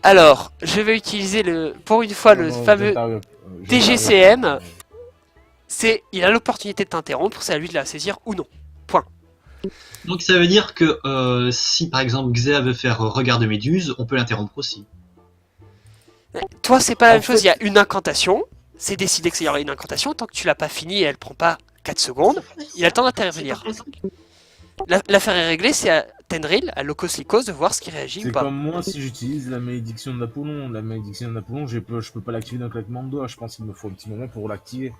Alors, je vais utiliser pour une fois Non, le non, fameux j'interviens TGCM. pas. Il a l'opportunité de t'interrompre, c'est à lui de la saisir ou non. Point. Donc ça veut dire que si par exemple Xea veut faire regard de méduse, on peut l'interrompre aussi. Toi, c'est pas la En même chose, il fait- y a une incantation. C'est décidé qu'il y aura une incantation. Tant que tu l'as pas finie et elle prend pas 4 secondes, il a le temps d'intervenir. L'affaire est réglée, c'est à Tendril, à Locos Lycos, de voir ce qui réagit ou C'est pas. comme moi si j'utilise la malédiction de l'Apollon. La malédiction de l'Apollon, je peux pas l'activer d'un claquement de doigts. Je pense qu'il me faut un petit moment pour l'activer.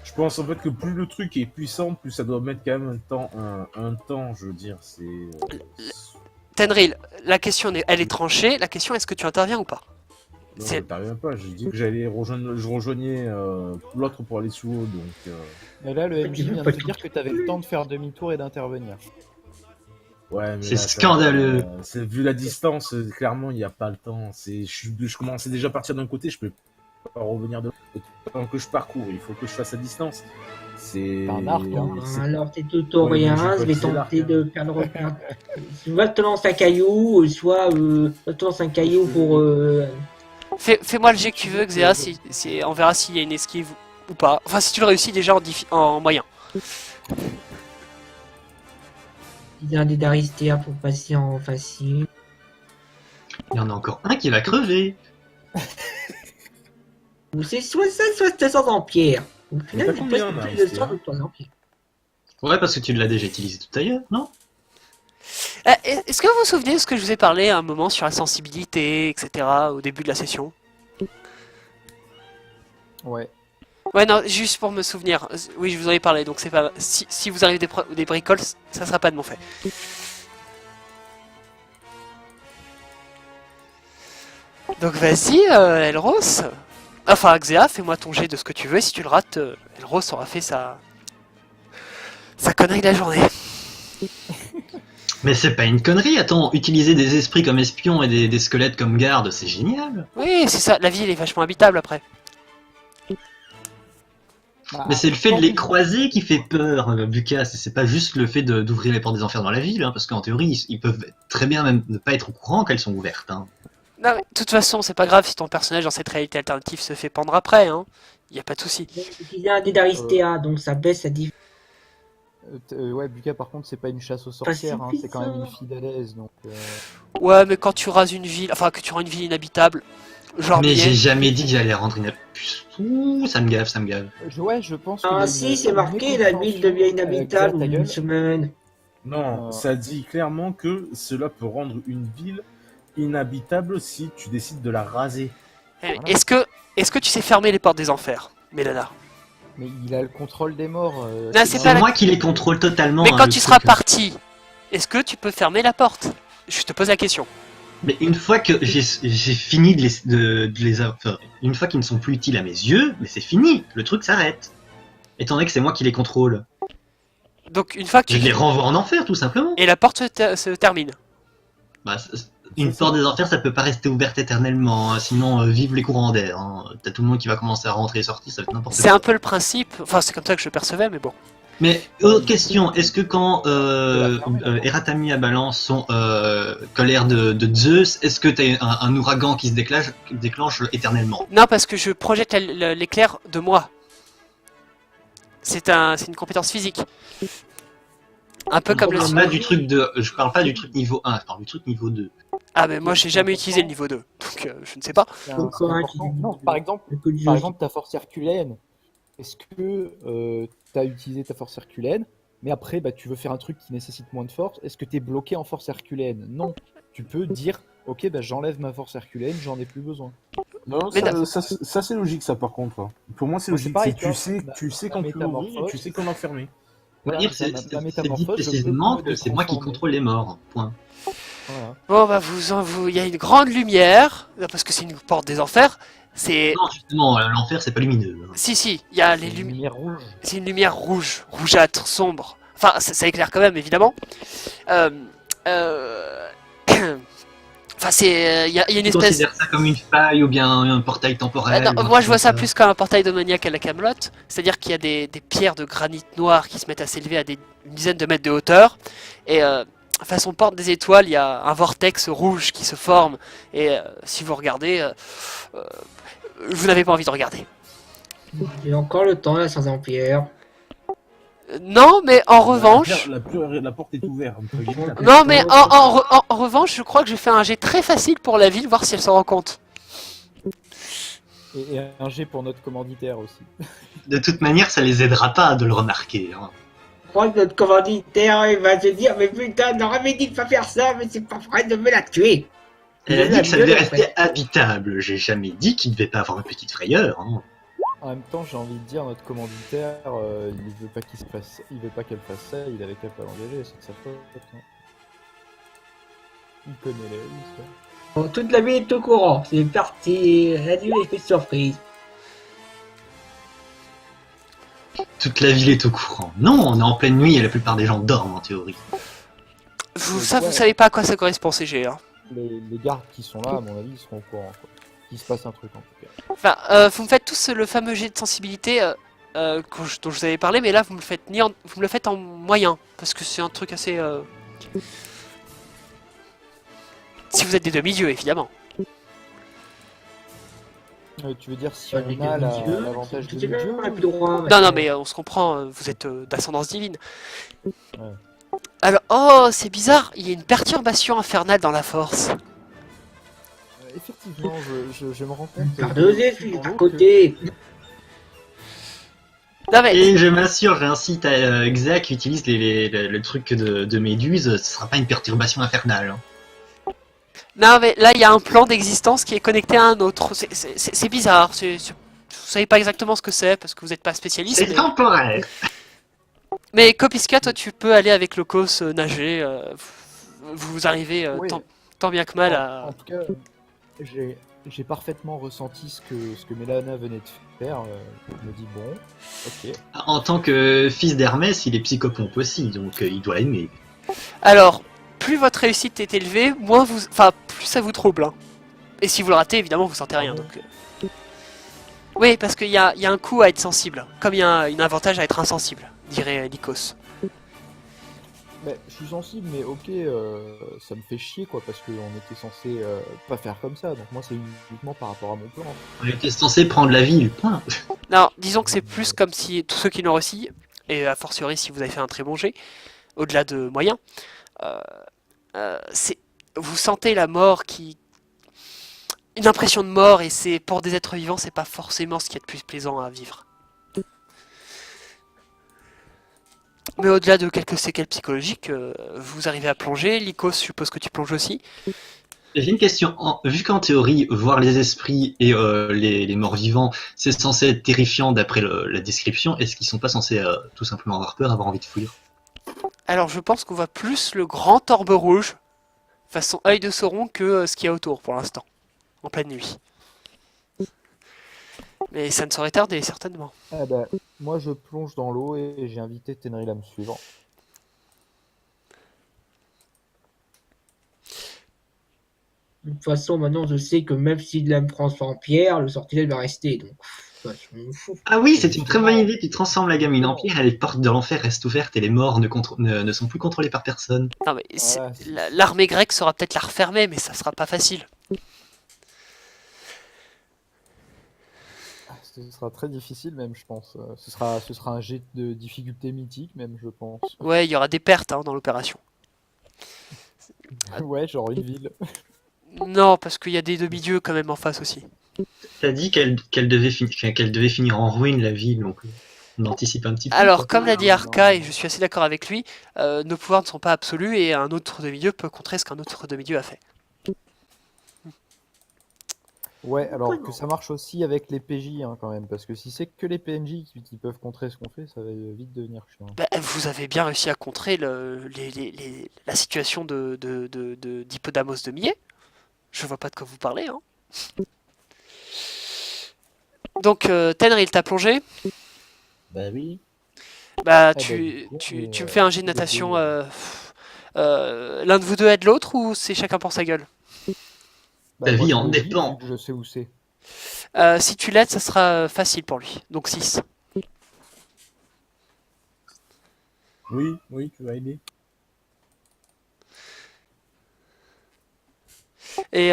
Je pense en fait que plus le truc est puissant, plus ça doit mettre quand même un temps, je veux dire. Tendril, la question elle est tranchée. La question, est-ce que tu interviens ou pas? Non, C'est- je t'arrive pas. J'ai dit que je rejoignais l'autre pour aller sous haut, donc. Mais là, le MJ vient de te dire que t'avais le temps de faire demi-tour et d'intervenir. Ouais, mais C'est là, scandaleux. Vu la distance, clairement, il n'y a pas le temps. Je commençais déjà à partir d'un côté, je peux pas revenir de l'autre. Tant que je parcours, il faut que je fasse à distance. C'est un arc, hein. Alors, t'es tout ou rien, Ouais, je vais c'est l'arc, tenter hein. de faire le repère. Soit je te lance un caillou, soit je te lance un caillou pour. Fais-moi le jet que tu veux, Xea, on verra s'il y a une esquive ou pas. Enfin, si tu le réussis déjà en moyen. un dé d'Aristea pour passer en facile. Il y en a encore un qui va crever. Ou c'est soit ça, soit c'est sans en pierre. Au final, t'as c'est combien, presque là, plus de Aristea sort de ton empire. Ouais, parce que tu l'as déjà utilisé tout à l'heure, non? Est-ce que vous vous souvenez de ce que je vous ai parlé à un moment sur la sensibilité, etc. au début de la session? Ouais. Ouais, non, juste pour me souvenir. Oui, je vous en ai parlé, donc c'est pas. Si vous arrivez des bricoles, ça sera pas de mon fait. Donc vas-y, Elros. Enfin, Xea, fais-moi ton jet de ce que tu veux, et si tu le rates, Elros aura fait sa connerie de la journée. Mais c'est pas une connerie, attends, utiliser des esprits comme espions et des squelettes comme gardes, c'est génial. Oui, c'est ça, la ville est vachement habitable après. Mais c'est le fait de les croiser qui fait peur, Bucas, c'est pas juste le fait d'ouvrir les portes des enfers dans la ville, hein, parce qu'en théorie, ils peuvent très bien même ne pas être au courant qu'elles sont ouvertes. Hein. Non, mais de toute façon, c'est pas grave si ton personnage dans cette réalité alternative se fait pendre après, hein. Y a pas de souci. J'ai utilisé un dé d'Aristea, donc ça baisse sa difficulté. Ouais, Buka, par contre, c'est pas une chasse aux sorcières, hein, c'est quand même une fille d'Alès, donc... Ouais, mais quand tu rases une ville, enfin que tu rends une ville inhabitable, genre Mais j'ai Millet, jamais dit que j'allais rendre une puce. Ouh, ça me gave, ça me gave. Ouais, je pense qu'il y a Ah une- si, c'est une marqué, la ville devient mécompréhension, inhabitable Xea, ta en une gueule. semaine. Non, Euh. ça dit clairement que cela peut rendre une ville inhabitable si tu décides de la raser. Voilà. est-ce que tu sais fermer les portes des enfers, Mélana? Mais il a le contrôle des morts. Non, c'est C'est pas la- moi qui les contrôle totalement. Mais hein, quand le tu seras truc. parti, est-ce que tu peux fermer la porte? Je te pose la question. Mais une fois que j'ai fini de les enfin, une fois qu'ils ne sont plus utiles à mes yeux, mais c'est fini, le truc s'arrête. Étant donné que c'est moi qui les contrôle. Donc une fois que Je tu... les renvoie en enfer, tout simplement. Et la porte se termine. Bah, une porte des enfers, ça peut pas rester ouverte éternellement, hein, sinon vive les courants d'air. Hein. T'as tout le monde qui va commencer à rentrer et sortir, ça va être n'importe C'est quoi. un peu le principe, enfin c'est comme ça que je le percevais, mais bon. Mais autre question, est-ce que quand Eratami et Balance sont colère de Zeus, est-ce que t'as un ouragan qui se déclenche éternellement? Non, parce que je projette l'éclair de moi. C'est une compétence physique. Un peu comme le... Je parle pas du truc niveau 1, je parle du truc niveau 2. Ah mais moi j'ai jamais utilisé le niveau 2, donc je ne sais pas. C'est Encore un important. qui- Non, par exemple, Le code du Par jeu. exemple, ta force herculéenne, est-ce que tu as utilisé ta force herculéenne, mais après bah, tu veux faire un truc qui nécessite moins de force, est-ce que tu es bloqué en force herculéenne? Non. Tu peux dire, ok, bah, j'enlève ma force herculéenne, j'en ai plus besoin. Non, Mais ça, c'est logique, ça, par contre. Hein. Pour moi, c'est Moi, c'est logique. pareil, C'est tu vois, tu sais la quand tu l'ouvrir et métamorphose. tu sais quand l'enfermer. On va Voilà, dire c'est la dit métamorphose, je peux précisément me que c'est moi qui transformer. contrôle les morts. Point. Voilà. Bon bah il y a une grande lumière, parce que c'est une porte des enfers. C'est... Non, justement, l'enfer c'est pas lumineux. Hein. Si, il y a les Une lumières. lumière rouge. C'est une lumière rouge, rougeâtre, sombre. Enfin, ça éclaire quand même, évidemment. Euh, euh, Enfin, il y a une Tu espèce... considères ça comme une faille ou bien un portail temporel? Non, ou un moi, truc je vois ça comme plus comme un portail démoniaque à la Camelote. C'est-à-dire qu'il y a des pierres de granit noir qui se mettent à s'élever à une dizaine de mètres de hauteur. Et façon porte des étoiles, il y a un vortex rouge qui se forme. Et si vous regardez, vous n'avez pas envie de regarder. J'ai encore le temps, la sans empire. Non, mais en revanche... La porte est ouverte. entre guillemets, la Non, mais en revanche, je crois que j'ai fait un jet très facile pour la ville, voir si elle s'en rend compte. Et un G pour notre commanditaire aussi. De toute manière, ça les aidera pas de le remarquer. Hein. Je crois que notre commanditaire il va se dire mais putain, on aurait dit de pas faire ça, mais c'est pas vrai de me la tuer. Elle a dit que ça devait rester habitable. J'ai jamais dit qu'il devait pas avoir une petite frayeur. Hein. En même temps, j'ai envie de dire, notre commanditaire, il veut pas qu'il se fasse, il veut pas qu'elle fasse ça, il avait qu'à pas l'engager, c'est de sa faute. Hein. Il connaît la vie, ça. Bon, toute la ville est au courant, c'est parti, adieu l'effet de surprise. Toute la ville est au courant. Non, on est en pleine nuit et la plupart des gens dorment en théorie. Vous savez pas à quoi ça correspond ces jets. Hein. Les gardes qui sont là, à mon avis, ils seront au courant, quoi. Qu'il se passe un truc, en tout cas. Enfin, vous me faites tous le fameux jet de sensibilité dont je vous avais parlé, mais là vous me le faites en moyen, parce que c'est un truc assez... Si vous êtes des demi-dieux, évidemment. Tu veux dire si Pas on des a demi-dieux, l'avantage de c'est Dieu on a plus droit. Non, mais on se comprend, vous êtes d'ascendance divine. Ouais. Alors, oh, c'est bizarre, il y a une perturbation infernale dans la force. Effectivement, je me rends compte. Par deux effets, à côté. Non mais, Et je m'assure, j'incite à Xa qui utilise le truc de Méduse, ce sera pas une perturbation infernale. Hein. non mais là il y a un plan d'existence qui est connecté à un autre. C'est bizarre, vous savez pas exactement ce que c'est parce que vous n'êtes pas spécialiste. C'est temporaire. Mais Kopiska, toi tu peux aller avec Locos nager, vous arrivez Oui. tant bien que mal En à... tout cas, j'ai parfaitement ressenti ce que Mélana venait de faire. Je me dis, bon, ok. En tant que fils d'Hermès, il est psychopompe aussi, donc il doit aimer. Alors, plus votre réussite est élevée, plus ça vous trouble. Hein. Et si vous le ratez, évidemment, vous sentez rien. Donc, oui, parce qu'il y a un coup à être sensible, comme il y a un avantage à être insensible, dirait Nikos. Mais je suis sensible, mais ok, ça me fait chier, quoi, parce qu'on était censé pas faire comme ça. Donc moi, c'est uniquement par rapport à mon plan. On était censé prendre la ville, point. Non, disons que c'est plus comme si tous ceux qui l'ont réussi, et a fortiori si vous avez fait un très bon jet, au-delà de moyen, vous sentez la mort une impression de mort, et c'est pour des êtres vivants, c'est pas forcément ce qui est de plus plaisant à vivre. Mais au-delà de quelques séquelles psychologiques, vous arrivez à plonger. Lycos, je suppose que tu plonges aussi. J'ai une question. Vu qu'en théorie, voir les esprits et les morts vivants, c'est censé être terrifiant d'après la description, est-ce qu'ils sont pas censés tout simplement avoir peur, avoir envie de fuir? Alors je pense qu'on voit plus le grand orbe rouge, façon œil de Sauron, que ce qu'il y a autour pour l'instant, en pleine nuit. Mais ça ne saurait tarder, certainement. Ah bah, moi, je plonge dans l'eau et j'ai invité Tenril à me suivre. De toute façon, maintenant, je sais que même si de me transforme en pierre, le sortilège va rester. Donc, je m'en fous. Ah oui, c'est une très bonne idée. Tu transformes la gamine en pierre et les portes de l'enfer restent ouvertes et les morts ne sont plus contrôlés par personne. Non mais Voilà, l'armée grecque saura peut-être la refermer, mais ça sera pas facile. Ce sera très difficile, même, je pense. Ce sera un jet de difficulté mythique, même, je pense. Ouais, il y aura des pertes dans l'opération. Ouais, genre une ville. Non, parce qu'il y a des demi-dieux quand même en face aussi. T'as dit qu'elle devait finir en ruine la ville, donc on anticipe un petit peu. Alors, comme l'a dit Non, Arca, et non. je suis assez d'accord avec lui, nos pouvoirs ne sont pas absolus et un autre demi-dieu peut contrer ce qu'un autre demi-dieu a fait. Ouais, alors que ça marche aussi avec les PJ, hein, quand même. Parce que si c'est que les PNJ qui peuvent contrer ce qu'on fait, ça va vite devenir chiant. Bah, vous avez bien réussi à contrer la situation d'Hippodamos de Millet. Je vois pas de quoi vous parlez. Hein. Donc, Tenril, t'as plongé. Bah oui. Bah, Ah bah, du coup, tu mais, me fais un jet de natation. L'un de vous deux aide l'autre ou c'est chacun pour sa gueule? bah, Ta moi, vie je en le dis, dépend. vu que je sais où c'est. Si tu l'aides, ça sera facile pour lui. Donc 6. Oui, tu vas aider. Et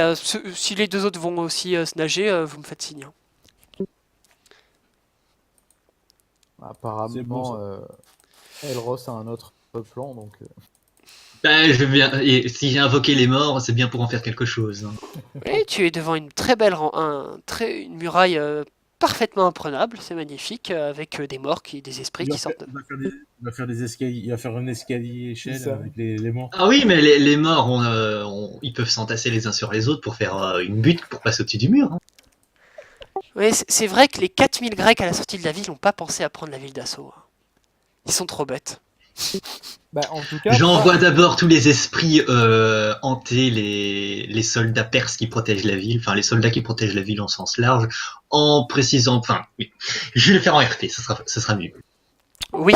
si les deux autres vont aussi se nager, vous me faites signe. C'est Apparemment, bon, ça. Elros a un autre plan, donc Ben, je viens, et si j'ai invoqué les morts, c'est bien pour en faire quelque chose, hein. Oui, tu es devant une très belle une muraille parfaitement imprenable, c'est magnifique, avec des morts, des esprits qui sortent. Il va faire des escaliers, il va faire un escalier échelle C'est ça. avec les morts. Ah oui, mais les morts, ils peuvent s'entasser les uns sur les autres pour faire une butte pour passer au-dessus du mur, hein. Oui, c'est vrai que les 4000 Grecs à la sortie de la ville n'ont pas pensé à prendre la ville d'assaut. Ils sont trop bêtes. bah, en tout cas, J'envoie d'abord tous les esprits hanter les soldats perses qui protègent la ville, enfin les soldats qui protègent la ville en sens large, en précisant, enfin, oui. Je vais le faire en RP, ça sera mieux. Oui,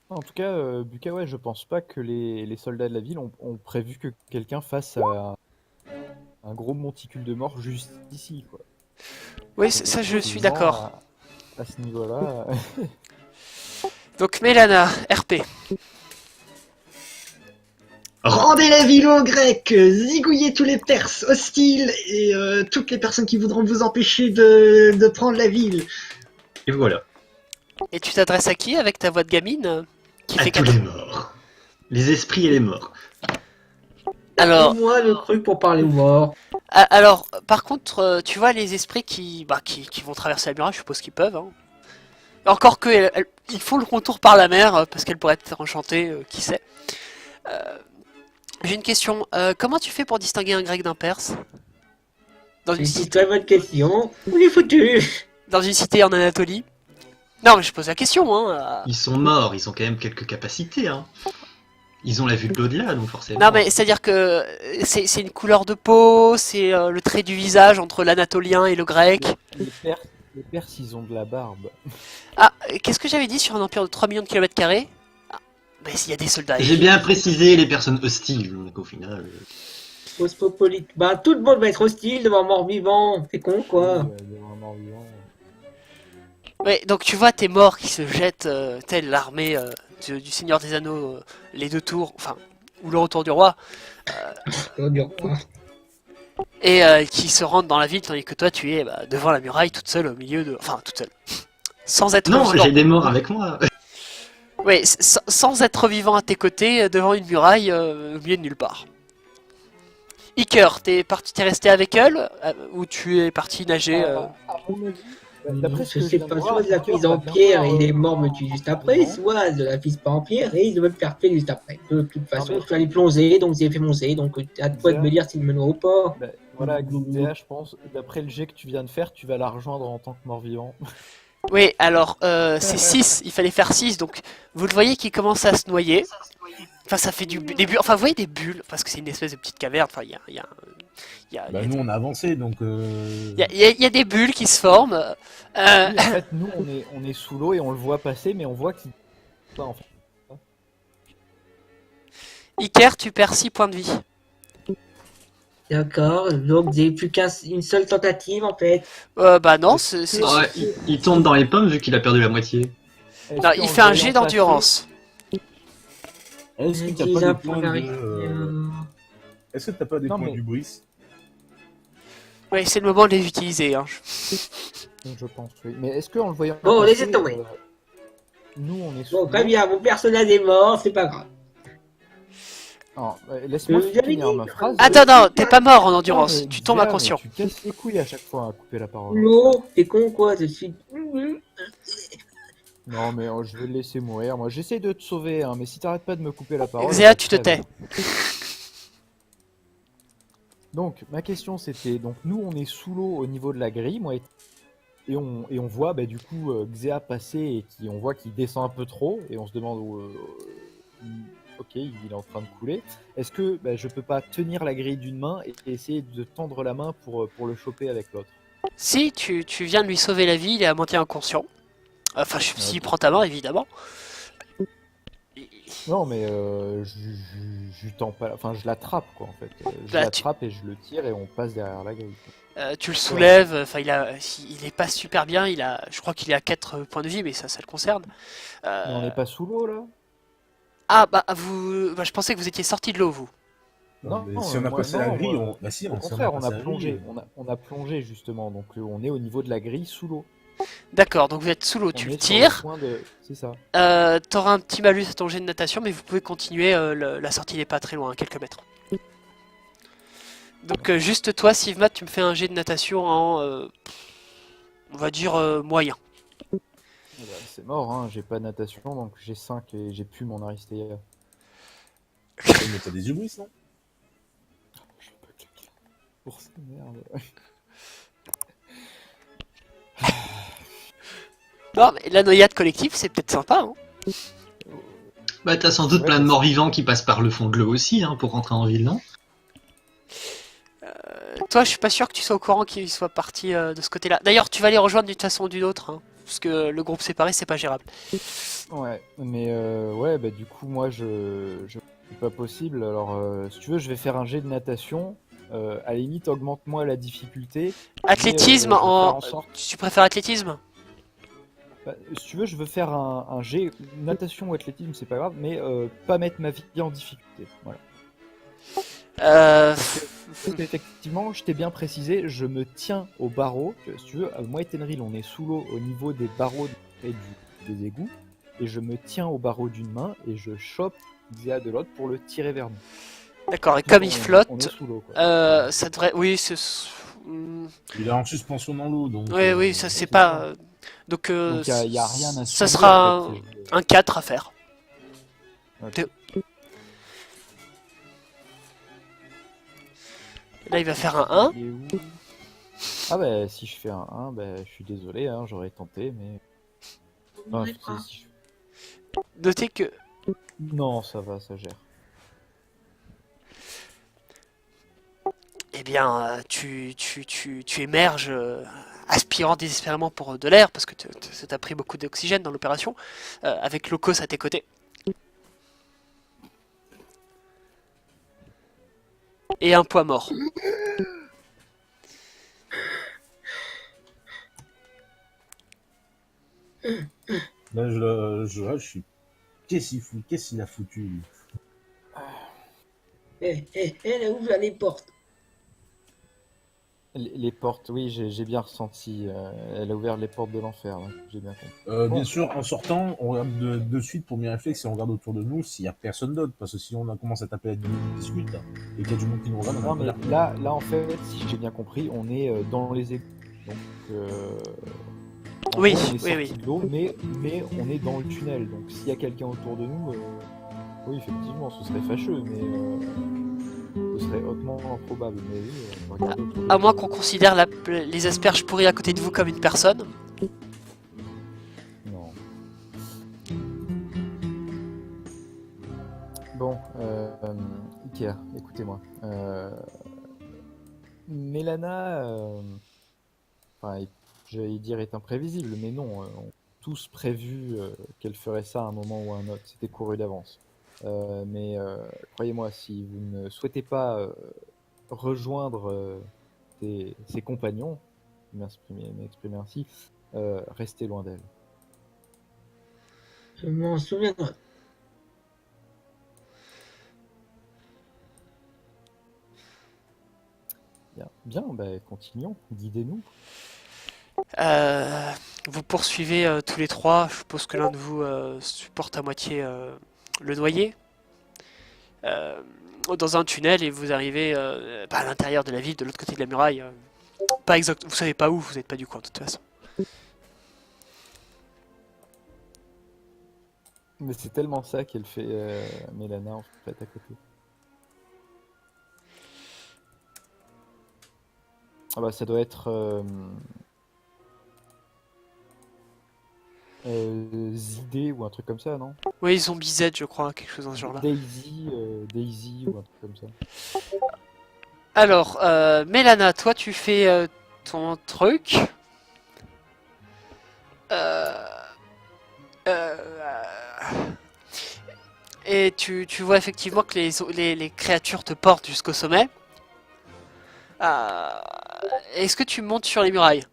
Buka, ouais, je pense pas que les soldats de la ville ont prévu que quelqu'un fasse un gros monticule de morts juste ici, quoi. oui, ça je suis Effectivement, d'accord. À ce niveau-là, Donc Mélana, RP. Rendez la ville aux Grecs, zigouillez tous les Perses hostiles et toutes les personnes qui voudront vous empêcher de prendre la ville. Et voilà. Et tu t'adresses à qui avec ta voix de gamine qui À fait tous 4... les morts. Les esprits et les morts. Alors, Moi le truc pour parler aux morts. alors, par contre, tu vois les esprits qui vont traverser la muraille, je suppose qu'ils peuvent. Hein. Encore que ils font le retour par la mer parce qu'elles pourraient être enchantées, qui sait. J'ai une question. Comment tu fais pour distinguer un grec d'un perse dans une, C'est une très bonne question. Où est foutu? dans une cité en Anatolie? Non, mais je pose la question. Hein. Ils sont morts, ils ont quand même quelques capacités, hein. Ils ont la vue de l'au-delà, donc forcément. Non, mais c'est-à-dire que c'est une couleur de peau, c'est le trait du visage entre l'anatolien et le grec. les Perses, ils ont de la barbe. Ah, qu'est-ce que j'avais dit sur un empire de 3 millions de kilomètres carrés? Ah, mais s'il y a des soldats. J'ai bien précisé les personnes hostiles, donc au final. Cosmopolite. Bah tout le monde va être hostile devant mort-vivant. C'est con quoi. Oui, il y a un mort-vivant. Ouais, donc tu vois tes morts qui se jettent, telle l'armée du Seigneur des Anneaux, les deux tours, enfin, ou le retour du roi, Oh, dur. et qui se rendent dans la ville, tandis que toi tu es devant la muraille toute seule au milieu de. Enfin, toute seule. Sans être Non, vivant. j'ai des morts avec moi. Ouais, sans être vivant à tes côtés, devant une muraille, au milieu de nulle part. Iker, t'es resté avec elle, ou tu es parti nager À mon avis, d'après ce Je que sais viens pas, de voir, soit de la Buka prise en va bien pierre et falloir, les morts me tuent juste après, non. soit de la prise pas en pierre et ils veulent me faire tuer juste après. De toute façon, mais- je suis allé plonger, donc j'ai fait mon jet, donc à toi de me dire s'il me noie ou pas. Bah, voilà, Xéa, je pense, d'après le jet que tu viens de faire, tu vas la rejoindre en tant que mort-vivant. Oui, alors c'est 6, il fallait faire 6, donc vous le voyez qui commence à se noyer. Enfin, ça fait des bulles, enfin vous voyez des bulles, parce que c'est une espèce de petite caverne, enfin il Bah, nous, on a avancé, donc. il y a des bulles qui se forment. Oui, en fait, nous, on est sous l'eau et on le voit passer, mais on voit qu'il... Pas, en fait. Iker, tu perds 6 points de vie. D'accord, donc j'ai plus qu'une seule tentative en fait. Bah non, c'est... Ouais, il tombe dans les pommes vu qu'il a perdu la moitié. Est-ce Non, qu'en il fait un le jet voyant d'endurance. Est-ce que t'as J'utilise pas un des points point de. d'arrêt. Est-ce que t'as pas des Non, points mais- du bris? Ouais, c'est le moment de les utiliser. Hein. Je pense, oui. Mais est-ce qu'en le voyant Bon, passer, laissez tomber. nous, on est sous Bon, très l'eau. bien, mon personnage est mort, c'est pas grave. Non, laisse-moi Vous avez finir dit- ma phrase. Attends, non, t'es pas mort en Non, endurance, mais tu tombes Xéa, inconscient. mais tu casses les couilles à chaque fois à couper la parole. Non, t'es con quoi, je suis. Non, mais je vais le laisser mourir. Moi, j'essaie de te sauver, hein, mais si t'arrêtes pas de me couper la parole... Xéa, je tu te crève. tais. Donc, ma question c'était, donc nous on est sous l'eau au niveau de la grille, moi, et on voit bah, du coup Xéa passer et on voit qu'il descend un peu trop, et on se demande ok, il est en train de couler. Est-ce que bah, je peux pas tenir la grille d'une main et essayer de tendre la main pour le choper avec l'autre? Si, tu viens de lui sauver la vie, il est à moitié inconscient. Enfin, s'il Ok. prend ta main, évidemment. Non, mais je lui tends pas, enfin je l'attrape quoi en fait. Je Bah, l'attrape et je le tire et on passe derrière la grille, quoi. Tu le soulèves, enfin il est pas super bien, je crois qu'il est à 4 points de vie, mais ça le concerne. Mais on n'est pas sous l'eau là? Ah bah je pensais que vous étiez sorti de l'eau vous. Non, mais si on a moi, passé la non, grille, moi, bah si, au si contraire, on passé a la plongé. grille, On a plongé justement, donc on est au niveau de la grille sous l'eau. D'accord, donc vous êtes sous l'eau, On tu le est sur le tires. point de. C'est ça. T'auras un petit malus à ton jet de natation, mais vous pouvez continuer. La sortie n'est pas très loin, quelques mètres. Donc juste toi, Sivmat, tu me fais un jet de natation en, on va dire moyen. Eh ben, c'est mort, hein. J'ai pas de natation, donc j'ai 5 et j'ai plus mon Aristea. mais t'as des hubris, non? Je peux claquer la bourse, merde. Non, mais la noyade collective, c'est peut-être sympa. Hein. Bah, t'as sans doute Ouais, plein de parce- morts-vivants qui passent par le fond de l'eau aussi, hein, pour rentrer en ville, non? Toi, je suis pas sûr que tu sois au courant qu'ils soient partis de ce côté-là. D'ailleurs, tu vas les rejoindre d'une façon ou d'une autre, hein, parce que le groupe séparé, c'est pas gérable. Ouais, mais ouais, bah du coup, moi, je c'est pas possible. Alors, si tu veux, je vais faire un jet de natation. À la limite, augmente-moi la difficulté. Athlétisme Mais, je vais faire en. en sorte. Tu préfères athlétisme? Bah, si tu veux, je veux faire un jet natation ou athlétisme, c'est pas grave, mais pas mettre ma vie en difficulté. Voilà. Euh... Parce qu'effectivement, je t'ai bien précisé, je me tiens au barreau. Si tu veux, moi et Tenril, on est sous l'eau au niveau des barreaux et des égouts. Et je me tiens au barreau d'une main et je chope Zéa de l'autre pour le tirer vers nous. D'accord, et Tout comme on- il flotte, On est sous l'eau, quoi. ça devrait. Oui, c'est. Il est en suspension dans l'eau, donc. Oui, oui, ça c'est c'est pas. ça. Donc, Donc il y a rien à ça subir, sera en fait, un 4 à faire. Ok. Deux. Là, il va faire un 1. Il est où? Ah bah si je fais un 1, bah, je suis désolé, hein, j'aurais tenté, mais... Non, si Notez que. non, ça va, ça gère. Eh bien, tu émerges aspirant désespérément pour de l'air, parce que ça t'a pris beaucoup d'oxygène dans l'opération, avec Locos à tes côtés. Et un poids mort. Là, je suis. Qu'est-ce qu'il a foutu, lui? Elle a ouvert les portes. Les portes, oui, j'ai bien ressenti. Elle a ouvert les portes de l'enfer, ouais, j'ai bien compris. Bon. Bien sûr, en sortant, on regarde de suite pour mes réflexes et on regarde autour de nous s'il y a personne d'autre. Parce que si on a commencé à taper la discute là, et qu'il y a du monde qui nous regarde, on Non, va mais pas là, en fait, si j'ai bien compris, on est dans les égouts. Donc, en Oui, gros, on est oui, sorti oui. de l'eau, mais on est dans le tunnel. Donc, s'il y a quelqu'un autour de nous, oui, effectivement, ce serait fâcheux, mais ce serait hautement improbable. Mais oui, regardez autour de À nous. moins qu'on considère les asperges pourries à côté de vous comme une personne. Non. Bon, Iker, écoutez-moi. Mélana, enfin, j'allais dire est imprévisible, mais non, on a tous prévu qu'elle ferait ça à un moment ou à un autre. C'était couru d'avance. Mais croyez-moi, si vous ne souhaitez pas rejoindre ses compagnons, m'exprimer ainsi, restez loin d'elle. Je m'en souviendrai. Bien, bien, bah, continuons, guidez-nous. Vous poursuivez tous les trois. Je suppose que l'un de vous supporte à moitié le noyer. Dans un tunnel et vous arrivez à l'intérieur de la ville, de l'autre côté de la muraille. Pas exact, vous savez pas où, vous n'êtes pas du coin de toute façon. Mais c'est tellement ça qu'elle fait Mélana en fait à côté. Ah bah ça doit être Zidé ou un truc comme ça, non? Oui, Zombie Z, je crois, quelque chose dans ce genre-là. Daisy ou un truc comme ça. Alors, Mélana, toi tu fais ton truc. Et tu vois effectivement que les créatures te portent jusqu'au sommet. Est-ce que tu montes sur les murailles?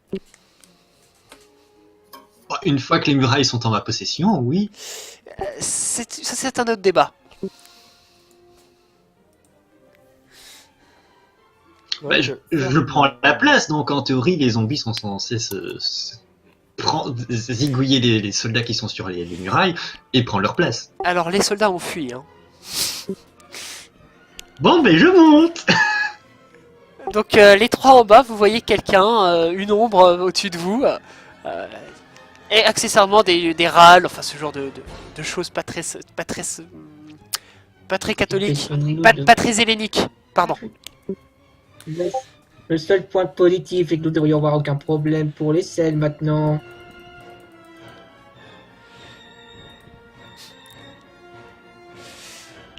Une fois que les murailles sont en ma possession, oui. Ça, c'est un autre débat. Bah, je prends la place, donc en théorie, les zombies sont censés zigouiller les soldats qui sont sur les murailles et prendre leur place. Alors les soldats ont fui. Hein. Bon, ben je monte. Donc les trois en bas, vous voyez quelqu'un, une ombre au-dessus de vous, et accessoirement des râles, enfin ce genre de choses pas très catholiques, pas très helléniques, pardon. Le seul point positif est que nous devrions avoir aucun problème pour les selles maintenant.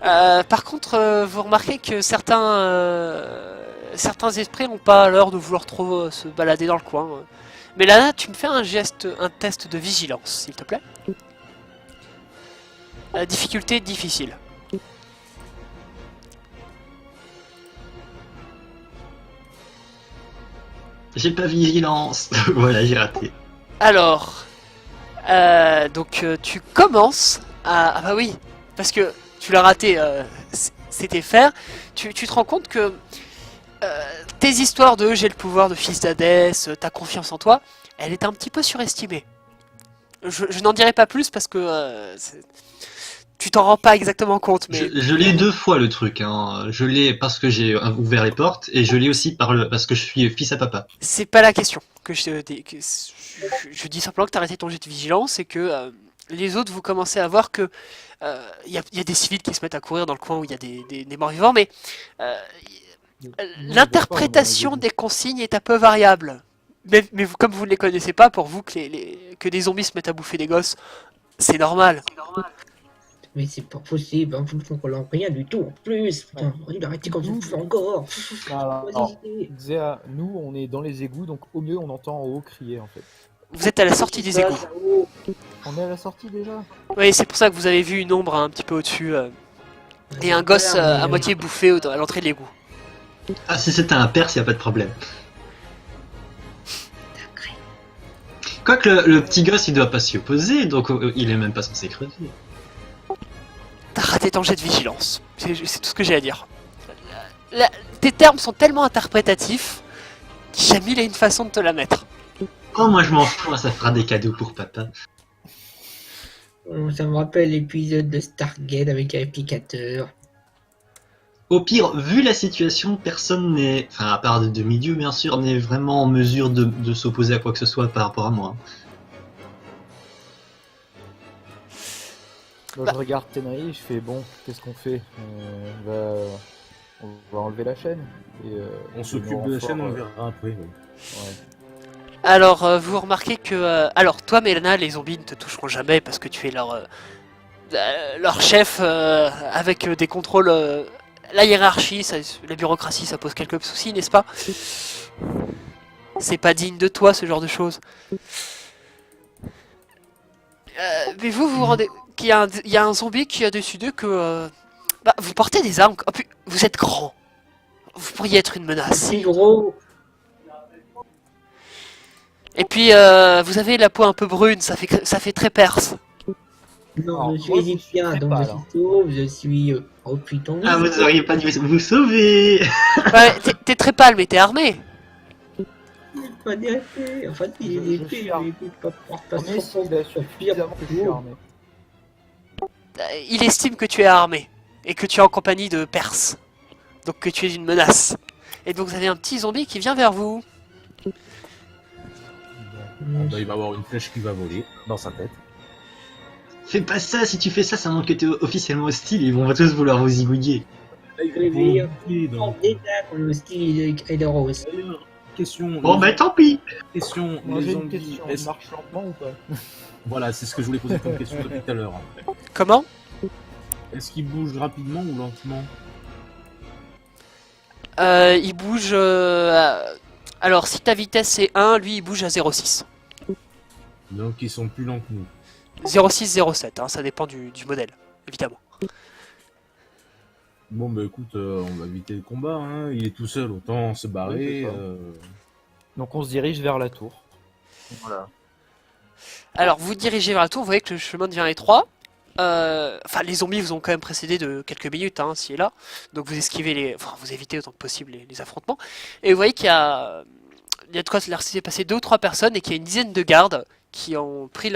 Par contre, vous remarquez que certains esprits n'ont pas l'heure de vouloir trop se balader dans le coin. Mais là, tu me fais un test de vigilance, s'il te plaît. Difficulté difficile. J'ai pas vigilance. Voilà, j'ai raté. Alors, donc tu commences à... Ah bah oui, parce que tu l'as raté, c'était faire. Tu te rends compte que tes histoires de j'ai le pouvoir de fils d'Hadès, ta confiance en toi, elle est un petit peu surestimée. Je n'en dirai pas plus parce que tu t'en rends pas exactement compte, mais... Je l'ai 2 fois le truc. Hein. Je l'ai parce que j'ai ouvert les portes et je l'ai aussi parce que je suis fils à papa. C'est pas la question. Je dis simplement que t'as arrêté ton jet de vigilance et que les autres, vous commencez à voir que y a des civils qui se mettent à courir dans le coin où il y a des morts vivants, mais l'interprétation des consignes est un peu variable. Mais comme vous ne les connaissez pas, pour vous que des zombies se mettent à bouffer des gosses, c'est normal. Mais c'est pas possible, hein, vous ne comprenez rien du tout en plus. Putain, arrêtez quand vous pouvez encore. Alors, Zéa, nous, on est dans les égouts, donc au mieux, on entend en haut crier en fait. Vous êtes à la sortie des égouts. On est à la sortie déjà? Oui, c'est pour ça que vous avez vu une ombre un petit peu au-dessus et un gosse à moitié bouffé à l'entrée de l'égout. Ah, si c'était un perse, y a pas de problème. Quoique le petit gosse, il doit pas s'y opposer, donc il est même pas censé creuser. T'as raté ton jet de vigilance. C'est tout ce que j'ai à dire. Tes termes sont tellement interprétatifs, Jamil a une façon de te la mettre. Oh, moi je m'en fous, ça fera des cadeaux pour papa. Ça me rappelle l'épisode de Stargate avec l'applicateur. Au pire, vu la situation, personne n'est, enfin à part de demi-dieu bien sûr, n'est vraiment en mesure de s'opposer à quoi que ce soit par rapport à moi. Je regarde Tenri, je fais bon, qu'est-ce qu'on fait? On va enlever la chaîne. Et, On s'occupe de la chaîne, on verra après. Ouais. Ouais. Alors, vous remarquez que... alors, toi, Mélana, les zombies ne te toucheront jamais parce que tu es leur chef avec des contrôles... la hiérarchie, la bureaucratie, ça pose quelques soucis, n'est-ce pas? C'est pas digne de toi, ce genre de choses. Mais vous vous rendez... qu'il y a un zombie qui a décidé que... bah, vous portez des armes. Oh, puis, vous êtes grand. Vous pourriez être une menace. C'est gros. Et puis, vous avez la peau un peu brune, ça fait très perse. Non, Alors, je suis moi, égyptien, je suis donc je pas, suis là. sauve, je suis... Oh putain. Ah, vous auriez pas dû vous sauver. Ouais, t'es très pâle, mais t'es armé. Pas d'épée. Enfin, si j'ai Je des suis épées, armé. mais pas Mais si, il a suffisamment que je suis armé. Il estime que tu es armé. Et que tu es en compagnie de Perse. Donc que tu es une menace. Et donc vous avez un petit zombie qui vient vers vous. Bah, il va avoir une flèche qui va voler dans sa tête. Fais pas ça, si tu fais ça, ça montre que t'es officiellement hostile, ils vont tous vouloir vous zigouiller. En état pour le style et le rose. Question. Bon bah tant pis. Question. Moi Les j'ai une zombies, question, est-ce- il marche lentement ou pas? Voilà, c'est ce que je voulais poser comme question depuis tout à l'heure. Comment? Est-ce qu'il bouge rapidement ou lentement? Il bouge... alors si ta vitesse c'est 1, lui il bouge à 0,6. Donc ils sont plus lents que nous. 0,6, 0,7, hein, ça dépend du modèle, évidemment. Bon bah écoute, on va éviter le combat, hein. Il est tout seul, autant se barrer. Oui, c'est ça. Donc on se dirige vers la tour. Voilà. Alors vous dirigez vers la tour, vous voyez que le chemin devient étroit. Enfin, les zombies vous ont quand même précédé de quelques minutes, hein, ci et là. Donc vous esquivez enfin, vous évitez autant que possible les affrontements. Et vous voyez il y a de quoi se laisser passer 2 ou 3 personnes et qu'il y a une dizaine de gardes qui ont pris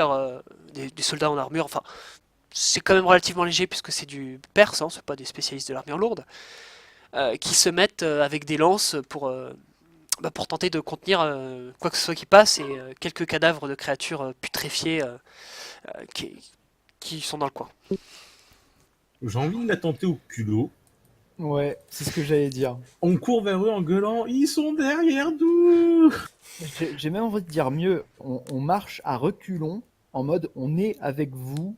des soldats en armure. Enfin, c'est quand même relativement léger puisque c'est du perse, hein, c'est pas des spécialistes de l'armure lourde, qui se mettent avec des lances pour tenter de contenir quoi que ce soit qui passe et quelques cadavres de créatures putréfiées qui, qui sont dans le coin. J'ai envie de la tenter au culot. Ouais, c'est ce que j'allais dire. On court vers eux en gueulant, ils sont derrière nous. J'ai même envie de dire mieux, on marche à reculons, en mode on est avec vous,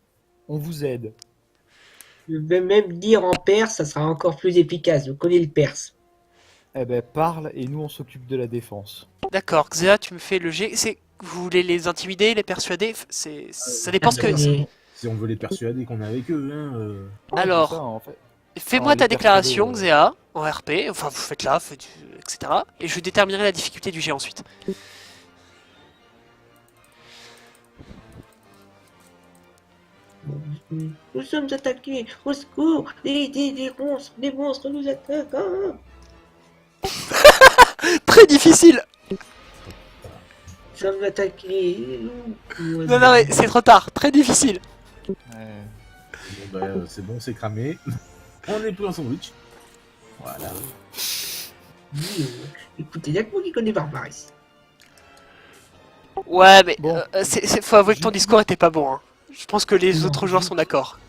on vous aide. Je vais même dire en perse, ça sera encore plus efficace. Je connais le perse. Eh ben parle et nous on s'occupe de la défense. D'accord, Xéa, tu me fais le G. Vous voulez les intimider, les persuader? Ça dépend ce que. Et- Si on veut les persuader qu'on est avec eux, hein. Ouais, Alors, c'est ça, en fait. Fais-moi les ta déclaration, persuader, Xéa, en RP. Enfin, vous faites-la, etc. Et je déterminerai la difficulté du G ensuite. Nous sommes attaqués. Au secours. Des monstres nous attaquent. Ah. Très difficile. Nous sommes attaqués. Non, non, mais c'est trop tard. Très difficile. Ouais. Bon, bah, c'est bon, c'est cramé. On est plus en sandwich. Voilà. Écoutez, il y a que moi qui connais Barbaris. Ouais, mais Bon. faut avouer que ton discours était pas bon. Hein. Je pense que les Non. autres joueurs sont d'accord.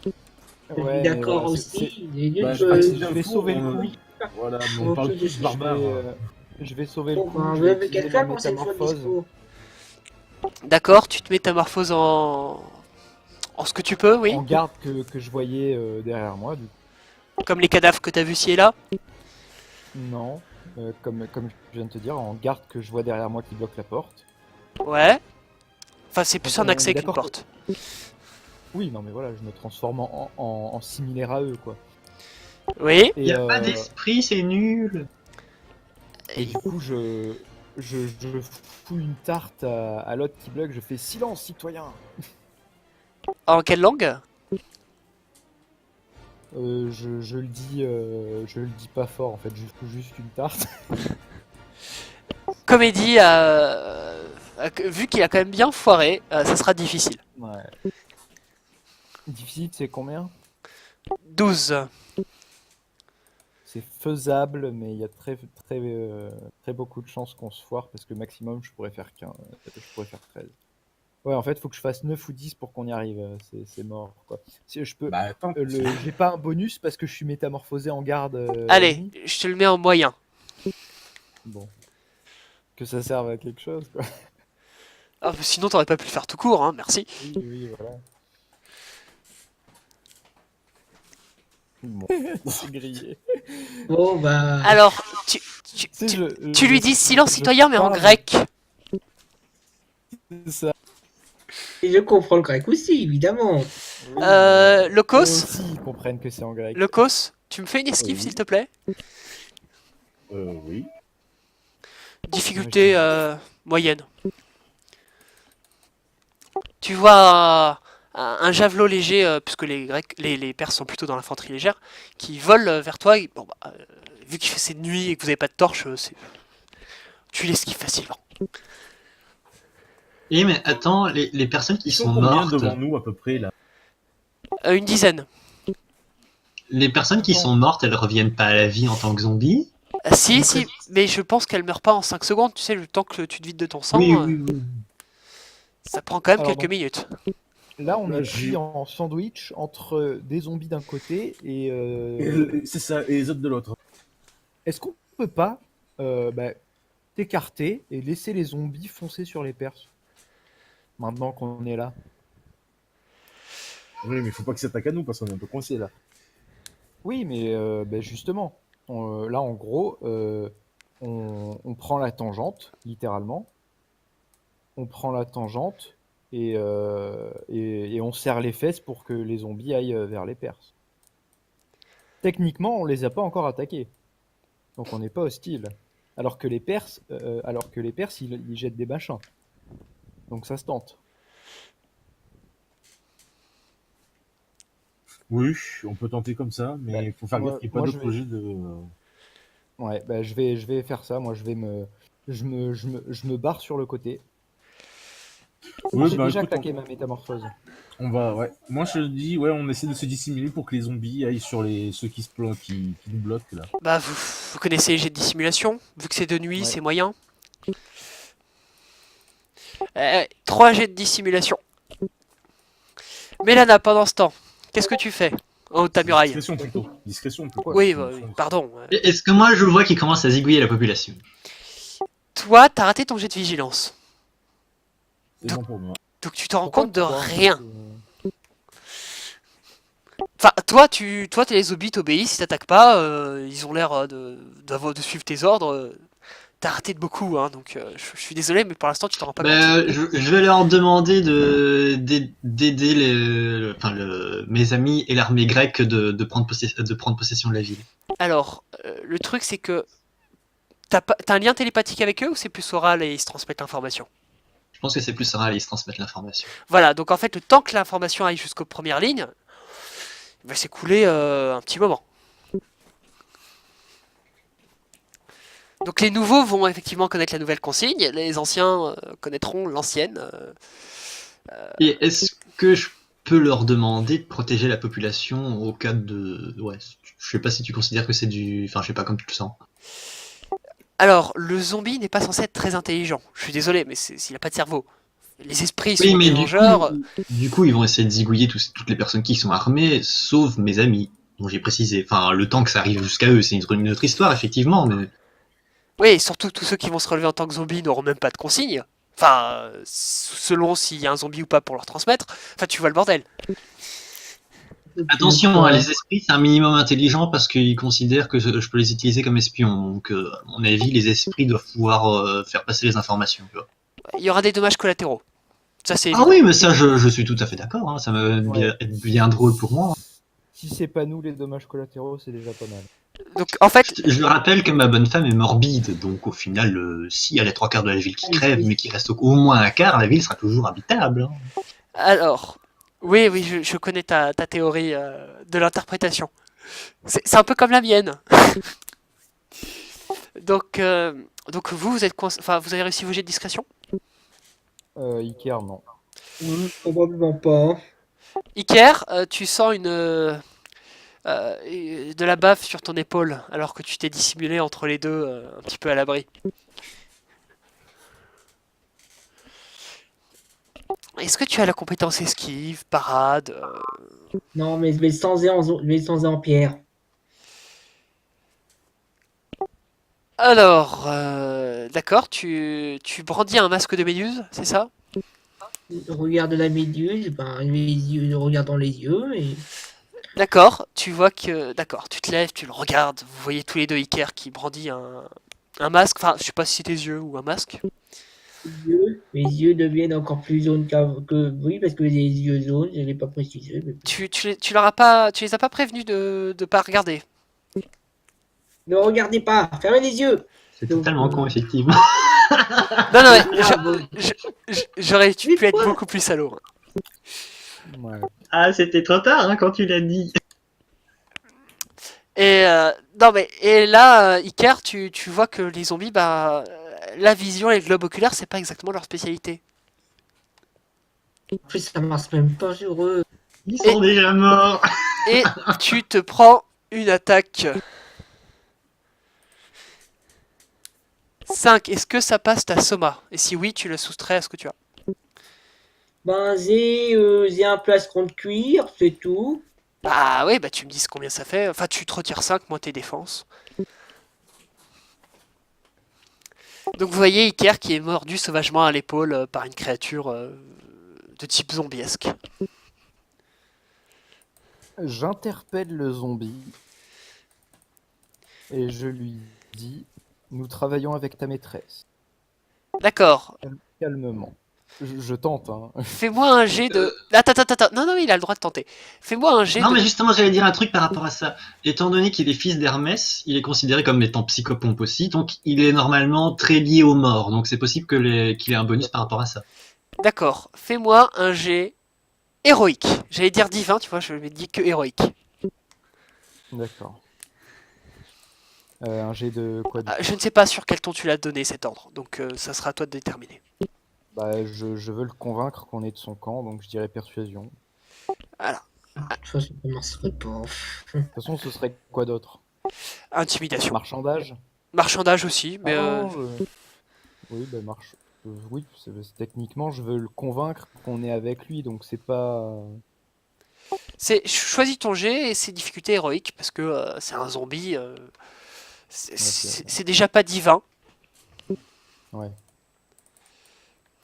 Ouais, D'accord mais aussi. Les Bah, nuls, je je vais vais sauver le on- coup. Voilà, mais on Ok, parle je tous suis- barbare. Je vais sauver le Bon, coup. ben, je je vais vais utiliser quelqu'un ma pour cette fois de métamorphose. discours. D'accord, tu te métamorphoses en ce que tu peux, oui. En garde que je voyais derrière moi, du coup. Comme les cadavres que t'as vus ci et là. Non, comme je viens de te dire, en garde que je vois derrière moi qui bloque la porte. Ouais. Enfin, c'est plus On un est accès qu'une d'accord porte. Oui, non mais voilà, je me transforme en similaire à eux, quoi. Oui. Et, Il n'y a pas d'esprit, c'est nul. et du coup, je fous une tarte à l'autre qui bloque, je fais silence, citoyen. En quelle langue? Je le dis pas fort en fait, je fous juste une tarte. Comédie, vu qu'il a quand même bien foiré, ça sera difficile. Ouais. Difficile, c'est combien? 12. C'est faisable, mais il y a très beaucoup de chances qu'on se foire parce que maximum je pourrais faire 15, je pourrais faire 13. Ouais, en fait, faut que je fasse 9 ou 10 pour qu'on y arrive, c'est mort quoi. Si je peux, Bah, attends. j'ai pas un bonus parce que je suis métamorphosé en garde. Allez, ennemi. je te le mets en moyen. Bon, que ça serve à quelque chose quoi. Ah, mais sinon, t'aurais pas pu le faire tout court, hein, merci. Oui, voilà. Bon, c'est grillé. Bon, bah. Alors, tu Tu sais, tu lui dis silence je citoyen, mais en parle, grec. c'est ça. Et je comprends le grec aussi, évidemment. Oui, eux Locos, aussi, ils comprennent que c'est en grec. Locos, tu me fais une esquive, Oui. s'il te plaît? Oui. Difficulté moyenne. Tu vois un javelot léger, puisque les Perses sont plutôt dans l'infanterie légère, qui vole vers toi. Bon, bah, vu qu'il fait c'est de nuit et que vous n'avez pas de torche, tu l'esquives facilement. Et mais attends, les personnes qui Ils sont sont combien mortes, devant nous à peu près là? Une dizaine. les personnes qui sont mortes, elles reviennent pas à la vie en tant que zombies. Ah, si, si, mais je pense qu'elle meurt pas en 5 secondes. Tu sais, le temps que tu te vides de ton sang, Oui. ça prend quand même Alors, quelques donc, minutes. Là, on Là, est j'ai- pris en sandwich entre des zombies d'un côté et. C'est ça, et les autres de l'autre. Est-ce qu'on peut pas t'écarter et laisser les zombies foncer sur les Perses maintenant qu'on est là? Oui, mais faut pas qu'ils s'attaquent à nous parce qu'on est un peu coincés là. Oui, mais justement, là en gros, on prend la tangente, littéralement. On prend la tangente et on serre les fesses pour que les zombies aillent vers les Perses. Techniquement, on les a pas encore attaqués, donc on n'est pas hostile. Alors que les Perses, ils jettent des machins. Donc ça se tente. Oui, on peut tenter comme ça, mais il faut faire moi- gaffe qu'il n'y ait pas moi, d'autres je vais- projets de... Ouais, bah, je vais faire ça. Moi, je me barre sur le côté. Oui, J'ai bah déjà écoute, claqué ma métamorphose. on va... Ouais. Moi, je dis, ouais, on essaie de se dissimuler pour que les zombies aillent sur ceux qui, qui nous bloquent, là. Bah, vous connaissez les jets de dissimulation. Vu que c'est de nuit, Ouais. c'est moyen. 3 jets de dissimulation. Mélana, pendant ce temps, qu'est-ce que tu fais en haut de ta muraille? Discrétion, plutôt. Discrétion, plutôt. Oui, pardon. Est-ce que moi je vois qu'il commence à zigouiller la population? Toi, t'as raté ton jet de vigilance. C'est bon pour moi. Donc tu te rends Pourquoi compte de trois, en fait, rien. Enfin, toi, les zombies t'obéissent, ils t'attaquent pas, ils ont l'air de suivre tes ordres. T'as raté de beaucoup, hein, donc je suis désolé, mais pour l'instant, tu t'en rends pas compte. Je vais leur demander d'aider mes amis et l'armée grecque de prendre possession de la ville. Alors, le truc, c'est que t'as un lien télépathique avec eux ou c'est plus oral et ils se transmettent l'information? Je pense que c'est plus ça, aller se transmettre l'information. Voilà, donc en fait, le temps que l'information aille jusqu'aux premières lignes, il va s'écouler un petit moment. Donc les nouveaux vont effectivement connaître la nouvelle consigne, les anciens connaîtront l'ancienne. Et est-ce que je peux leur demander de protéger la population au cas de... Ouais, je sais pas si tu considères que c'est du... Enfin, je sais pas comme tu le sens. Alors, le zombie n'est pas censé être très intelligent. Je suis désolé, mais il n'a pas de cerveau. Les esprits Oui, sont mais des vengeurs. du coup, ils vont essayer de zigouiller toutes les personnes qui sont armées, sauf mes amis, dont j'ai précisé. Enfin, le temps que ça arrive jusqu'à eux, c'est une autre histoire, effectivement, mais... Oui, et surtout tous ceux qui vont se relever en tant que zombies n'auront même pas de consigne. Enfin, selon s'il y a un zombie ou pas pour leur transmettre. Enfin, tu vois le bordel. Attention, hein, les esprits, c'est un minimum intelligent parce qu'ils considèrent que je peux les utiliser comme espions. Donc, à mon avis, les esprits doivent pouvoir faire passer les informations. Tu vois. Il y aura des dommages collatéraux. Ça, c'est Ah évident. oui, mais ça, je suis tout à fait d'accord. Hein, ça va Ouais. être bien drôle pour moi. Si c'est pas nous les dommages collatéraux, c'est déjà pas mal. Donc, en fait, Je rappelle que ma bonne femme est morbide, donc au final, s'il y a les 3 quarts de la ville qui crèvent, mais qu'il reste au moins un quart, la ville sera toujours habitable. Hein. alors, oui, je connais ta théorie de l'interprétation. C'est un peu comme la mienne. Donc vous êtes enfin, vous avez réussi vos jets de discrétion? Iker, non. Probablement pas. Iker, tu sens de la bave sur ton épaule alors que tu t'es dissimulé entre les deux, un petit peu à l'abri. Est-ce que tu as la compétence esquive, parade Non, mais je vais le changer en pierre. Alors, d'accord, tu brandis un masque de méduse, c'est ça? Je regarde la méduse, ben, je regarde dans les yeux et D'accord, tu vois que... D'accord, tu te lèves, tu le regardes, vous voyez tous les deux Iker qui brandit un masque, enfin, je sais pas si c'est tes yeux ou un masque. mes yeux deviennent encore plus jaunes que oui, parce que les yeux jaunes, je l'ai pas précisé. Mais... Tu les as pas prévenus de pas regarder. Ne regardez pas, fermez les yeux. C'est Donc, totalement con, effectivement. Non, non, mais Ah, bon. j'aurais pu être beaucoup plus salaud. Ouais. Ah, c'était trop tard hein, quand tu l'as dit. Et non mais et là, Iker, tu vois que les zombies, bah, la vision et le globe oculaire, c'est pas exactement leur spécialité. En plus, ça marche même pas sur eux. Ils sont déjà morts. Et tu te prends une attaque. 5. Est-ce que ça passe ta soma? Et si oui, tu le soustrais à ce que tu as. Ben, j'ai un plastron de cuir, c'est tout. Bah oui, bah tu me dis combien ça fait. Enfin, tu te retires 5 moins tes défenses. Donc vous voyez Iker qui est mordu sauvagement à l'épaule par une créature de type zombiesque. J'interpelle le zombie et je lui dis: nous travaillons avec ta maîtresse. D'accord. Calmement. Je tente, hein. Fais-moi un jet de... Attends. Non, il a le droit de tenter. Fais-moi un jet Non, de... mais justement, j'allais dire un truc par rapport à ça. Étant donné qu'il est fils d'Hermès, il est considéré comme étant psychopompe aussi, donc il est normalement très lié aux morts. Donc c'est possible qu'il ait un bonus par rapport à ça. D'accord. Fais-moi un jet héroïque. J'allais dire divin, tu vois, je m'ai dit que héroïque. D'accord. Un jet de quoi du coup? Je ne sais pas sur quel ton tu l'as donné cet ordre, donc ça sera à toi de déterminer. Bah, je veux le convaincre qu'on est de son camp, donc je dirais persuasion. Voilà. De toute façon, ça marcherait pas. De toute façon, ce serait quoi d'autre? Intimidation. Marchandage? Marchandage aussi, mais Ah non, oui, bah oui, techniquement, je veux le convaincre qu'on est avec lui, donc c'est pas... choisis ton jet et c'est difficulté héroïque parce que c'est un zombie. Ok. C'est déjà pas divin. Ouais.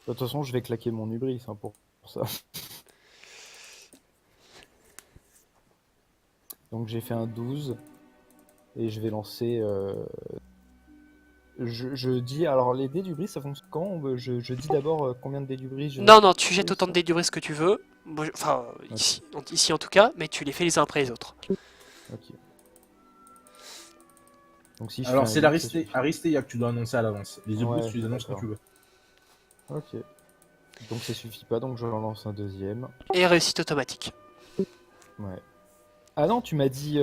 De toute façon, je vais claquer mon hubris hein, pour ça. Donc j'ai fait un 12 et je vais lancer... Je dis... Alors les dés d'hubris, ça fonctionne quand? Je dis d'abord combien de dés d'hubris je... Non, non, tu jettes Oui, autant de ça. dés d'hubris que tu veux. Moi, enfin, Ok. ici en tout cas, mais tu les fais les uns après les autres. Ok. Donc si je Alors, fais c'est un 8, ça suffit. Aristea que tu dois annoncer à l'avance. Les Ouais, hubris, tu les annonces quand d'accord. tu veux. Ok. Donc ça suffit pas, donc je relance un deuxième. Et réussite automatique. Ouais. Ah non, tu m'as dit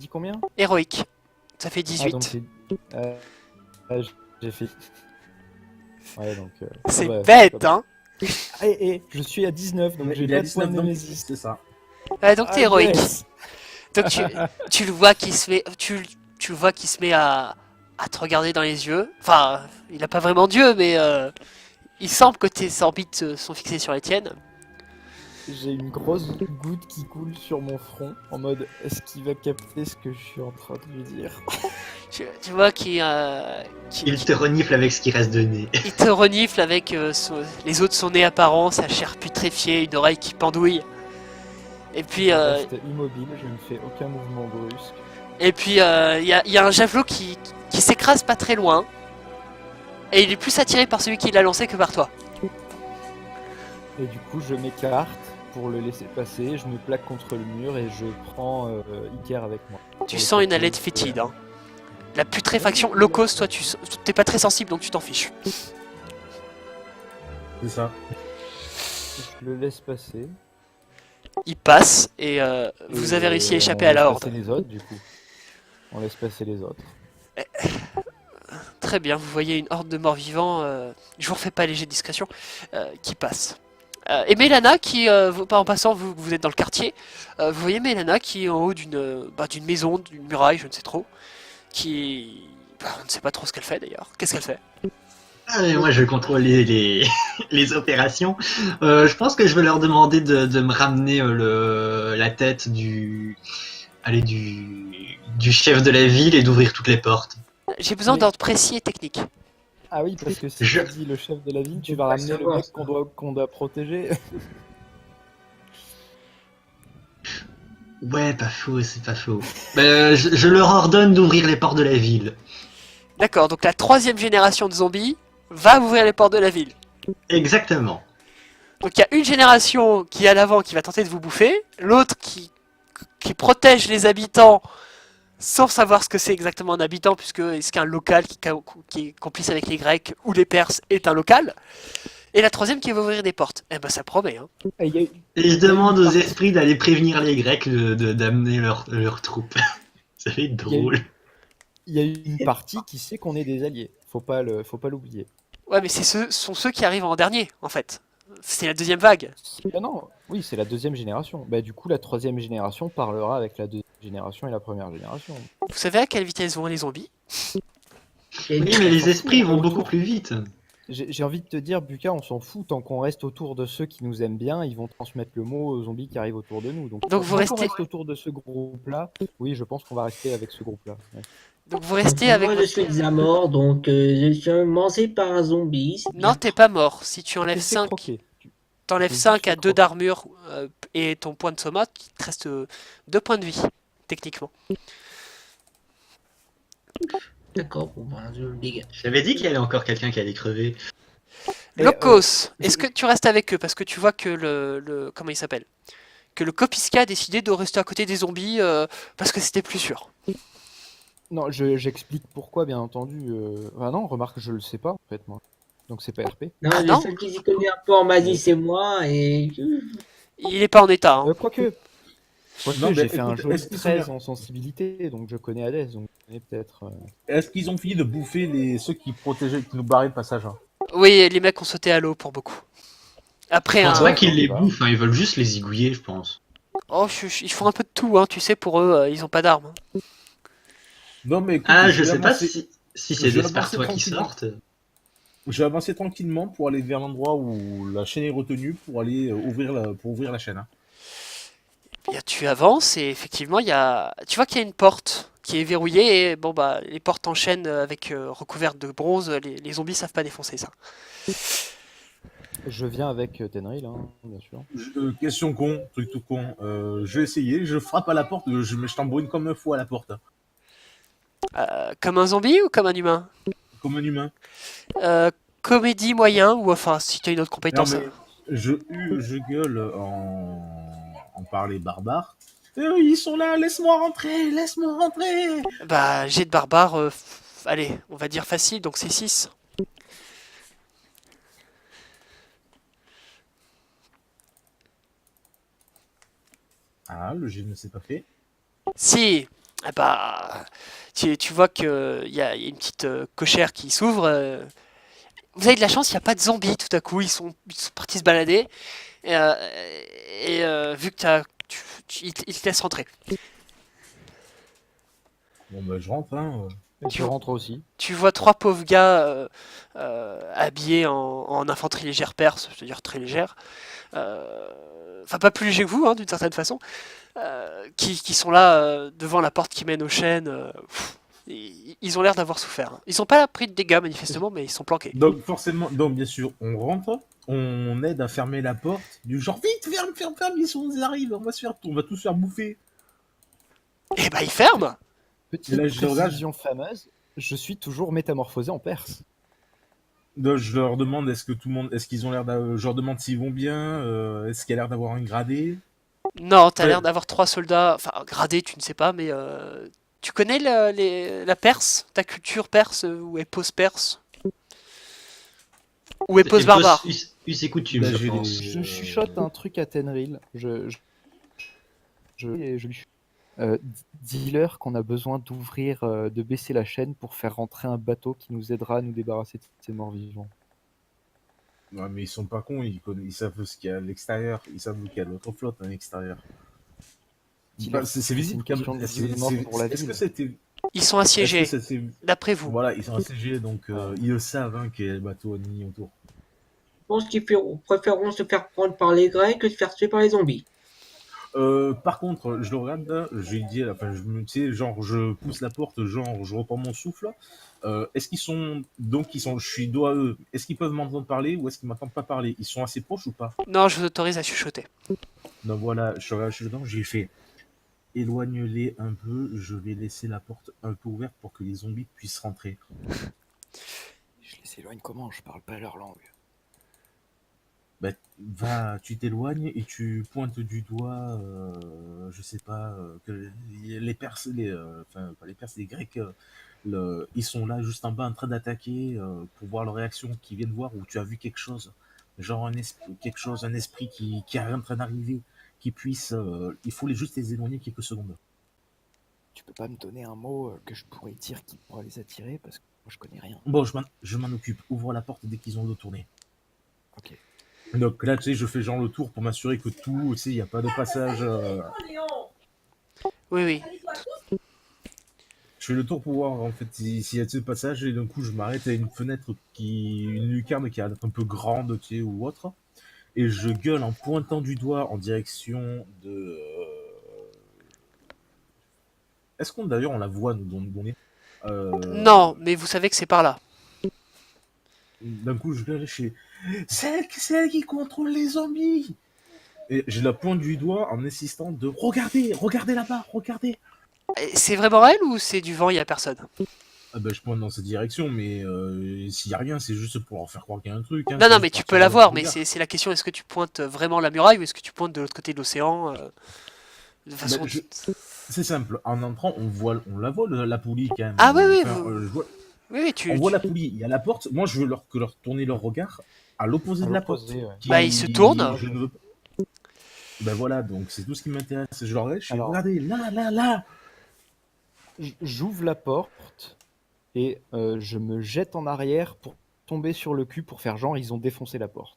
combien? Héroïque. Ça fait Ah donc 18. j'ai fait. Ouais donc. C'est bah, bête, pas- hein. Ah, et je suis à 19, donc j'ai Il a pas de point 19 de donc Némésis. c'est ça. Ouais, donc Ah, t'es héroïque. yes. Donc tu le vois qui se met, tu le vois qui se met à te regarder dans les yeux. Enfin, il a pas vraiment d'yeux, mais il semble que tes orbites sont fixées sur les tiennes. J'ai une grosse goutte qui coule sur mon front en mode est-ce qu'il va capter ce que je suis en train de lui dire? Tu vois Il te renifle avec ce qui reste de nez. il te renifle avec les os de son nez apparent, sa chair putréfiée, une oreille qui pendouille. Et puis, Je reste immobile, je ne fais aucun mouvement brusque. il y a un javelot qui s'écrase pas très loin. Et il est plus attiré par celui qui l'a lancé que par toi. Et du coup, je m'écarte pour le laisser passer, je me plaque contre le mur et je prends Iker avec moi. Tu Pour le sens une porter haleine jusque fétide. là. Hein. La putréfaction, locos, toi, t'es pas très sensible donc tu t'en fiches. C'est ça. Je le laisse passer. Il passe et vous avez réussi à échapper à la On laisse horde. passer les autres, du coup. On laisse passer les autres. Très bien, vous voyez une horde de morts-vivants, je vous refais pas les jets de discrétion, qui passe. Et Mélana qui, en passant, vous êtes dans le quartier, vous voyez Mélana qui est en haut d'une maison, d'une muraille, je ne sais trop, qui... on ne sait pas trop ce qu'elle fait d'ailleurs. Qu'est-ce qu'elle fait? Ah, mais moi, je contrôle les opérations. Je pense que je vais leur demander de me ramener la tête du chef de la ville et d'ouvrir toutes les portes. J'ai besoin Mais- d'ordre précis et technique. Ah oui, parce que si Je- tu dis le chef de la ville, tu Faut vas pas ramener le savoir, mec ça. qu'on doit protéger. Ouais, pas faux, c'est pas faux. Je leur ordonne d'ouvrir les portes de la ville. D'accord, donc la troisième génération de zombies va ouvrir les portes de la ville. Exactement. Donc il y a une génération qui est à l'avant qui va tenter de vous bouffer, l'autre qui protège les habitants sans savoir ce que c'est exactement un habitant, puisque est-ce qu'un local qui est complice avec les Grecs ou les Perses est un local, et la troisième qui va ouvrir des portes. Eh ben ça promet, hein. Et il y a- Et je demande aux esprits d'aller prévenir les Grecs d'amener leurs troupes. Ça va être drôle. il y a une partie qui sait qu'on est des alliés. Faut pas l'oublier. Ouais, mais sont ceux qui arrivent en dernier, en fait. C'est la deuxième vague. Ah non, oui, c'est la deuxième génération. Bah du coup, la troisième génération parlera avec la deuxième génération et la première génération. Vous savez à quelle vitesse vont les zombies? Oui, mais les esprits vont beaucoup plus vite. J'ai envie de te dire, Buka, on s'en fout tant qu'on reste autour de ceux qui nous aiment bien, ils vont transmettre le mot aux zombies qui arrivent autour de nous. Donc Donc vous tant qu'on restez- reste autour de ce groupe-là, oui, je pense qu'on va rester avec ce groupe-là. Ouais. Donc vous restez avec Moi, je votre... suis déjà mort, donc je suis mangé par un zombie. c'est Non, bien. t'es pas mort. Si tu enlèves Tu t'es 5, croqué. t'enlèves tu t'es 5 juste à fait 2 croquer. d'armure et ton point de soma, il te reste 2 points de vie, techniquement. D'accord, bon, ben, je le dégage. J'avais dit qu'il y avait encore quelqu'un qui allait crever. Mais, Locos, je- est-ce que tu restes avec eux? Parce que tu vois que comment il s'appelle? Que le Kopiska a décidé de rester à côté des zombies parce que c'était plus sûr. Non, j'explique pourquoi, bien entendu. Ah non, remarque, je le sais pas, en fait, moi. Donc c'est pas RP. Non, Ah le non seul qui s'y connaît un peu en magie, c'est moi, et Il est pas en état. Hein. Quoique, Non, mais j'ai fait un écoute, joli est-ce qu'ils sont 13 bien en sensibilité, donc je connais Hades, donc je connais peut-être. Est-ce qu'ils ont fini de bouffer ceux qui protégeaient, qui nous barraient le passage, hein? Oui, les mecs ont sauté à l'eau pour beaucoup. Après Je pense un... pas qu'ils les bah. bouffent, hein, ils veulent juste les zigouiller, je pense. Oh, ils font un peu de tout, hein. Tu sais, pour eux, ils ont pas d'armes. Hein. Non, mais écoute, Ah, je je vais sais pas avancer, si c'est je vais des avancer Spartois qui tranquillement. sortent. Je vais avancer tranquillement pour aller vers l'endroit où la chaîne est retenue pour aller pour ouvrir la chaîne, hein. Tu avances et effectivement, tu vois qu'il y a une porte qui est verrouillée et bon bah les portes en chaîne avec recouvertes de bronze, les zombies savent pas défoncer ça. Je viens avec Tenril, hein, bien sûr. Question con, truc tout con. Je vais essayer, je frappe à la porte, je tambourine comme un fou à la porte, hein, Comme un zombie ou comme un humain? comme un humain. Euh, Comédie moyen ou enfin si tu as une autre Non, compétence. mais je gueule en parler barbare. Ils sont là, laisse-moi rentrer, laisse-moi rentrer. Bah jet de barbare, allez, on va dire facile, donc c'est 6. Ah, le jet ne s'est pas fait. Si, ah bah, tu vois qu'il y a une petite cochère qui s'ouvre. Vous avez de la chance, il n'y a pas de zombies tout à coup, ils sont partis se balader. Vu que ils te laissent rentrer. Bon, bah, je rentre, hein. Je rentre aussi. Tu vois 3 pauvres gars habillés en infanterie légère perse, c'est-à-dire très légère. Enfin, pas plus léger que vous, hein, d'une certaine façon. Qui sont là devant la porte qui mène aux chaînes. Ils ont l'air d'avoir souffert. Hein. Ils n'ont pas pris de dégâts manifestement, mais ils sont planqués. Donc, forcément, donc, bien sûr, on rentre, on aide à fermer la porte, du genre, vite, ferme, ferme, ferme, ils arrivent, on va tous se faire bouffer. Et bah ils ferment. Petite Là, je regarde. précision fameuse, je suis toujours métamorphosé en perse. Donc, je leur demande, est-ce qu'ils ont l'air je leur demande s'ils vont bien, est-ce qu'il y a l'air d'avoir un gradé. Non, t'as Ouais. l'air d'avoir 3 soldats. Enfin, gradés, tu ne sais pas, mais tu connais la Perse, ta culture perse ou épose perse ou épose barbare. Us et coutumes, Bah, je j'ai pense. les- Je chuchote un truc à Tenril. Je lui dis-leur qu'on a besoin d'ouvrir, de baisser la chaîne pour faire rentrer un bateau qui nous aidera à nous débarrasser de ces morts vivants. Ouais, mais ils sont pas cons, ils savent ce qu'il y a à l'extérieur, ils savent qu'il y a l'autre flotte à l'extérieur. Dis-leur Bah, c'est que c'est visible une comme. question de vie ou de mort pour la Est-ce que ville. c'était. Ils sont Est-ce que assiégés, c'était. d'après vous. Voilà, ils sont assiégés, donc ils le savent hein, qu'il y a le bateau ennemi autour. Je pense qu'ils préféreront se faire prendre par les Grecs que se faire tuer par les zombies. Par contre, je le regarde, là, je lui dis, enfin, tu sais, genre, je pousse la porte, genre, je reprends mon souffle. Est-ce qu'ils sont, donc, je suis dos à eux. Est-ce qu'ils peuvent m'entendre parler ou est-ce qu'ils m'entendent pas parler? Ils sont assez proches ou pas? Non, je vous autorise à chuchoter. Donc voilà, je suis dedans, j'ai fait, éloigne-les un peu, je vais laisser la porte un peu ouverte pour que les zombies puissent rentrer. Je les éloigne comment? Je parle pas leur langue. Tu t'éloignes et tu pointes du doigt, je sais pas, que les Perses, enfin pas les Perses, les Grecs, ils sont là juste en bas en train d'attaquer pour voir leur réaction, qu'ils viennent voir où tu as vu quelque chose, genre un esprit qui est en train d'arriver, qui puisse, il faut juste les éloigner quelques secondes. Tu peux pas me donner un mot que je pourrais dire qui pourrait les attirer parce que moi je connais rien. Bon, je m'en occupe, ouvre la porte dès qu'ils ont tourné. Ok. Donc là, tu sais, je fais genre le tour pour m'assurer que tout, tu sais, il n'y a pas de passage. Oui, oui. Je fais le tour pour voir en fait s'il y a ce passage et d'un coup je m'arrête à une fenêtre une lucarne qui a l'air un peu grande, tu sais, ou autre. Et je gueule en pointant du doigt en direction de. Est-ce qu'on d'ailleurs on la voit nous d'où on est Non, mais vous savez que c'est par là. D'un coup je gueule chez. C'est elle qui contrôle les zombies. Et je la pointe du doigt en insistant de regardez là-bas, regardez. C'est vraiment elle ou c'est du vent, il y a personne? Ah bah, je pointe dans cette direction, mais s'il y a rien, c'est juste pour leur faire croire qu'il y a un truc. Hein, Non, c'est non, juste mais pour tu peux attirer la leur voir, mais regard. c'est la question, est-ce que tu pointes vraiment la muraille ou est-ce que tu pointes de l'autre côté de l'océan de façon... Bah, c'est simple. En entrant, on la voit la poulie quand même. Ah oui, oui, Enfin, vous- je vois- Oui, oui, on voit la poulie. Il y a la porte. Moi, je veux que leur tourner leur regard à l'opposé À de la porte. l'opposé, ouais. Bah, ils se tournent. Je ne veux pas. Ben voilà, donc c'est tout ce qui m'intéresse. Je leur regarde, je fais, Alors- regardez, là. J'ouvre la porte et je me jette en arrière pour tomber sur le cul pour faire genre ils ont défoncé la porte.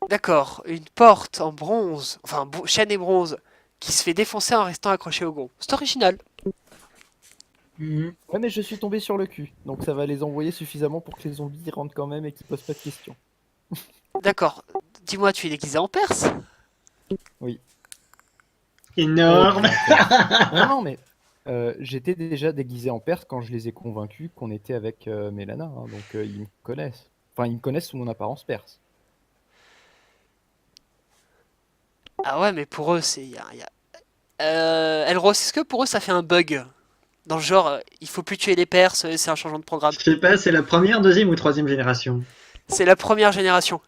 D'accord, une porte en bronze, enfin chêne et bronze, qui se fait défoncer en restant accroché au gond. C'est original. Mhm. Ouais, mais je suis tombé sur le cul, donc ça va les envoyer suffisamment pour que les zombies rentrent quand même et qu'ils posent pas de questions. D'accord. Dis-moi, tu es déguisé en Perse? Énorme. Non, non, mais j'étais déjà déguisé en Perse quand je les ai convaincus qu'on était avec Mélana, hein, donc ils me connaissent. Enfin, ils me connaissent sous mon apparence perse. Ah ouais, mais pour eux, c'est... Elros, est-ce que pour eux, ça fait un bug? Dans le genre, il faut plus tuer les Perses, c'est un changement de programme. Je sais pas, c'est la première, deuxième ou troisième génération. C'est la première génération.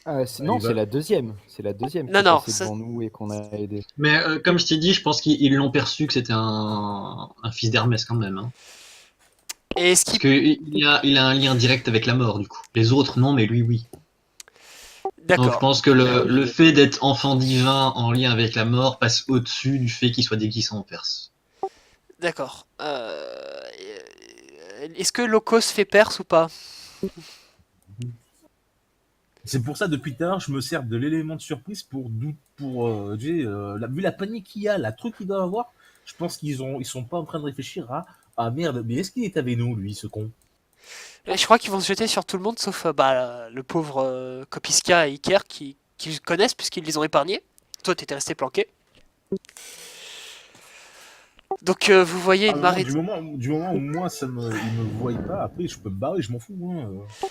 Non, il va- c'est la deuxième. C'est la deuxième qui Non, est non, passée ça- devant nous et qu'on a aidé. Mais comme je t'ai dit, je pense qu'ils l'ont perçu que c'était un fils d'Hermès quand même. Hein. Et ce Parce qui... qu'il a un lien direct avec la mort, du coup. Les autres, non, mais lui, oui. Donc je D'accord. pense que le fait d'être enfant divin en lien avec la mort passe au-dessus du fait qu'il soit déguisé en Perse. D'accord. Est-ce que Locos fait Perse ou pas? C'est pour ça, depuis tout à l'heure, je me sers de l'élément de surprise vu la panique qu'il y a, la truc qu'il doit avoir, je pense ils sont pas en train de réfléchir à, ah merde, mais est-ce qu'il est avec nous, lui, ce con? Je crois qu'ils vont se jeter sur tout le monde, sauf le pauvre Kopiska et Iker qui le connaissent puisqu'ils les ont épargnés. Toi, t'étais resté planqué. Donc vous voyez Ah, une non, marée... du moment où moi, ils me voient pas, après, je peux me barrer, je m'en fous, hein.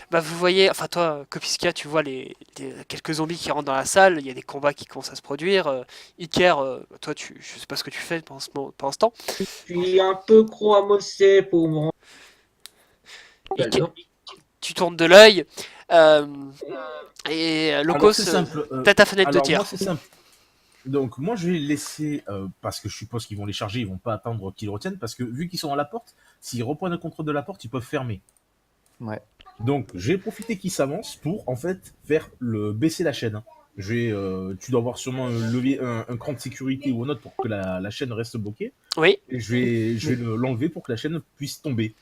Bah vous voyez, enfin toi, Kopiska, tu vois quelques zombies qui rentrent dans la salle, il y a des combats qui commencent à se produire. Iker, toi, je sais pas ce que tu fais pendant ce temps. Je suis un peu amossé pour me rendre. Iker, tu tournes de l'œil. Et Alors, Locos, c'est simple. t'as ta fenêtre de Alors, tir. moi, c'est simple. Donc, moi, je vais les laisser, parce que je suppose qu'ils vont les charger, ils vont pas attendre qu'ils retiennent, parce que vu qu'ils sont à la porte, s'ils reprennent le contrôle de la porte, ils peuvent fermer. Ouais. Donc, j'ai profité qu'ils s'avancent pour, en fait, baisser la chaîne. Tu dois avoir sûrement un levier, un cran de sécurité ou un autre pour que la chaîne reste bloquée. Oui, Et je vais l'enlever pour que la chaîne puisse tomber.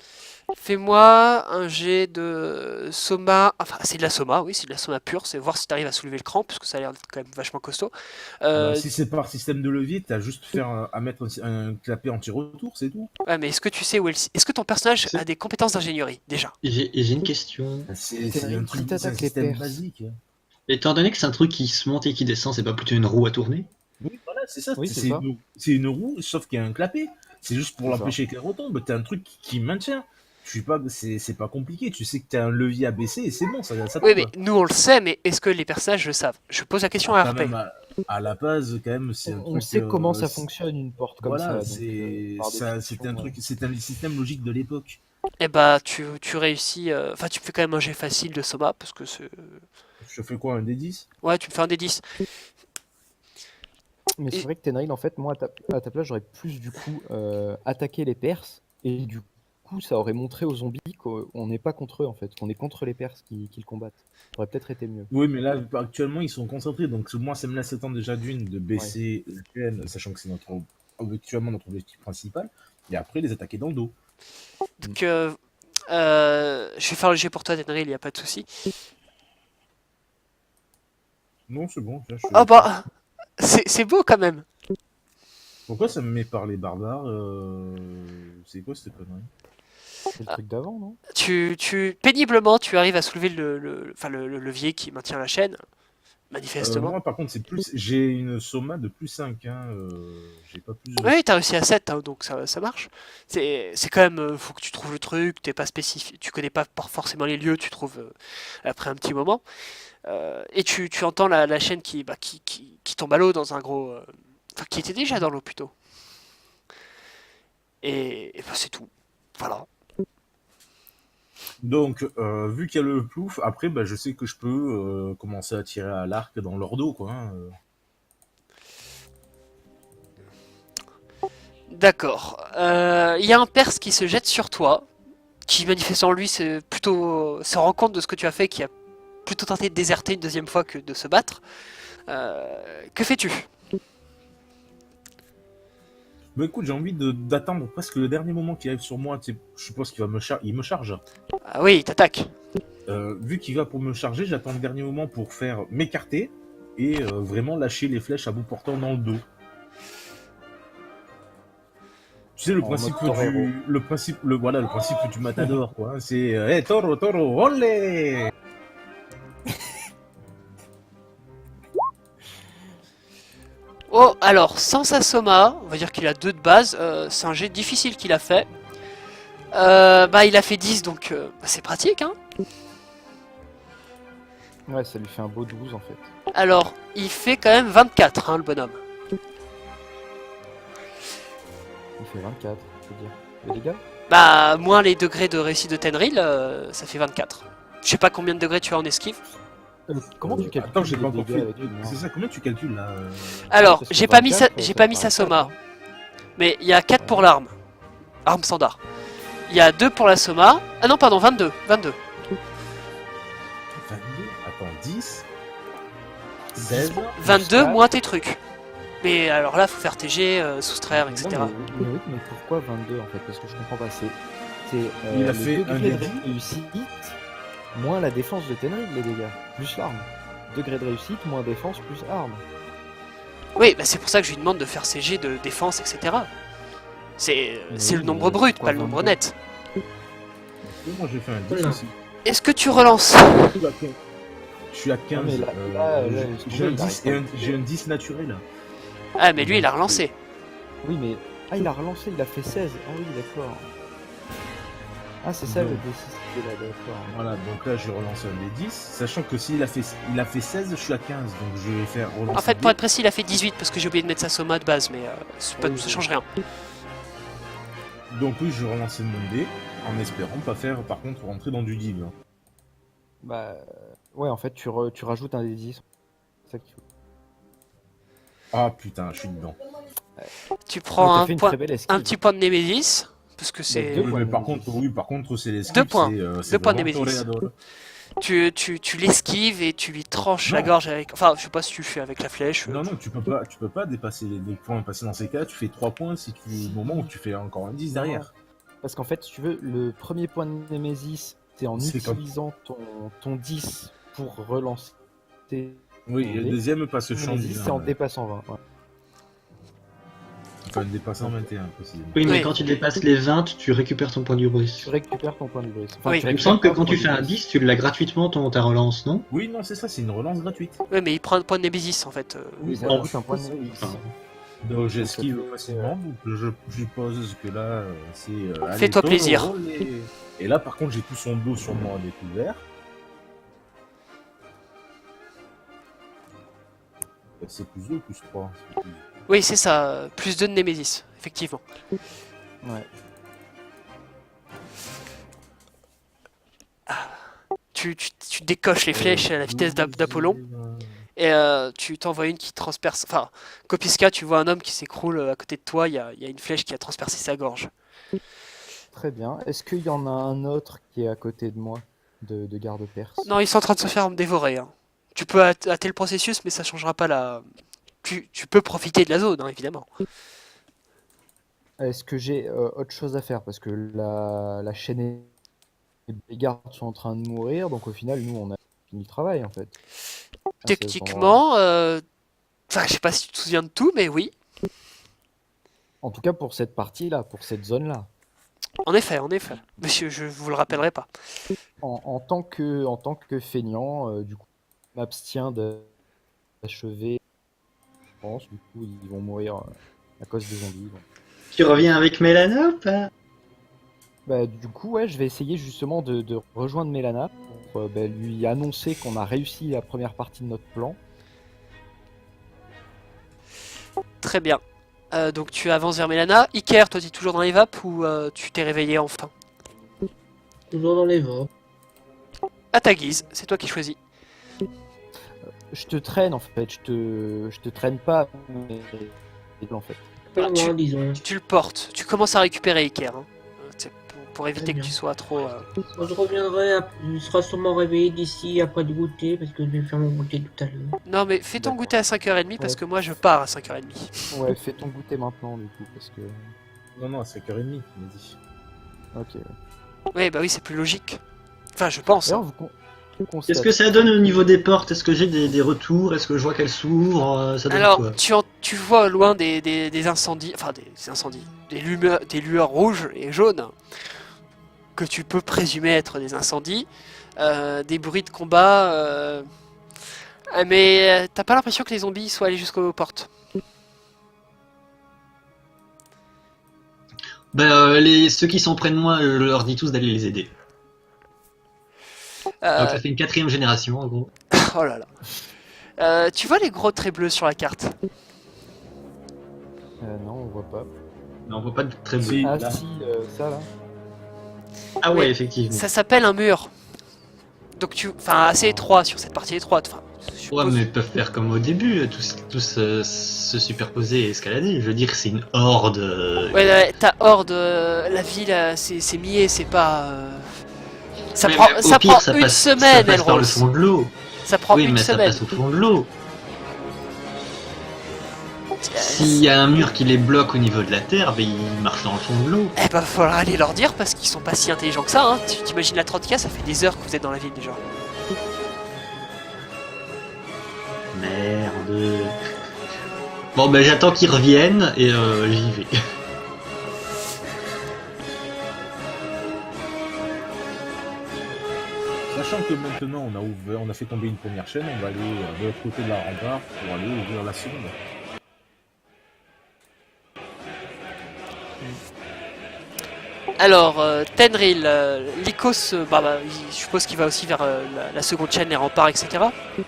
fais-moi un jet de Soma. Enfin, c'est de la Soma, oui, c'est de la Soma pure. C'est voir si t'arrives à soulever le cran, parce que ça a l'air d'être quand même vachement costaud. Si c'est par système de levier, t'as juste à mettre un clapet anti-retour, c'est tout. Ouais, mais est-ce que tu sais où est-ce que ton personnage C'est- a des compétences d'ingénierie, déjà? J'ai une question. C'est un qui truc, t'attaque c'est un les système Perses. basique. Étant donné que c'est un truc qui se monte et qui descend, c'est pas plutôt une roue à tourner? Oui, voilà, c'est ça. Oui, c'est ça. C'est une roue, sauf qu'il y a un clapet. C'est juste pour C'est l'empêcher qu'elle retombe. T'as un truc qui maintient. C'est pas compliqué. Tu sais que t'as un levier à baisser et c'est bon, ça Oui, tombe. mais nous on le sait, mais est-ce que les personnages le savent? Je pose la question à Quand RP. même, à la base, quand même, c'est un On truc. sait comment ça fonctionne une porte comme Voilà, ça. Donc, par c'est définition, un truc, c'est un système logique de l'époque. Eh bah, tu réussis. Enfin, tu me fais quand même un jet facile de Soma, parce que c'est. Je fais quoi, un D10? Ouais, tu me fais un des 10. Mais c'est Et- vrai que Tenril, en fait, moi, à ta place, j'aurais plus du coup attaqué les Perses. Et du coup, ça aurait montré aux zombies qu'on n'est pas contre eux, en fait. Qu'on est contre les Perses qui le combattent. Ça aurait peut-être été mieux. Oui, mais là, actuellement, ils sont concentrés. Donc, moi, ça me laisse le temps déjà de baisser la chaîne, sachant que c'est actuellement notre objectif principal. Et après, les attaquer dans le dos. Donc, je vais faire le jet pour toi, Denril, il n'y a pas de souci. Non, c'est bon. Tiens, Oh bah, c'est beau quand même. Pourquoi ça me met par les barbares C'est quoi cette connerie? C'est le truc d'avant, non? Péniblement, tu arrives à soulever le levier qui maintient la chaîne, manifestement. Moi, par contre, j'ai une soma de plus 5. Hein, j'ai pas plus de... Oui, t'as réussi à 7, hein, donc ça marche. C'est quand même, faut que tu trouves le truc, t'es pas spécifique, tu connais pas forcément les lieux, tu trouves après un petit moment. Et tu entends la chaîne qui tombe à l'eau dans un gros... Enfin, qui était déjà dans l'eau plutôt. Et bah, c'est tout. Voilà. Donc, vu qu'il y a le plouf, après, bah, je sais que je peux commencer à tirer à l'arc dans leur dos, quoi. Hein. D'accord. Il y a un Perse qui se jette sur toi, qui manifestement lui se rend compte de ce que tu as fait, qui a plutôt tenté de déserter une deuxième fois que de se battre. Que fais-tu? Bah écoute, j'ai envie d'attendre presque le dernier moment qui arrive sur moi. Tu sais, je suppose qu'il va il me charge. Ah oui, il t'attaque. Vu qu'il va pour me charger, j'attends le dernier moment pour faire m'écarter et vraiment lâcher les flèches à bout portant dans le dos. Tu sais, En mode torero. le principe du matador, quoi. Hein, c'est hey, toro, toro, olé! Oh, alors, sans sa soma, on va dire qu'il a 2 de base, c'est un jet difficile qu'il a fait. Bah, il a fait 10, donc bah, c'est pratique, hein. Ouais, ça lui fait un beau 12 en fait. Alors, il fait quand même 24, hein, le bonhomme. Il fait 24, je veux dire. Les dégâts? Bah, moins les degrés de réussite de Tenril, ça fait 24. Je sais pas combien de degrés tu as en esquive. Comment tu calcules Attends, j'ai pas les encore dégâts fait. avec une C'est ça, comment tu calcules là Alors, Parce que j'ai pas mis 24, j'ai pas mis sa paraît soma. quatre, Mais il y a 4 pour l'arme. Arme standard. Il y a 2 pour la soma. Ah non, pardon, 22. 22. 22, attends, 10, 16, 22 quatre. moins tes trucs. Mais alors là, faut faire TG, soustraire, etc. Non, mais pourquoi 22 en fait? Parce que je comprends pas. C'est Il a le fait degré un de D10. réussite moins la défense de Tenril, les dégâts. Plus l'arme. Degré de réussite moins défense plus arme. Oui, bah c'est pour ça que je lui demande de faire ses jets de défense, etc. C'est le Oui, nombre mais brut, pourquoi pas le nombre 22? net. Moi j'ai fait un 10 Voilà. aussi. Est-ce que tu relances? Je suis à 15. mais là, j'ai un il 10 arrive et pas. j'ai un 10 naturel. Ah, mais lui, il a relancé. Oui, mais. Ah, il a relancé, il a fait 16. Ah oui, d'accord. Ah, c'est ça le Donc. D6 qui est là, d'accord. Voilà, donc là j'ai relancé un D10, sachant que s'il a fait 16, je suis à 15, donc je vais faire relancer. En fait, pour être précis, il a fait 18 parce que j'ai oublié de mettre sa soma de base, mais Oui, ça oui. change rien. Donc oui, je vais relancer mon dé, en espérant pas faire, par contre, rentrer dans du div. Bah. Ouais, en fait, tu rajoutes un D10. C'est ça qu'il faut. Ah putain, je suis dedans. Tu Ouais, prends t'as un, fait une point, très belle esquive. un petit point de Némésis, parce que c'est... Deux Oui, points mais de par Némésis. contre, c'est l'esquive, 2 points. c'est 2 points de vraiment Némésis. toréador. Tu l'esquives et tu lui tranches la Non. gorge avec... Enfin, je sais pas si tu le fais avec la flèche. Non, non, tu peux pas dépasser les 2 points, parce que dans ces cas, tu fais 3 points si tu, au moment où tu fais encore un 10 derrière. Parce qu'en fait, si tu veux, le premier point de Némésis, c'est en C'est comme- utilisant ton 10 pour relancer. Oui, et le deuxième passe Ton champ Némésis, c'est en dépassant 20. Ouais. Enfin, dépassant 21, précisément. Oui, mais Oui. quand tu dépasses les 20, tu récupères ton point d'hubris. Tu récupères ton point de brise. Oui. Il me semble que quand tu fais un 10, tu l'as gratuitement ta relance, non? Oui, non, c'est ça, c'est une relance gratuite. Ouais, mais il prend un point de Némésis, en fait. Oui, ça Non. rajoute un point de Némésis. Enfin, Donc j'esquive Donc, facilement, donc je suppose que là, c'est... allez, Fais-toi toro, plaisir. olé. Et là, par contre, j'ai tout son dos sur moi à découvert. C'est plus 2 plus 3. Oui, c'est ça. Plus 2 de Némésis, effectivement. Ouais. Tu décoches les flèches à la vitesse d'Apollon. Et tu t'envoies une qui transperce... Enfin, Kopiska, tu vois un homme qui s'écroule à côté de toi, il y a une flèche qui a transpercé sa gorge. Très bien. Est-ce qu'il y en a un autre qui est à côté de moi, de garde perse? Non, ils sont en train de se faire dévorer. Hein. Tu peux hâter le processus, mais ça changera pas la... Tu peux profiter de la zone, hein, évidemment. Est-ce que j'ai autre chose à faire? Parce que la chaîne et les gardes sont en train de mourir, donc au final, nous, on a fini le travail, en fait. À cet endroit-là. Techniquement, enfin, je sais pas si tu te souviens de tout, mais oui. En tout cas, pour cette partie-là, pour cette zone-là. En effet, monsieur, je vous le rappellerai pas. En tant que feignant, du coup, je m'abstiens d'achever. Je pense, du coup, ils vont mourir à cause des zombies. Donc. Tu reviens avec Mélana ou pas? Bah, du coup, ouais, je vais essayer justement de rejoindre Mélana pour lui annoncer qu'on a réussi la première partie de notre plan. Très bien. Donc tu avances vers Mélana. Iker, toi, tu es toujours dans les vapes ou tu t'es réveillé enfin? Toujours dans les vents. À ta guise, c'est toi qui choisis. Je te traîne en fait, je te traîne pas, mais en fait. Voilà, Pas loin, disons. Tu le portes. Tu commences à récupérer Iker. Hein. pour éviter Très que bien. tu sois trop... Moi, je reviendrai, il sera sûrement réveillé d'ici après le goûter, parce que je vais faire mon goûter tout à l'heure. Non mais fais ton D'accord. goûter à 5h30 parce Ouais. que moi je pars à 5h30. Ouais, fais ton goûter maintenant, du coup, parce que... Non, à 5h30, il m'a dit. Ok. Ouais bah oui c'est plus logique. Enfin je pense. D'ailleurs, Hein. vous Qu'est-ce que ça donne au niveau des portes? Est-ce que j'ai des retours? Est-ce que je vois qu'elles s'ouvrent? Ça donne Alors quoi? tu vois au loin des incendies, enfin des incendies, des lueurs rouges et jaunes que tu peux présumer être des incendies, des bruits de combat, mais t'as pas l'impression que les zombies soient allés jusqu'aux portes. Ceux qui sont près de moi, je leur dis tous d'aller les aider. Donc ça fait une 4e génération en gros. Oh là là. Tu vois les gros traits bleus sur la carte? Non, on voit pas. Non, on voit pas de très bleu. Si. Ah là. si, ça là. Ah ouais, Oui. effectivement. Ça s'appelle un mur. Donc enfin assez étroit sur cette partie étroite. Enfin, je Ouais, suppose- mais ils peuvent faire comme au début, tous se superposer et escalader. Je veux dire, c'est une horde. Ouais, ta horde, la ville, c'est mié, c'est pas. Ça Ouais, prend, mais au ça pire, prend ça une passe, ça semaine, passe par le Elros. fond de l'eau. Ça prend Oui, une mais ça semaine. passe au fond de l'eau. S'il y a un mur qui les bloque au niveau de la terre, ben ils marchent dans le fond de l'eau. Eh ben, faudra aller leur dire parce qu'ils sont pas si intelligents que ça. Hein. Tu t'imagines la 30K, ça fait des heures que vous êtes dans la ville déjà. Merde. Bon, ben j'attends qu'ils reviennent et j'y vais. Sachant que maintenant on a fait tomber une première chaîne, on va aller de l'autre côté de la rempart pour aller ouvrir la seconde. Alors, Tenril, Lycos, je suppose qu'il va aussi vers la seconde chaîne, les remparts, etc. Oui,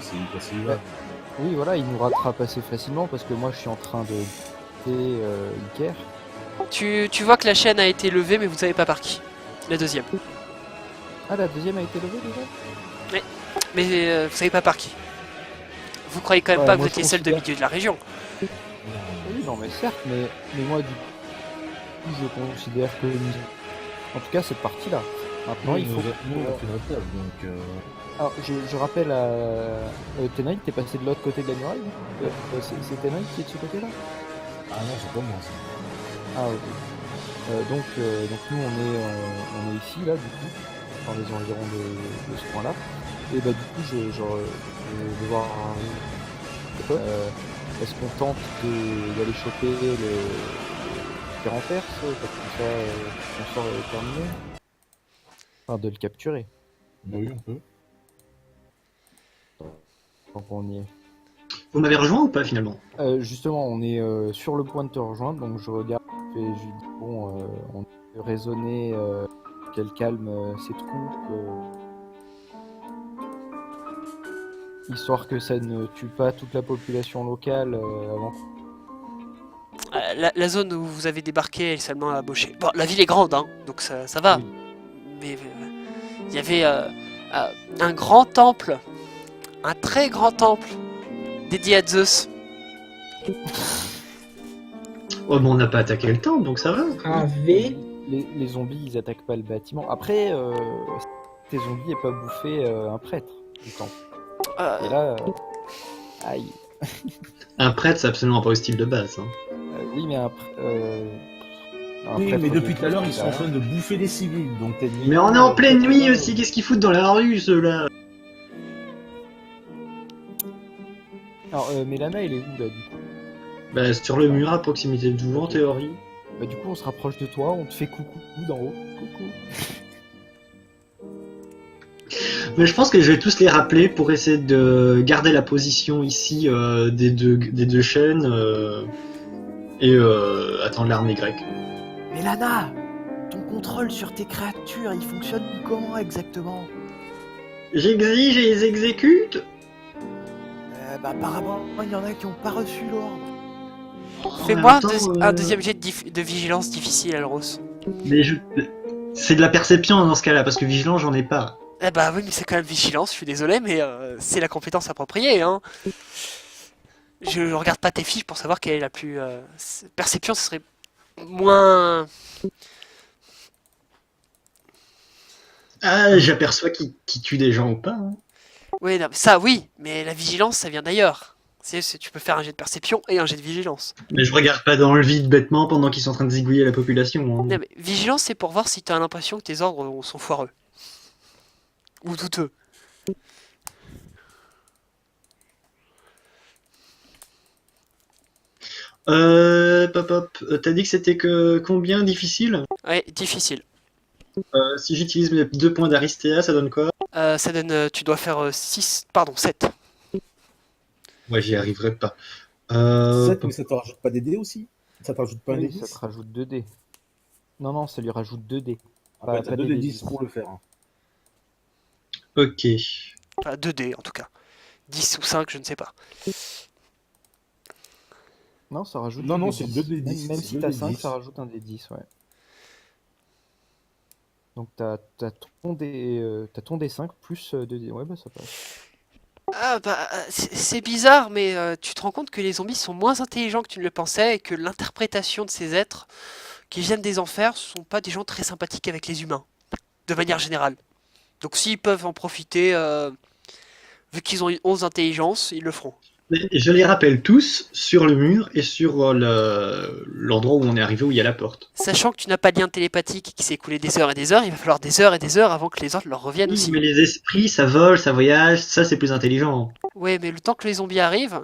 c'est parce qu'il va. Oui, voilà, il nous rattrape assez facilement parce que moi je suis en train de quitter Iker. Tu vois que la chaîne a été levée, mais vous savez pas par qui. La deuxième. Ah, la deuxième a été levée déjà? Mais vous savez pas par qui. Vous croyez quand même Ouais, pas que moi, vous êtes je les seuls de considère- milieu de la région. Oui, non, mais certes, mais moi du coup, je considère que. En tout cas, cette partie-là. Maintenant, il faut. Nous, on a fait notre table, donc. Alors, je rappelle à. Tenai, t'es passé de l'autre côté de la muraille? C'est Tenai qui est de ce côté-là? Ah non, c'est pas moi ça. Ah, ok. Donc nous, on est ici, là, du coup, dans les environs de ce point-là. Et bah, du coup, je vais voir. Est-ce qu'on tente d'aller choper le tir en perse, comme ça, son sort est terminé? Enfin, de le capturer, Oui, on peut. tant qu'on y est. Vous m'avez rejoint ou pas finalement? Justement, on est sur le point de te rejoindre, donc je regarde et je lui dis bon, on peut raisonner qu'elle calme ses troupes, histoire que ça ne tue pas toute la population locale avant. La zone où vous avez débarqué est seulement abochée. Bon, la ville est grande, hein, donc ça va. Oui. Mais il y avait un grand temple, un très grand temple, dédié à Zeus. Oh, mais on n'a pas attaqué le temple, donc ça va. AV. Les zombies, ils attaquent pas le bâtiment. Après, tes zombies n'aient pas bouffé un prêtre du temple. Et là, aïe. Un prêtre, c'est absolument pas au style de base. Hein. Oui, mais un Oui, prêtre mais de depuis tout à l'heure, ils Christ, sont en là. train de bouffer des civils, donc t'es Mais on est en pleine nuit aussi, qu'est-ce qu'ils foutent dans la rue ceux-là? Alors, Mélana, elle est où là du coup? Bah, sur le mur à proximité de vous en théorie. Bah, du coup, on se rapproche de toi, on te fait coucou d'en haut. Coucou. Mais je pense que je vais tous les rappeler pour essayer de garder la position ici des deux chaînes et attendre l'armée grecque. Mélana, ton contrôle sur tes créatures, il fonctionne comment exactement? J'exige et ils exécutent. Apparemment, il y en a qui n'ont pas reçu l'ordre. Fais-moi Attends, un deuxième jet de vigilance difficile, Alros. Mais c'est de la perception dans ce cas-là, parce que vigilant, j'en ai pas. Eh bah oui, mais c'est quand même vigilance, je suis désolé, mais c'est la compétence appropriée. Hein. Je regarde pas tes fiches pour savoir quelle est la plus... Perception, ce serait moins... Ah, j'aperçois qui tue des gens ou pas. Hein. Oui, non, mais ça, oui, mais la vigilance, ça vient d'ailleurs. Tu peux faire un jet de perception et un jet de vigilance. Mais je regarde pas dans le vide bêtement pendant qu'ils sont en train de zigouiller la population. Non, Hein. mais vigilance, c'est pour voir si t'as l'impression que tes ordres sont foireux. Ou douteux. T'as dit que c'était que combien difficile? Ouais, difficile. Si j'utilise mes 2 points d'Aristea, ça donne quoi? Ça donne. Tu dois faire 6. Pardon, 7. Ouais, j'y arriverai pas. 7, mais ça te rajoute pas des dés aussi? Ça te rajoute pas un Oui, des ça 10? te rajoute 2 dés. Non, ça lui rajoute 2 dés. Après, Pas t'as 2 des des dés 10 pour le faire. Hein. Ok. Enfin, 2 dés en tout cas. 10 ou 5, je ne sais pas. Non, ça rajoute Non, un non, des c'est 10. 2 des 10. Même c'est si 2 t'as des 5, 10. ça rajoute un des 10, ouais. Donc t'as ton dé 5 plus 2 dés. Ouais, bah ça passe. Ah bah, c'est bizarre, mais tu te rends compte que les zombies sont moins intelligents que tu ne le pensais et que l'interprétation de ces êtres qui viennent des enfers sont pas des gens très sympathiques avec les humains, de manière générale. Donc s'ils peuvent en profiter, vu qu'ils ont une 11 intelligence, ils le feront. Mais je les rappelle tous sur le mur et sur l'endroit où on est arrivé, où il y a la porte. Sachant que tu n'as pas de lien télépathique et qu'il s'est écoulé des heures et des heures, il va falloir des heures et des heures avant que les autres leur reviennent Oui, aussi. mais les esprits, ça vole, ça voyage, ça c'est plus intelligent. Ouais, mais le temps que les zombies arrivent,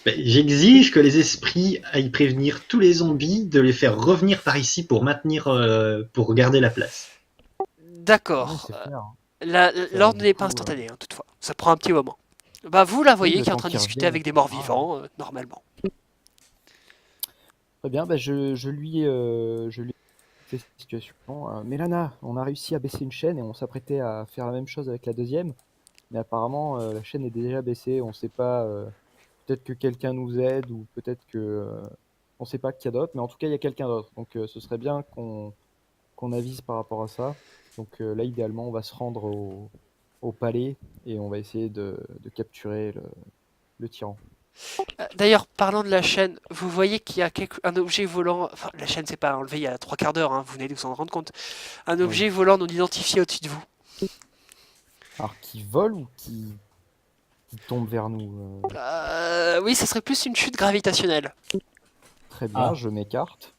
Ben, j'exige que les esprits aillent prévenir tous les zombies de les faire revenir par ici pour maintenir, pour garder la place. Ouais, d'accord. c'est clair. Hein. L'ordre du n'est pas coup, instantané, hein, toutefois. Ça prend un petit moment. Bah vous la voyez le qui est en temps train de qu'ils discuter reviennent, avec des morts etc. vivants, normalement. Très bien, bah je lui cette situation. Mélana, on a réussi à baisser une chaîne et on s'apprêtait à faire la même chose avec la deuxième. Mais apparemment, la chaîne est déjà baissée. On sait pas. Peut-être que quelqu'un nous aide ou peut-être que. On sait pas qu'il y a d'autres. Mais en tout cas, il y a quelqu'un d'autre. Donc ce serait bien qu'on avise par rapport à ça. Donc là, idéalement, on va se rendre au palais et on va essayer de capturer le tyran. D'ailleurs, parlant de la chaîne, vous voyez qu'il y a un objet volant. Enfin, la chaîne, c'est pas enlevé il y a 3 quarts d'heure, hein, vous venez de vous en rendre compte. Un objet volant non identifié au-dessus de vous. Alors, qui vole ou qui tombe vers nous Oui, ça serait plus une chute gravitationnelle. Très bien, Ah. je m'écarte.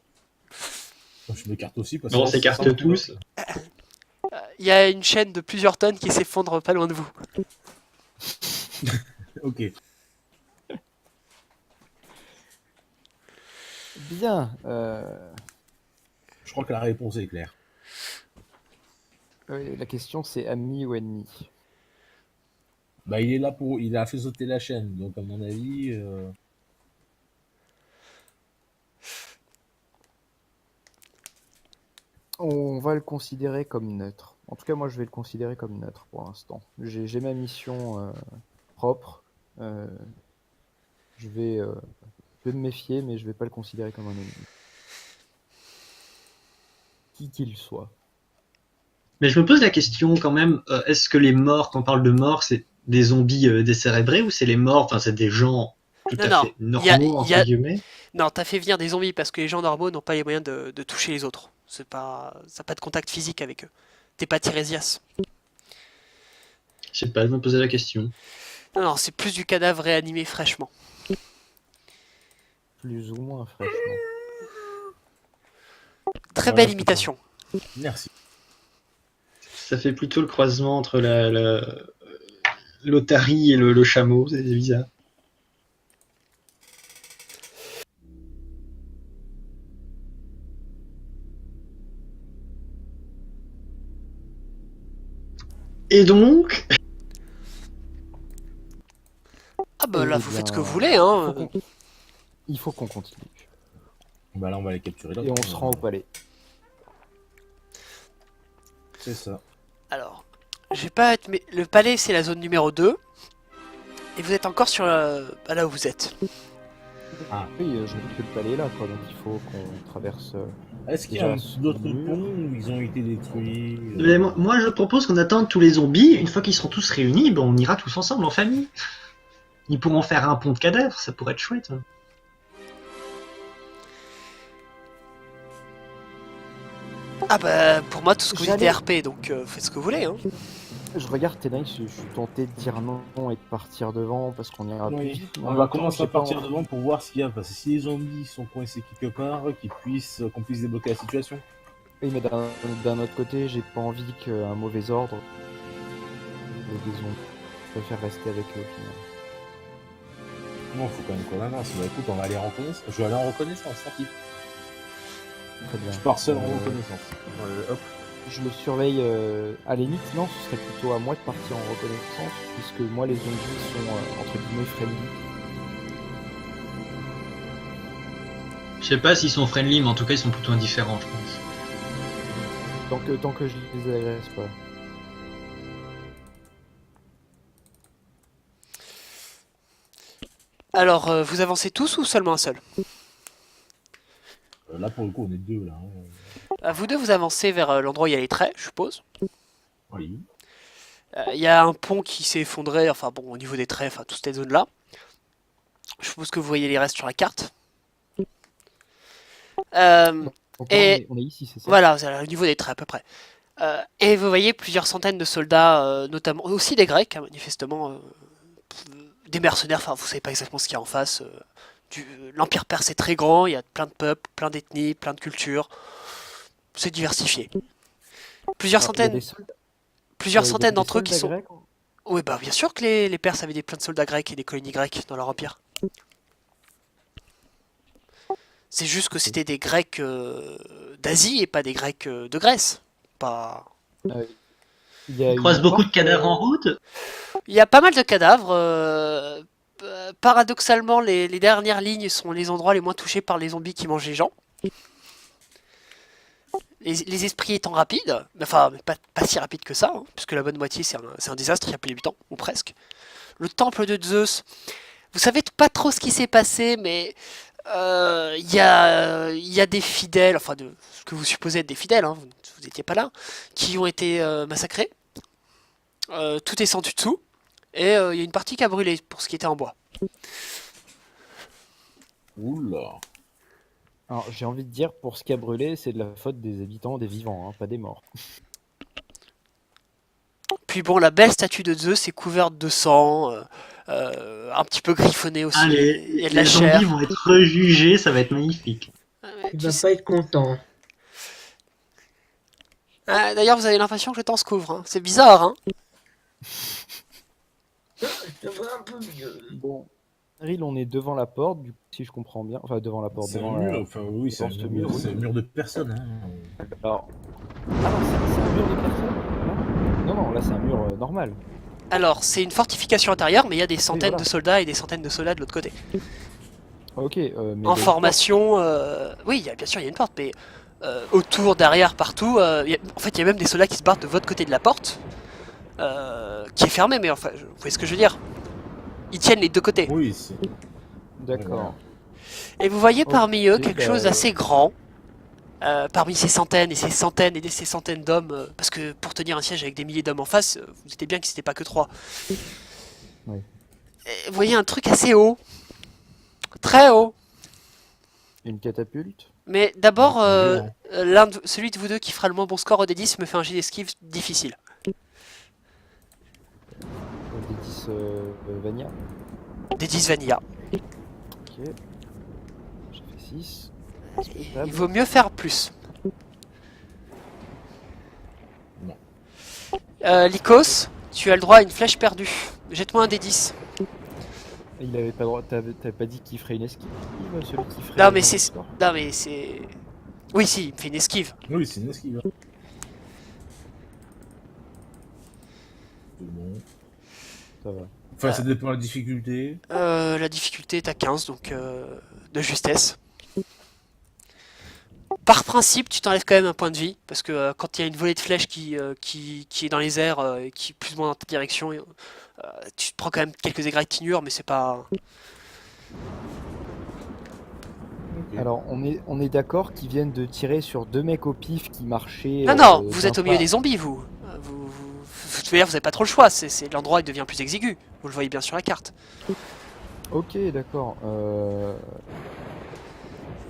Je m'écarte aussi parce Bon, on que s'écarte ça me tous. Il y a une chaîne de plusieurs tonnes qui s'effondre pas loin de vous. Ok. Bien. Je crois que la réponse est claire. La question c'est ami ou ennemi. Bah, il est là pour. Il a fait sauter la chaîne, donc à mon avis. On va le considérer comme neutre. En tout cas, moi je vais le considérer comme neutre pour l'instant. J'ai ma mission propre. Je vais me méfier, mais je vais pas le considérer comme un ennemi. Qui qu'il soit. Mais je me pose la question quand même, est-ce que les morts, quand on parle de morts, c'est des zombies décérébrés ou c'est les morts, enfin c'est des gens tout Non, à non, fait normaux, entre guillemets? Non, t'as fait venir des zombies parce que les gens normaux n'ont pas les moyens de toucher les autres. Ça n'a pas de contact physique avec eux. T'es pas Tirésias. Je sais pas, je me posais la question. Non, non, c'est plus du cadavre réanimé fraîchement. Plus ou moins fraîchement. Très Ouais, belle je imitation. Merci. Ça fait plutôt le croisement entre l'otarie et le chameau, c'est bizarre. Et donc, Ah bah là, Eh vous faites ce que bien, vous voulez, hein. il faut qu'on continue. Bah là, on va les capturer. Et on se rend au palais. C'est ça. Alors, je vais pas être... Mais le palais, c'est la zone numéro 2. Et vous êtes encore sur là où vous êtes. Ah. Oui, je me doute que le palais est là, quoi. Donc il faut qu'on traverse. Est-ce qu'il y a Déjà, d'autres le mur. ponts où ils ont été détruits mais moi je propose qu'on attende tous les zombies, une fois qu'ils seront tous réunis, ben, on ira tous ensemble en famille. Ils pourront faire un pont de cadavres, ça pourrait être chouette. Ah bah, pour moi, tout ce que vous dites est J'allais- RP, donc faites ce que vous voulez. Hein. Je regarde tes nights, je suis tenté de dire non et de partir devant parce qu'on ira plus Oui. vite. mais en On même va temps, commencer j'ai à pas partir envie- devant pour voir ce qu'il y a. Parce que si les zombies sont coincés quelque part, qu'on puisse débloquer la situation. Oui, mais d'un autre côté, j'ai pas envie qu'un mauvais ordre des zombies. Je préfère rester avec eux au final. Non, faut quand même qu'on avance. Bah écoute, on va aller en reconnaissance. Je vais aller en reconnaissance, tranquille. Très bien. Je pars seul en Euh, reconnaissance. Hop. Je le surveille à la limite, non, ce serait plutôt à moi de partir en reconnaissance, puisque moi les zombies sont entre guillemets friendly. Je sais pas s'ils sont friendly, mais en tout cas, ils sont plutôt indifférents, je pense. Tant que je les agresse pas. Alors, vous avancez tous ou seulement un seul? Là, pour le coup, on est deux, là. Vous deux, vous avancez vers l'endroit où il y a les traits, je suppose. Oui. Il y a un pont qui s'est effondré, enfin bon, au niveau des traits, enfin toute cette zone-là. Je suppose que vous voyez les restes sur la carte. Donc Et- là, on est ici, c'est ça? Voilà, vous allez au niveau des traits à peu près. Et vous voyez plusieurs centaines de soldats, notamment aussi des Grecs, hein, manifestement, des mercenaires, enfin vous savez pas exactement ce qu'il y a en face. L'Empire perse est très grand, il y a plein de peuples, plein d'ethnies, plein de cultures. C'est diversifié. Plusieurs Alors, il y a centaines, des soldats- plusieurs il y a centaines des d'entre eux qui soldats sont... grecs. Oui, bah bien sûr que les Perses avaient plein de soldats grecs et des colonies grecques dans leur empire. C'est juste que c'était des Grecs d'Asie et pas des Grecs de Grèce. Pas... Il y a Ils croisent une beaucoup de porte, cadavres en route. Il y a pas mal de cadavres. Paradoxalement, les dernières lignes sont les endroits les moins touchés par les zombies qui mangent les gens. Les esprits étant rapides, enfin pas si rapides que ça, hein, puisque la bonne moitié c'est un désastre, il n'y a plus d'habitants, ou presque. Le temple de Zeus, vous savez pas trop ce qui s'est passé, mais il y a des fidèles, enfin de ce que vous supposez être des fidèles, hein, vous n'étiez pas là, qui ont été massacrés. Tout est sans dessous, et il y a une partie qui a brûlé pour ce qui était en bois. Oula. Alors j'ai envie de dire, pour ce qui a brûlé, c'est de la faute des habitants, des vivants, hein, pas des morts. Puis bon, la belle statue de Zeus est couverte de sang, un petit peu griffonnée aussi, Ah, il y a de la les chair. zombies vont être rejugés, ça va être magnifique. Il va pas être content. D'ailleurs, vous avez l'impression que le temps se couvre, hein. C'est bizarre, hein. Je vois un peu mieux. Bon, Ril, on est devant la porte, du coup, si je comprends bien. Enfin, devant la porte, C'est un devant mur, la... enfin oui, c'est un devant ce mur, mur, oui. c'est un mur de personnes. Hein. Alors... Ah non, c'est un mur de personnes? Non, là c'est un mur normal. Alors, c'est une fortification intérieure, mais il y a des centaines voilà. de soldats et des centaines de soldats de l'autre côté. Ok, mais il y a En une formation, oui, bien sûr, il y a une porte, mais autour, derrière, partout, en fait, il y a même des soldats qui se battent de votre côté de la porte, qui est fermée, mais enfin, vous voyez ce que je veux dire? Ils tiennent les deux côtés. Oui, c'est. porte. D'accord. Et vous voyez parmi eux Ok, quelque bah, chose d'assez grand, parmi ces centaines et ces centaines et ces centaines d'hommes, parce que pour tenir un siège avec des milliers d'hommes en face, vous doutez bien que c'était pas que 3. Oui. Et vous voyez un truc assez haut, très haut. Une catapulte. Mais d'abord, Ouais, celui de vous deux qui fera le moins bon score au D10 me fait un jet d'esquive difficile. Des 10 Vania. D10 Vanilla. Ok. J'ai fait 6. Il vaut mieux faire plus. Non. Lycos, tu as le droit à une flèche perdue. Jette-moi un D10. Il avait pas droit. T'avais pas dit qu'il ferait une esquive, celui qui ferait. Non, mais le c'est- score Non mais c'est... Oui, si, il me fait une esquive. Oui, c'est une esquive. C'est bon. Ça va. Enfin, ça dépend de la difficulté. La difficulté est à 15, donc de justesse. Par principe, tu t'enlèves quand même un point de vie, parce que quand il y a une volée de flèches qui est dans les airs et qui est plus ou moins dans ta direction, tu te prends quand même quelques égratignures, mais c'est pas... Ok. Alors, on est d'accord qu'ils viennent de tirer sur 2 mecs au pif qui marchaient. Non, vous d'un êtes au milieu pas. des zombies, vous. Vous avez pas trop le choix, c'est l'endroit il devient plus exigu. Vous le voyez bien sur la carte. Ok, d'accord.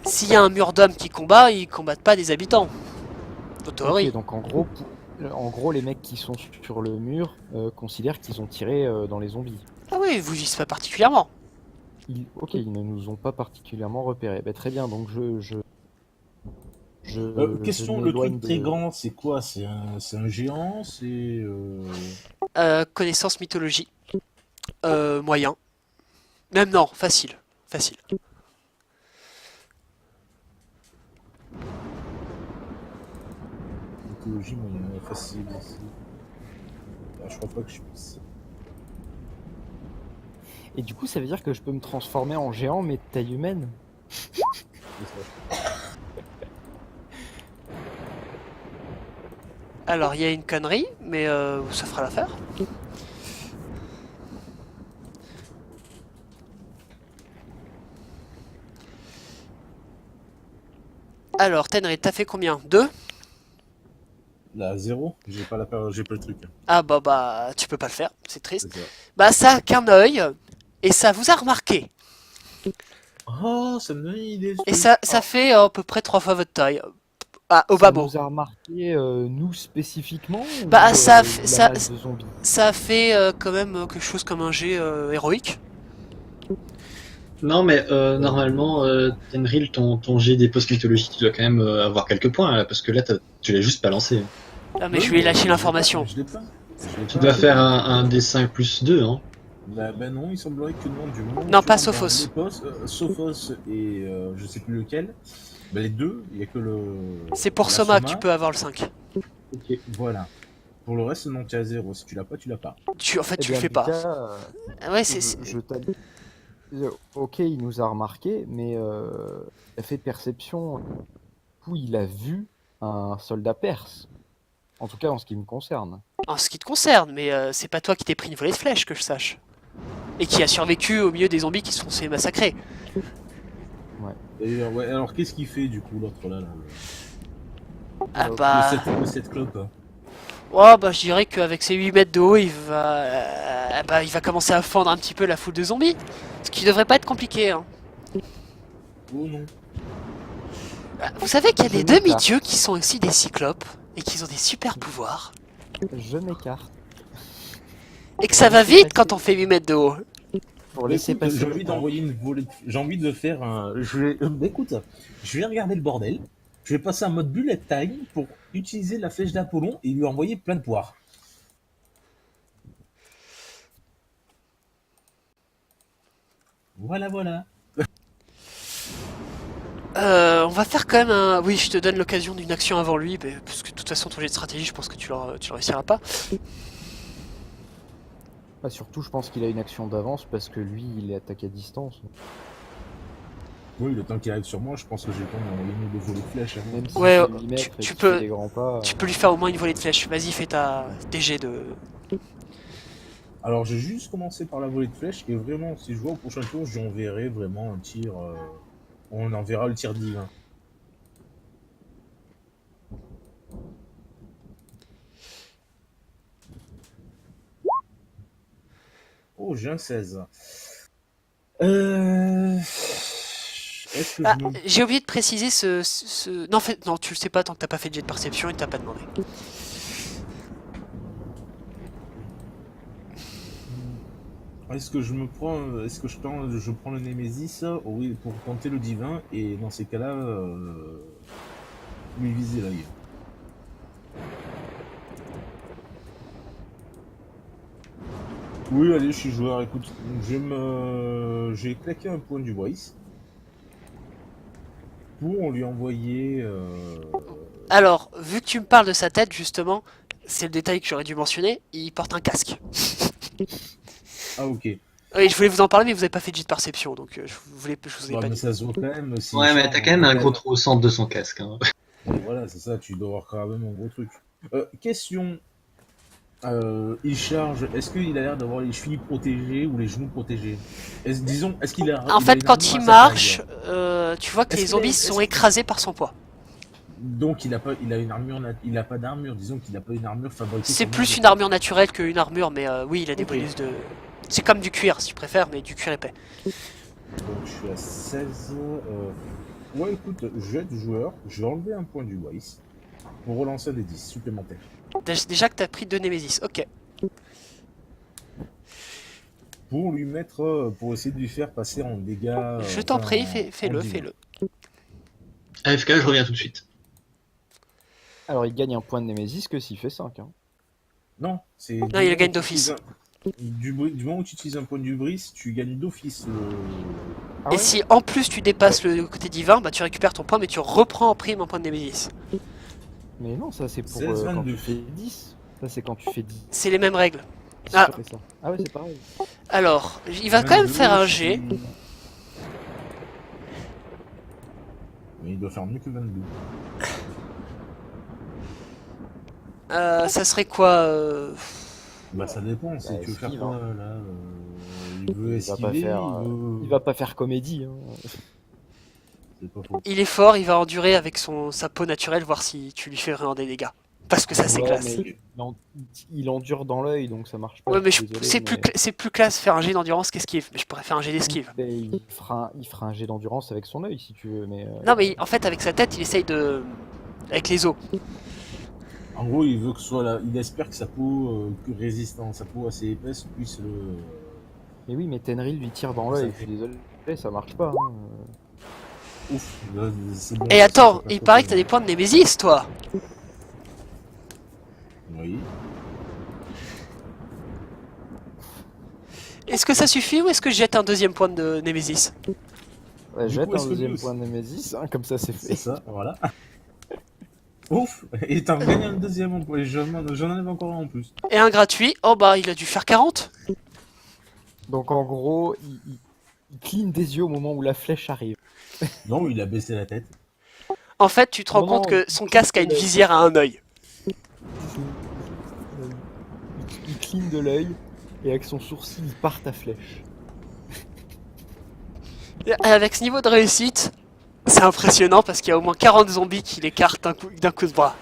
S'il y a un mur d'hommes qui combat, ils combattent pas des habitants. En théorie. Ok, donc en gros, les mecs qui sont sur le mur considèrent qu'ils ont tiré dans les zombies. Ah oui, ils vous visent pas particulièrement. Ok, ils ne nous ont pas particulièrement repérés. Bah, très bien, donc je Question, le m'éloigne truc très de... grand, c'est quoi? C'est un géant? C'est... Connaissance mythologie. Moyen. Même non, facile. Facile. Mythologie, mais facile aussi. Ah, je crois pas que je puisse. Et du coup, ça veut dire que je peux me transformer en géant, mais de taille humaine? C'est ça. Alors, il y a une connerie, mais ça fera l'affaire. Alors, Tenry, t'as fait combien? 2? Là, 0, j'ai pas le truc. Ah bah, tu peux pas le faire, c'est triste. C'est ça. Bah, ça a qu'un œil, et ça vous a remarqué. Oh, ça me donne une idée. ce Et truc. ça fait à peu près 3 fois votre taille. Ah, au Ça bas mot. nous a remarqué, nous spécifiquement, Bah, ou ça la masse de zombies? Ça a fait quand même quelque chose comme un jet héroïque. Non, mais normalement, Tenril, ton jet des postes mythologiques, tu dois quand même avoir quelques points, là, parce que là, tu l'as juste pas lancé. Ah, mais Oui, je lui ai lâché je l'ai l'information. pas, je l'ai pas. Je l'ai Tu pas. dois faire un D5 plus 2, hein. Bah non, il semblerait que non, du moment où Non, tu pas rentres dans Sophos. les postes, Sophos et je sais plus lequel, bah les deux, il y a que le... C'est pour la Soma que tu peux avoir le 5. Ok. Voilà. Pour le reste, non, tu es à 0. Si tu l'as pas, tu l'as pas. En fait, Eh tu le bien, fais pas. Lucas, Ah ouais, je t'avais- Ok, il nous a remarqué, mais il a fait perception. Du coup, il a vu un soldat perse. En tout cas, en ce qui me concerne. En ce qui te concerne, mais c'est pas toi qui t'es pris une volée de flèche, que je sache. Et qui a survécu au milieu des zombies qui se sont fait massacrer. Et ouais, alors qu'est-ce qu'il fait du coup, l'autre là, là Ah Le bah... le 7 clope hein. Oh bah je dirais qu'avec ses 8 mètres de haut, il va commencer à fendre un petit peu la foule de zombies. Ce qui devrait pas être compliqué, hein. Oh non. Bah, vous savez qu'il y a des Je m'écarte. demi-dieux qui sont aussi des cyclopes, et qui ont des super pouvoirs. Je m'écarte. Et que ça va vite quand on fait 8 mètres de haut. Pour laisser Écoute, passer. j'ai envie d'envoyer une volée. J'ai envie de faire un. Écoute, je vais regarder le bordel. Je vais passer en mode bullet time pour utiliser la flèche d'Apollon et lui envoyer plein de poires. Voilà, voilà. On va faire quand même un... Oui, je te donne l'occasion d'une action avant lui, mais, parce que de toute façon, ton jet de stratégie, je pense que tu le réussiras pas. Bah, surtout, je pense qu'il a une action d'avance parce que lui, il est attaqué à distance. Oui, le temps qu'il arrive sur moi, je pense que j'ai le temps d'envoyer une ou deux volées de flèches. Hein. Même si Ouais, c'est 8 mètres et tu qu'il peux- fait des grands pas. Tu peux lui faire au moins une volée de flèche. Vas-y, fais tes jets de... Alors, j'ai juste commencé par la volée de flèches et vraiment, si je vois au prochain tour, j'enverrai vraiment un tir. On enverra le tir divin. Oh, j'ai un 16. Est-ce que Ah, je me... j'ai oublié de préciser Non, en fait, non, tu le sais pas tant que t'as pas fait de jet de perception et t'as pas demandé. Est-ce que je me prends... Est-ce que je prends le Némésis oui, pour tenter le divin et dans ces cas-là, lui viser l'œil. Oui, allez, je suis joueur. Écoute, j'ai claqué un point du Voice pour lui envoyer. Alors, vu que tu me parles de sa tête, justement, c'est le détail que j'aurais dû mentionner, il porte un casque. Ah, ok. Oui, je voulais vous en parler, mais vous avez pas fait de jet de perception, donc je vous ai Ouais, pas mais dit. ça se voit quand même. Si Ouais, mais Charles, t'as quand même un ouais. gros trou au centre de son casque. Hein. Et voilà, c'est ça, tu dois avoir quand même un gros truc. Question. Il charge, est-ce qu'il a l'air d'avoir les chevilles protégées ou les genoux protégés? Disons, est-ce qu'il a. En il a fait, une quand armure il à sa marche, taille tu vois que Est-ce les qu'il a- zombies est-ce sont qu'il- écrasés par son poids. Donc il a une armure, il a pas d'armure, disons qu'il a pas une armure fabriquée. C'est sur plus mesure. une armure naturelle qu'une armure, mais oui, il a des Ok. bonus de... C'est comme du cuir, si tu préfères, mais du cuir épais. Donc je suis à 16. Ouais, écoute, je vais être joueur, je vais enlever un point du Weiss. pour relancer des 10 supplémentaires. Déjà que t'as pris 2 Némésis, ok. Pour lui mettre, pour essayer de lui faire passer en dégâts. Je t'en prie, en fais-le, divin. fais-le. AFK, je reviens tout de suite. Alors il gagne un point de Némésis que s'il fait 5. Hein. Non, c'est. Non, il gagne d'office. Du moment où tu utilises un point d'ubris, tu gagnes d'office le. Ah Et ouais si en plus tu dépasses le côté divin, bah tu récupères ton point, mais tu reprends en prime un point de Némésis. Mais non, ça c'est pour 16, quand 22. tu fais 10. Ça c'est quand tu fais 10. C'est les mêmes règles. Si Ah. tu fais ça. Ah ouais, c'est pareil. Alors, il va quand même 22, faire un G. Mais il doit faire mieux que 22. Ça serait quoi Bah ça dépend, si Bah, tu veux faire esquive, quoi hein. là il veut Il va pas esquiver, faire, il Il va pas faire comédie. Hein. C'est pas faux. Il est fort, il va endurer avec sa peau naturelle, voir si tu lui fais vraiment des dégâts. Parce que ça c'est Ouais, classe. mais il endure dans l'œil, donc ça marche pas. Ouais, mais je suis désolé, c'est plus classe faire un jet d'endurance qu'esquive. Mais je pourrais faire un jet d'esquive. Mais il fera un jet d'endurance avec son œil si tu veux, mais. Non, mais en fait, avec sa tête, il essaye de. Avec les os. En gros, il veut que ce soit là, il espère que sa peau résistante, sa peau assez épaisse puisse le. Mais oui, mais Tenril lui tire dans Ça l'œil. Je fait- suis désolé, ça marche pas. Hein. Ouf, là, c'est bon. Et ça, attends, ça fait il pas paraît peur. que t'as des points de Némésis, toi. Oui. Est-ce que ça suffit ou est-ce que je jette un deuxième point de Némésis? Ouais, Du jette coup, un est-ce que deuxième lui point de Nemesis, hein, comme ça c'est C'est fait. ça, voilà. Ouf, et t'en gagnes un deuxième en plus. J'en avais encore un en plus. Et un gratuit. Oh bah, il a dû faire 40. Donc en gros, il cligne des yeux au moment où la flèche arrive. Non, il a baissé la tête. En fait, tu te rends Non, compte non, que son casque a une visière à un œil. Il cligne de l'œil et avec son sourcil il part ta flèche. Et avec ce niveau de réussite, c'est impressionnant parce qu'il y a au moins 40 zombies qui l'écartent d'un coup de bras.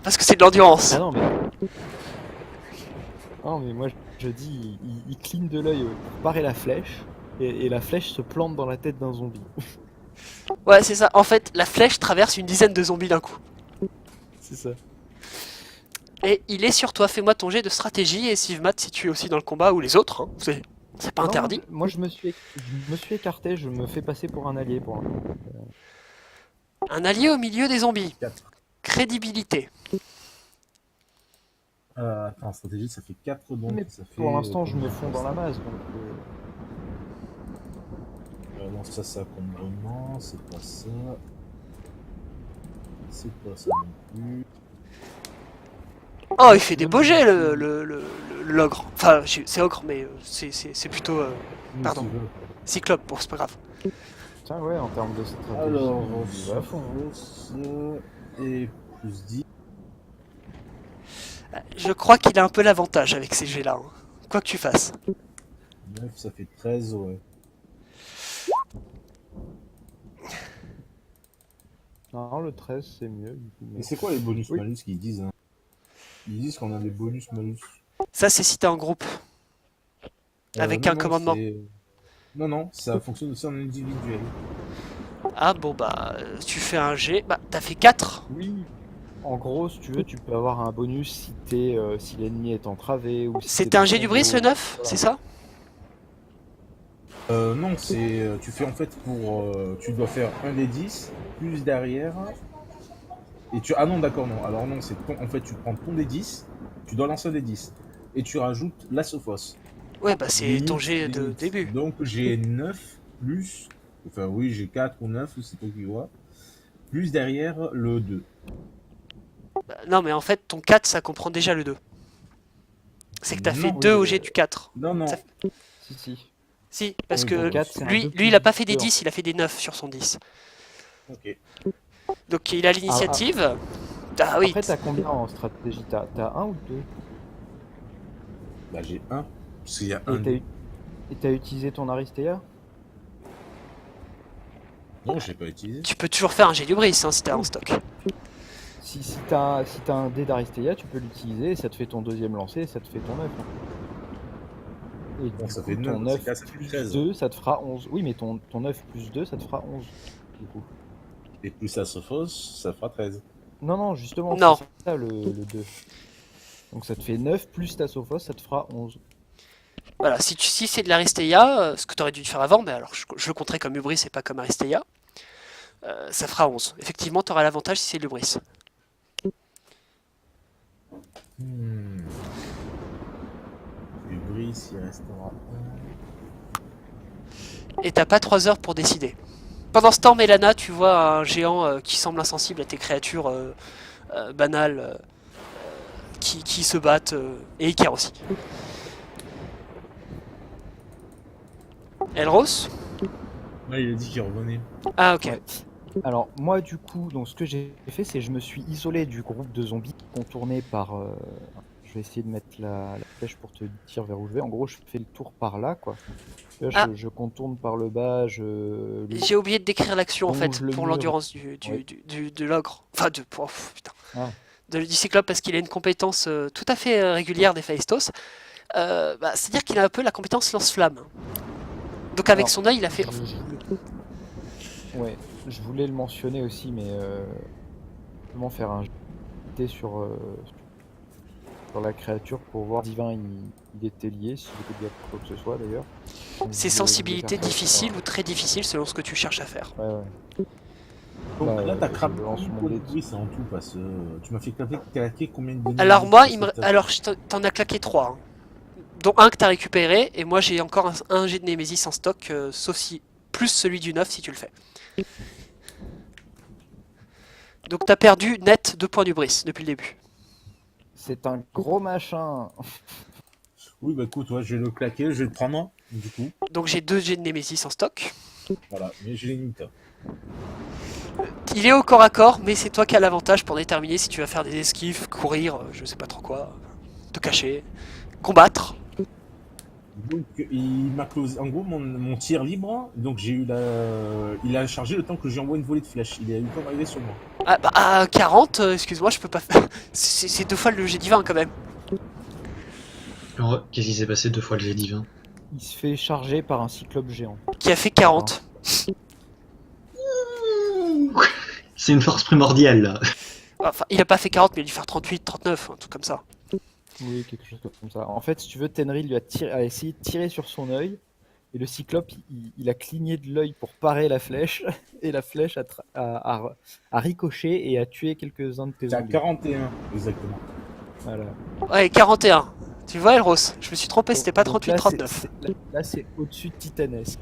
Parce que c'est de l'endurance. Ah non mais. Ah non mais moi je dis, il cligne de l'œil pour parer la flèche et la flèche se plante dans la tête d'un zombie. Ouais, c'est ça. En fait, la flèche traverse une dizaine de zombies d'un coup. C'est ça. Et il est sur toi. Fais-moi ton jet de stratégie et Sivmat si tu es aussi dans le combat ou les autres. Hein. C'est pas Non, interdit. Moi je me suis écarté, je me fais passer pour un allié pour l'instant. Un allié au milieu des zombies. 4. Crédibilité. Attends, stratégie, ça fait 4 donc. Mais Ça fait, pour l'instant je me combien fonds dans la masse donc. Non, ça compte vraiment, c'est pas ça. C'est pas ça non plus. Oh, il fait des beaux jets, l'ogre. Enfin, c'est ogre, mais c'est plutôt Pardon. Si tu veux. cyclope. Bon, c'est pas grave. Tiens ouais en termes de stratégie. Alors, il va à fond. et plus 10. Je crois qu'il a un peu l'avantage avec ces jets-là. Hein. Quoi que tu fasses. 9, ça fait 13, ouais. Non le 13 c'est mieux du coup. Et c'est quoi les bonus Oui. malus qu'ils disent hein? Ils disent qu'on a des bonus malus. Ça, c'est si t'es en groupe. Avec un commandement. Non, ça fonctionne aussi en individuel. Ah bon, bah, tu fais un jet. Bah, t'as fait 4. Oui. En gros, si tu veux, tu peux avoir un bonus si l'ennemi est entravé ou si C'était t'es un dans jet ton du bris, ce dos. 9, Voilà. c'est ça? Non, tu fais en fait tu dois faire un des 10, plus derrière. Et ah non, d'accord, non. Alors non, en fait, tu prends ton des 10, tu dois lancer un des 10. Et tu rajoutes la sophos. Ouais, bah, c'est Limite, ton jet de limite. début. Donc j'ai 9 plus. Enfin, oui, j'ai 4 ou 9, c'est toi qui vois. Plus derrière le 2. Bah, non, mais en fait, ton 4, ça comprend déjà le 2. C'est que t'as fait Non, 2 oui, au jet du 4. Non, non. Ça- Si. Si, parce Oui, que bon, quatre, c'est un lui, peu lui, il a plus pas fait des dur. 10, il a fait des 9 sur son 10. Ok. Donc il a l'initiative. Ah oui, Après, t'as combien en stratégie? T'as 1 ou 2? Bah, j'ai 1. Parce qu'il y a Et un. t'as utilisé ton Aristea? Non, je l'ai pas utilisé. tu peux toujours faire un jet du bris hein, si t'as en stock. Si t'as un dé d'Aristea, tu peux l'utiliser et ça te fait ton deuxième lancer et ça te fait ton 9. Et Bon, du ça coup, fait ton 9, dans 9 ce cas, ça fait plus 13. 2, ça te fera 11. Oui, mais ton 9 plus 2, ça te fera 11. Du coup. Et plus la sophos, ça fera 13. Non, justement, Non. c'est ça le 2. Donc ça te fait 9 plus ta Sophos, ça te fera 11. Voilà, si c'est de l'Aristea, ce que tu aurais dû faire avant, mais alors je le compterai comme Hubris et pas comme Aristea, ça fera 11. Effectivement, tu auras l'avantage si c'est l'Hubris. Hmm. Hubris, il restera Et t'as pas 3 heures pour décider. Pendant ce temps, Mélana, tu vois un géant qui semble insensible à tes créatures banales qui se battent, et Icar aussi. Elros? Ouais, il a dit qu'il revenait. Ah, ok. Ouais. Alors moi du coup, donc ce que j'ai fait, c'est je me suis isolé du groupe de zombies contourné par... je vais essayer de mettre la flèche pour te dire vers où je vais. En gros, je fais le tour par là, quoi. Là, Ah. je contourne par le bas, J'ai oublié de décrire l'action en fait longe le pour mur. l'endurance Oui. de l'ogre. Enfin, putain. Ah. Du cyclope parce qu'il a une compétence tout à fait régulière des Phaistos. C'est-à-dire qu'il a un peu la compétence lance-flamme. Donc avec Alors, son œil, il a fait. Ouais, je voulais le mentionner aussi, mais comment faire un jet sur la créature pour voir si divin il était lié, s'il était lié à quoi que ce soit d'ailleurs. Donc, C'est je voulais sensibilité faire ça. difficile ou très difficile selon ce que tu cherches à faire. Ouais, ouais. Donc Bah, là, t'as je cramé lance combien mon de dé. bruit, c'est en tout, parce que tu m'as fait claquer combien de dés Alors magiques, moi, parce que t'as- alors t'en as claqué 3. Dont un que t'as récupéré, et moi j'ai encore un jet de Némésis en stock, sauf si. Plus celui du 9 si tu le fais. Donc t'as perdu net 2 points du bris depuis le début. C'est un gros machin. Oui, bah écoute, ouais, je vais le claquer, je vais le prendre, du coup. Donc j'ai 2 jets de Némésis en stock. Voilà, mais je limite. Il est au corps à corps, mais c'est toi qui as l'avantage pour déterminer si tu vas faire des esquives, courir, je sais pas trop quoi, te cacher, combattre. Donc, il m'a closé. En gros, mon tir libre, donc j'ai eu la. Il a chargé le temps que j'envoie une volée de flèche. Il a eu le temps d'arriver sur moi. Ah bah à 40, excuse-moi, je peux pas faire. C'est 2 fois le jet divin quand même. Alors, qu'est-ce qui s'est passé 2 fois le jet divin? Il se fait charger par un cyclope géant. Qui a fait 40. C'est une force primordiale, là. Enfin, il a pas fait 40, mais il a dû faire 38, 39, un truc comme ça. Oui, quelque chose comme ça. En fait, si tu veux, Tenril lui a essayé de tirer sur son œil. Et le cyclope, il a cligné de l'œil pour parer la flèche. Et la flèche a ricoché et a tué quelques-uns de tes C'est à zombies. 41, exactement. Voilà. Ouais, 41. Tu vois, Elros, je me suis trompé, c'était pas Donc 38, là, 39. là, c'est au-dessus de titanesque.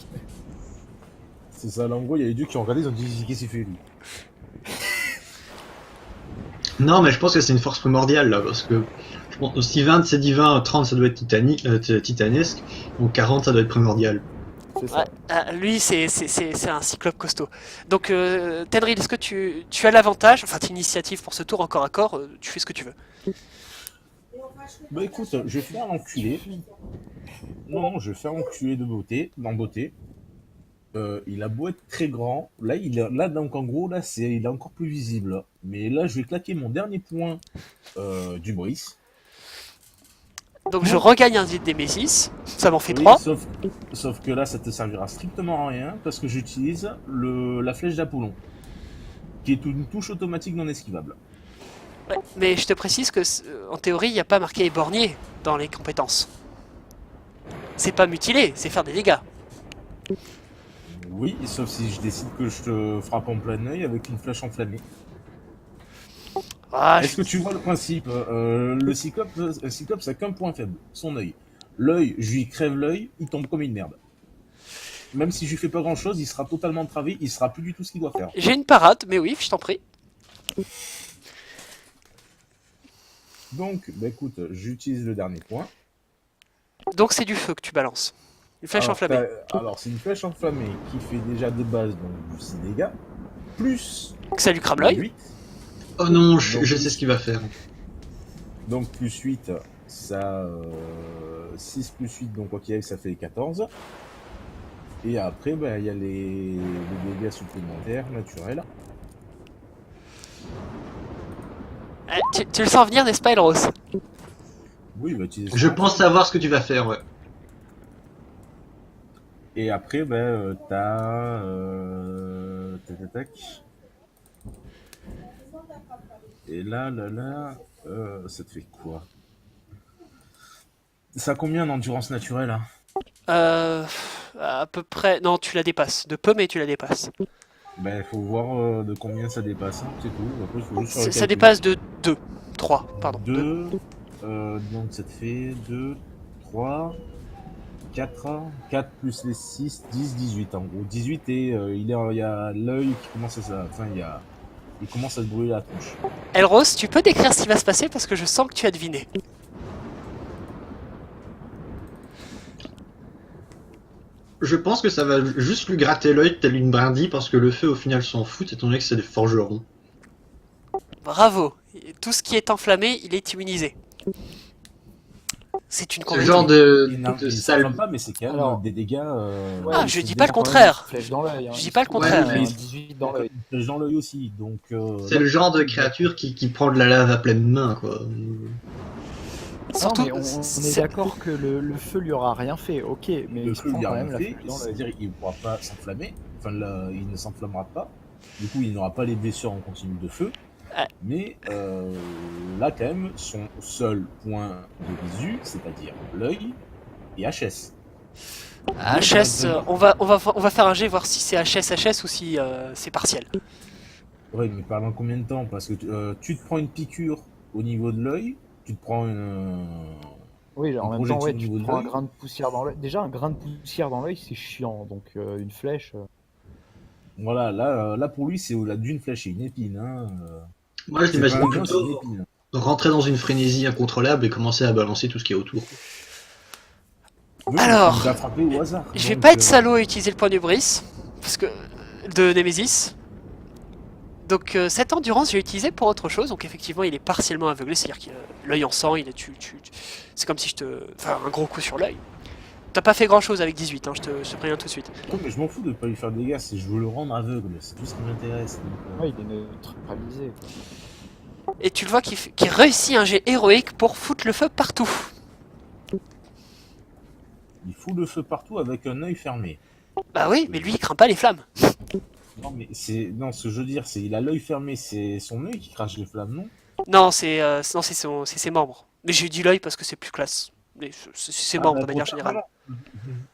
C'est ça, là, en gros, il y a les deux qui ont regardé, ils ont dit qu'est-ce qu'il fait lui. Non, mais je pense que c'est une force primordiale, là, parce que je pense, si 20 c'est divin, 30 ça doit être titanesque, donc 40 ça doit être primordial. C'est ça. Ouais, lui, c'est un cyclope costaud. Donc, Tenril, est-ce que tu as l'avantage, enfin, t'as initiative pour ce tour encore à corps, tu fais ce que tu veux. Bah écoute, je vais faire enculer. Non, je vais faire enculer de beauté, en beauté. Il a beau être très grand, là donc en gros là il est encore plus visible. Mais là je vais claquer mon dernier point du bris. Donc, je regagne un jet de Némésis, ça m'en fait Oui, 3. sauf que là ça te servira strictement à rien parce que j'utilise la flèche d'Apollon, qui est une touche automatique non esquivable. Ouais, mais je te précise que, en théorie, il n'y a pas marqué éborgné dans les compétences. C'est pas mutiler, c'est faire des dégâts. Oui, sauf si je décide que je te frappe en plein œil avec une flèche enflammée. Ah, Est-ce que tu vois le principe le cyclope ça a qu'un point faible, son œil. L'œil, je lui crève l'œil, il tombe comme une merde. Même si je lui fais pas grand chose, il sera totalement entravé, il sera plus du tout ce qu'il doit faire. j'ai une parade, mais oui, je t'en prie. Donc, bah écoute, j'utilise le dernier point. Donc, c'est du feu que tu balances. Une flèche enflammée. Alors, c'est une flèche enflammée qui fait déjà de base donc, du 6 dégâts, plus Que ça lui crame l'œil. 8. Oh non, Donc, je sais ce qu'il va faire. Donc, plus 8, ça. 6 plus 8, donc quoi qu'il y ait, ça fait 14. Et après, bah, il y a les dégâts supplémentaires naturels. Tu le sens venir, n'est-ce pas, Elros? Oui, il va utiliser Je ça. pense savoir ce que tu vas faire, ouais. Et après, ben, t'as. Tac, tac, tac. Et là, ça te fait quoi? Ça a combien d'endurance naturelle, hein? À peu près. Non, tu la dépasses. De peu, mais tu la dépasses. Ben, faut voir de combien ça dépasse, hein, c'est tout. Après, il faut juste faire le Ça calcul. dépasse de 2. 3, pardon. 2, donc ça te fait 2, 3, 4 plus les 6, 10, 18 en gros. 18 et il y a l'œil qui commence à enfin, il commence à se brûler la tronche. Elros, tu peux décrire ce qui va se passer parce que je sens que tu as deviné. Je pense que ça va juste lui gratter l'œil tel une brindille parce que le feu au final s'en fout étant donné que c'est des forgerons. Bravo. Tout ce qui est enflammé, il est immunisé. C'est une Ce convaincue. genre Il sale. s'enflamme pas, mais c'est quand même Alors, des dégâts. Ah, il je se dis pas le défend quand même contraire. une flèche dans l'œil, hein. Je dis pas le Il se contraire. prend Ouais, un 18 dans l'œil. une flèche dans l'œil aussi, donc. C'est le genre de créature qui prend de la lave à pleine main, quoi. Surtout, Non, mais on est c'est- d'accord que le feu lui aura rien fait, ok, mais Le il se feu prend lui a quand rien même la fait, flèche dans l'œil. c'est-à-dire qu'il ne pourra pas s'enflammer, enfin là, il ne s'enflammera pas, du coup il n'aura pas les blessures en continu de feu, Ouais. mais là quand même son seul point de visu, c'est-à-dire l'œil et HS. HS, on va faire un jet voir si c'est HS ou si c'est partiel. Ouais, mais pendant combien de temps? Parce que tu te prends une piqûre au niveau de l'œil, tu te prends Oui, en une même temps, projection ouais, au tu niveau te de prends un l'œil. grain de poussière dans l'œil. Déjà, un grain de poussière dans l'œil, c'est chiant, donc une flèche. Voilà, là pour lui c'est au-delà d'une flèche et une épine. Hein. Moi, je C'est pas l'imagine un grain, c'est une plutôt épine. rentrer dans une frénésie incontrôlable et commencer à balancer tout ce qui est autour. Oui, Alors, il va frapper au hasard. Je vais donc, pas être salaud et utiliser le point du bris, parce que de Nemesis. Donc cette endurance, je l'ai utilisé pour autre chose. Donc effectivement, il est partiellement aveuglé, c'est-à-dire qu'il a l'œil en sang. C'est comme si je te, enfin, un gros coup sur l'œil. T'as pas fait grand-chose avec 18, hein, je te préviens tout de suite. Non, mais je m'en fous de pas lui faire de dégâts, c'est je veux le rendre aveugle, c'est tout ce qui m'intéresse. donc, Ouais, il est neutralisé, quoi. Et tu le vois qu'il réussit un jet héroïque pour foutre le feu partout. il fout le feu partout avec un œil fermé. Bah oui, mais lui, il craint pas les flammes. Non, mais non, ce que je veux dire, c'est il a l'œil fermé, c'est son œil qui crache les flammes, non? Non, c'est ses membres. Mais j'ai dit l'œil parce que c'est plus classe. Mais c'est ses membres de manière générale.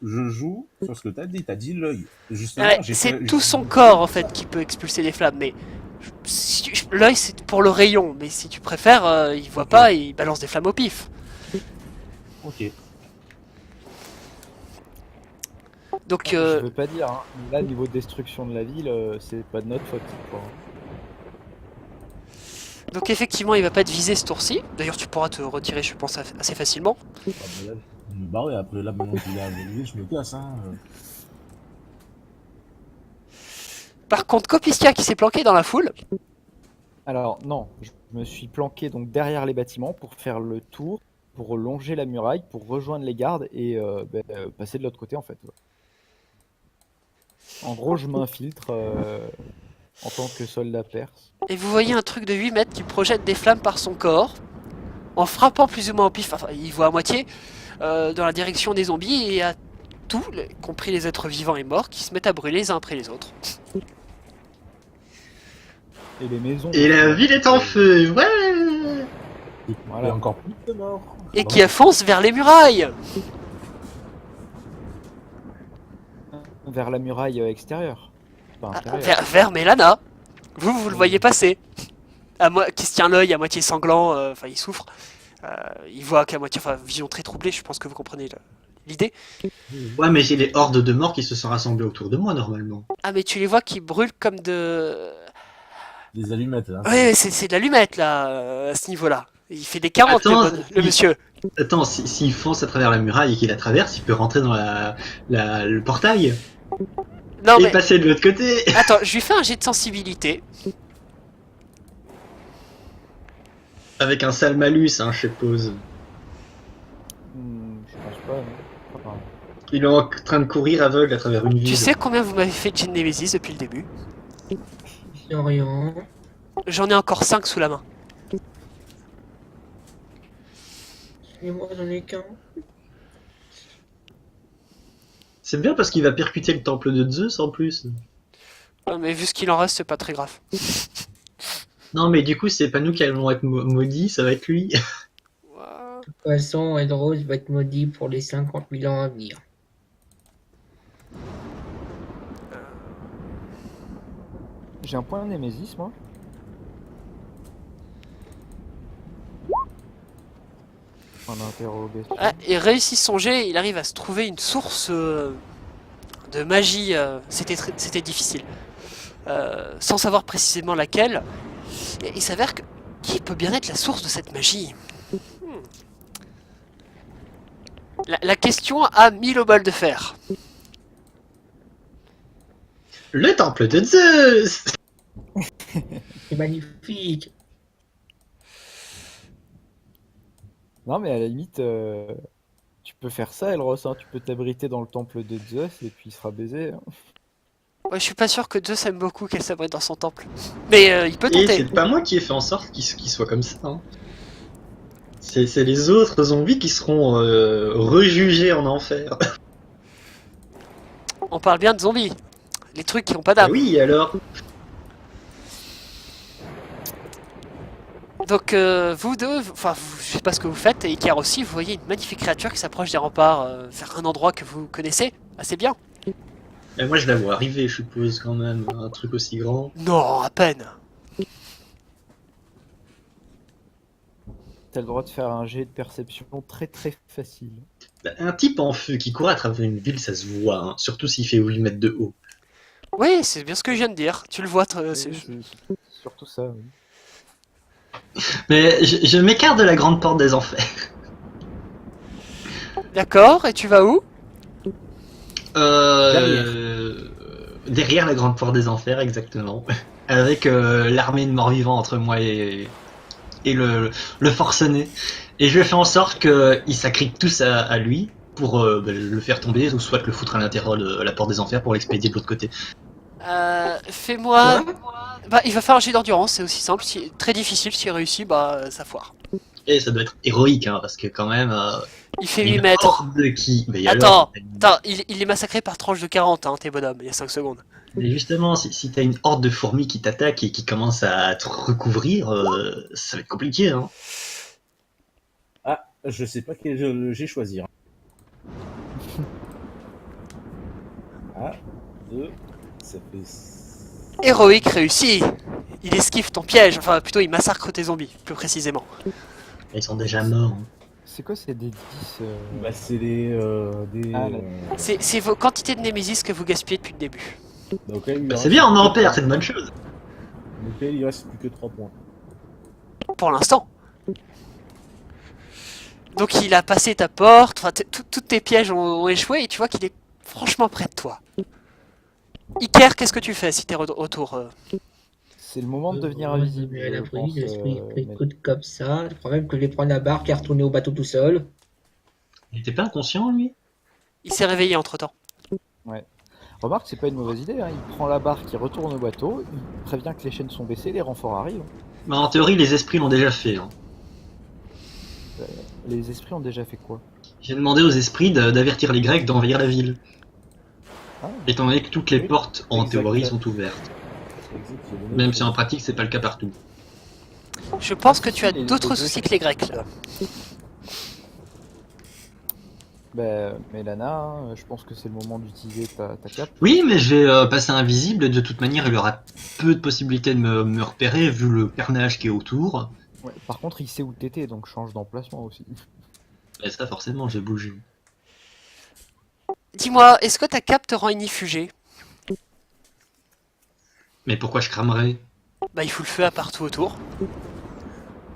Je joue sur ce que t'as dit l'œil. Justement, Ouais, j'ai c'est fait- tout son corps en fait qui peut expulser les flammes, mais l'œil c'est pour le rayon, mais si tu préfères, il voit pas et il balance des flammes au pif. Ok. Donc, Je veux pas dire, hein. Là, niveau destruction de la ville, c'est pas de notre faute, quoi. donc effectivement, il va pas te viser ce tour-ci. D'ailleurs, tu pourras te retirer, je pense, assez facilement. Ah, bah là, je vais me barrer après, là, maintenant qu'il est aveuglé, je me casse, hein. Par contre, Copistia qui s'est planqué dans la foule. Alors, non, je me suis planqué donc derrière les bâtiments pour faire le tour, pour longer la muraille, pour rejoindre les gardes et passer de l'autre côté, en fait. Ouais. En gros, je m'infiltre en tant que soldat perse. Et vous voyez un truc de 8 mètres qui projette des flammes par son corps, en frappant plus ou moins au pif, enfin il voit à moitié, dans la direction des zombies et à tout, y compris les êtres vivants et morts, qui se mettent à brûler les uns après les autres. Et les maisons. Et la ville est en feu, ouais. Il Voilà. y a encore plus de morts. Et qui fonce vers les murailles. Vers la muraille extérieure. Pas Ah, intérieure. vers Mélana. Vous le voyez passer. Qui se tient l'œil à moitié sanglant, enfin il souffre. Il voit qu'à moitié, enfin vision très troublée, je pense que vous comprenez l'idée. Ouais, mais j'ai les hordes de morts qui se sont rassemblés autour de moi normalement. Ah mais tu les vois qui brûlent comme de... Des allumettes, là. Ouais, c'est de l'allumette là, à ce niveau-là. Il fait des 40 Attends, le monsieur. Attends, s'il fonce à travers la muraille et qu'il la traverse, il peut rentrer dans le portail Non et mais... passer de l'autre côté. Attends, je lui fais un jet de sensibilité. Avec un sale malus, hein, je suppose. Je pense pas. Non. Enfin, Il est en train de courir aveugle à travers une ville. Tu sais combien vous m'avez fait de jet de Nemesis depuis le début? C'est rien. J'en ai encore 5 sous la main. Et moi, j'en ai qu'un. C'est bien parce qu'il va percuter le temple de Zeus en plus. Ouais, mais vu ce qu'il en reste, c'est pas très grave. Non, mais du coup, c'est pas nous qui allons être maudits, ça va être lui. Ouah. De toute façon, Elrose va être maudit pour les 50 000 ans à venir. J'ai un point de Némésis, moi. En interrogation. Ah, et réussit son jet, il arrive à se trouver une source de magie. C'était difficile. Sans savoir précisément laquelle. Et il s'avère que qui peut bien être la source de cette magie. La question a 1000 au bol de fer. Le temple de Zeus! C'est magnifique. Non, mais à la limite, tu peux faire ça, Elros. Hein. Tu peux t'abriter dans le temple de Zeus et puis il sera baisé. Hein. Ouais, je suis pas sûr que Zeus aime beaucoup qu'elle s'abrite dans son temple. Mais il peut Et tenter. c'est pas moi qui ai fait en sorte qu'il soit comme ça. Hein. C'est les autres zombies qui seront rejugés en enfer. On parle bien de zombies. Les trucs qui ont pas Ah d'âme. oui, alors. Donc vous deux, enfin je sais pas ce que vous faites, et Icar aussi, vous voyez une magnifique créature qui s'approche des remparts vers un endroit que vous connaissez assez bien. Et moi, je la vois arriver, je suppose, quand même. Un truc aussi grand. Non, à peine. T'as le droit de faire un jet de perception très très facile. Bah, un type en feu qui court à travers une ville, ça se voit. Hein. Surtout s'il fait 8 mètres de haut. Oui, c'est bien ce que je viens de dire. Tu le vois. C'est surtout ça. Oui. Mais je m'écarte de la grande porte des enfers. D'accord, et tu vas où? Derrière la grande porte des enfers, exactement. Avec l'armée de morts-vivants entre moi et le forcené. Et je fais en sorte qu'ils s'acriquent tous à lui pour le faire tomber, ou soit le foutre à l'intérieur de la porte des enfers pour l'expédier de l'autre côté. Fais-moi... Bah, il va faire un jet d'endurance, c'est aussi simple. Très difficile, s'il réussit, bah, ça foire. Et ça doit être héroïque, hein, parce que quand même... Il fait une 8 mètres. horde qui... Mais Attends, alors, il est massacré par tranche de 40, hein, tes bonhommes, il y a 5 secondes. mais justement, si t'as une horde de fourmis qui t'attaque et qui commence à te recouvrir, ça va être compliqué. Hein. Ah, je sais pas quel j'ai choisir. Ah, 2, ça fait... Héroïque réussi. Il esquive ton piège, enfin plutôt il massacre tes zombies, plus précisément. Ils sont déjà morts. Hein. C'est quoi ces D10 Bah, c'est des... Ah, là. C'est vos quantités de Némésis que vous gaspillez depuis le début. Donc là, il Bah, reste c'est bien, on plus en que perd, 3 c'est une bonne chose. Donc là, il reste plus que 3 points. Pour l'instant. Donc il a passé ta porte, enfin tous tes pièges ont échoué et tu vois qu'il est franchement près de toi. Iker, qu'est-ce que tu fais si t'es retour C'est le moment de devenir invisible. Elle a je pris, pense, l'esprit mais- écoute comme ça. Le problème que je vais prendre la barque et retourner au bateau tout seul. Il était pas inconscient, lui? Il s'est réveillé entre temps. Remarque, c'est pas une mauvaise idée. Hein. Il prend la barque, il retourne au bateau, il prévient que les chaînes sont baissées, les renforts arrivent. Bah, en théorie, les esprits l'ont déjà fait. Hein. Les esprits ont déjà fait quoi? J'ai demandé aux esprits d'avertir les Grecs d'envahir la ville. Ah, Étant donné que toutes les Oui, portes, en exact. théorie, sont ouvertes. C'est exact, j'ai donné Même le si en pratique, c'est pas le cas partout. Je pense que si, tu as les d'autres deux soucis chaînes. que les Grecs là. bah, Mélana, hein, je pense que c'est le moment d'utiliser ta cape. Oui, mais je vais passer invisible. De toute manière, il aura peu de possibilités de me repérer vu le carnage qui est autour. Ouais, par contre, il sait où t'étais, donc change d'emplacement aussi. Et ça, forcément, j'ai bougé. Dis-moi, est-ce que ta cape te rend inifugé? Mais pourquoi je cramerais? Bah il fout le feu à partout autour.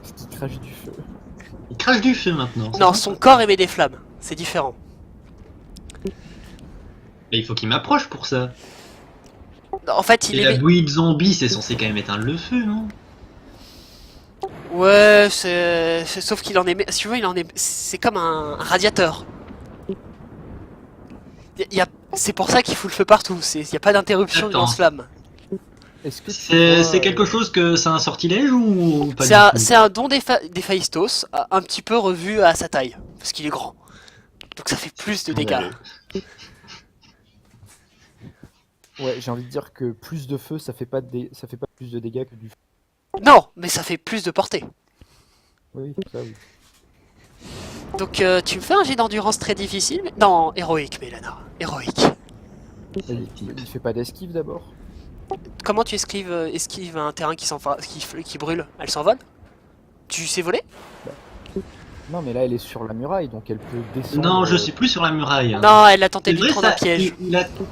Parce qu'il crache du feu. Il crache du feu maintenant. Non, son corps émet des flammes, c'est différent. Mais il faut qu'il m'approche pour ça. En fait, il Et la émet... bouillie de zombies, c'est censé quand même éteindre le feu, non? Ouais, sauf qu'il en émet... Si tu veux, il en émet... C'est comme un radiateur. C'est pour ça qu'il fout le feu partout, il n'y a pas d'interruption du Attends. lance-flamme. Est-ce que tu C'est vois, quelque chose que c'est un sortilège ou pas C'est un don d'Héphaïstos, un petit peu revu à sa taille, parce qu'il est grand. Donc ça fait plus de dégâts. Ouais, j'ai envie de dire que plus de feu, ça fait pas plus de dégâts que du feu. Non, mais ça fait plus de portée. Oui, ça oui. Donc tu me fais un jet d'endurance très difficile, mais... Non, héroïque, Mélana. Héroïque. Il fait pas d'esquive d'abord? Comment tu esquives un terrain qui brûle? Elle s'envole? Tu sais voler? Non, mais là, elle est sur la muraille, donc elle peut descendre. Non, je suis plus sur la muraille. Hein. Non, elle a tenté C'est de lui vrai prendre un ça piège.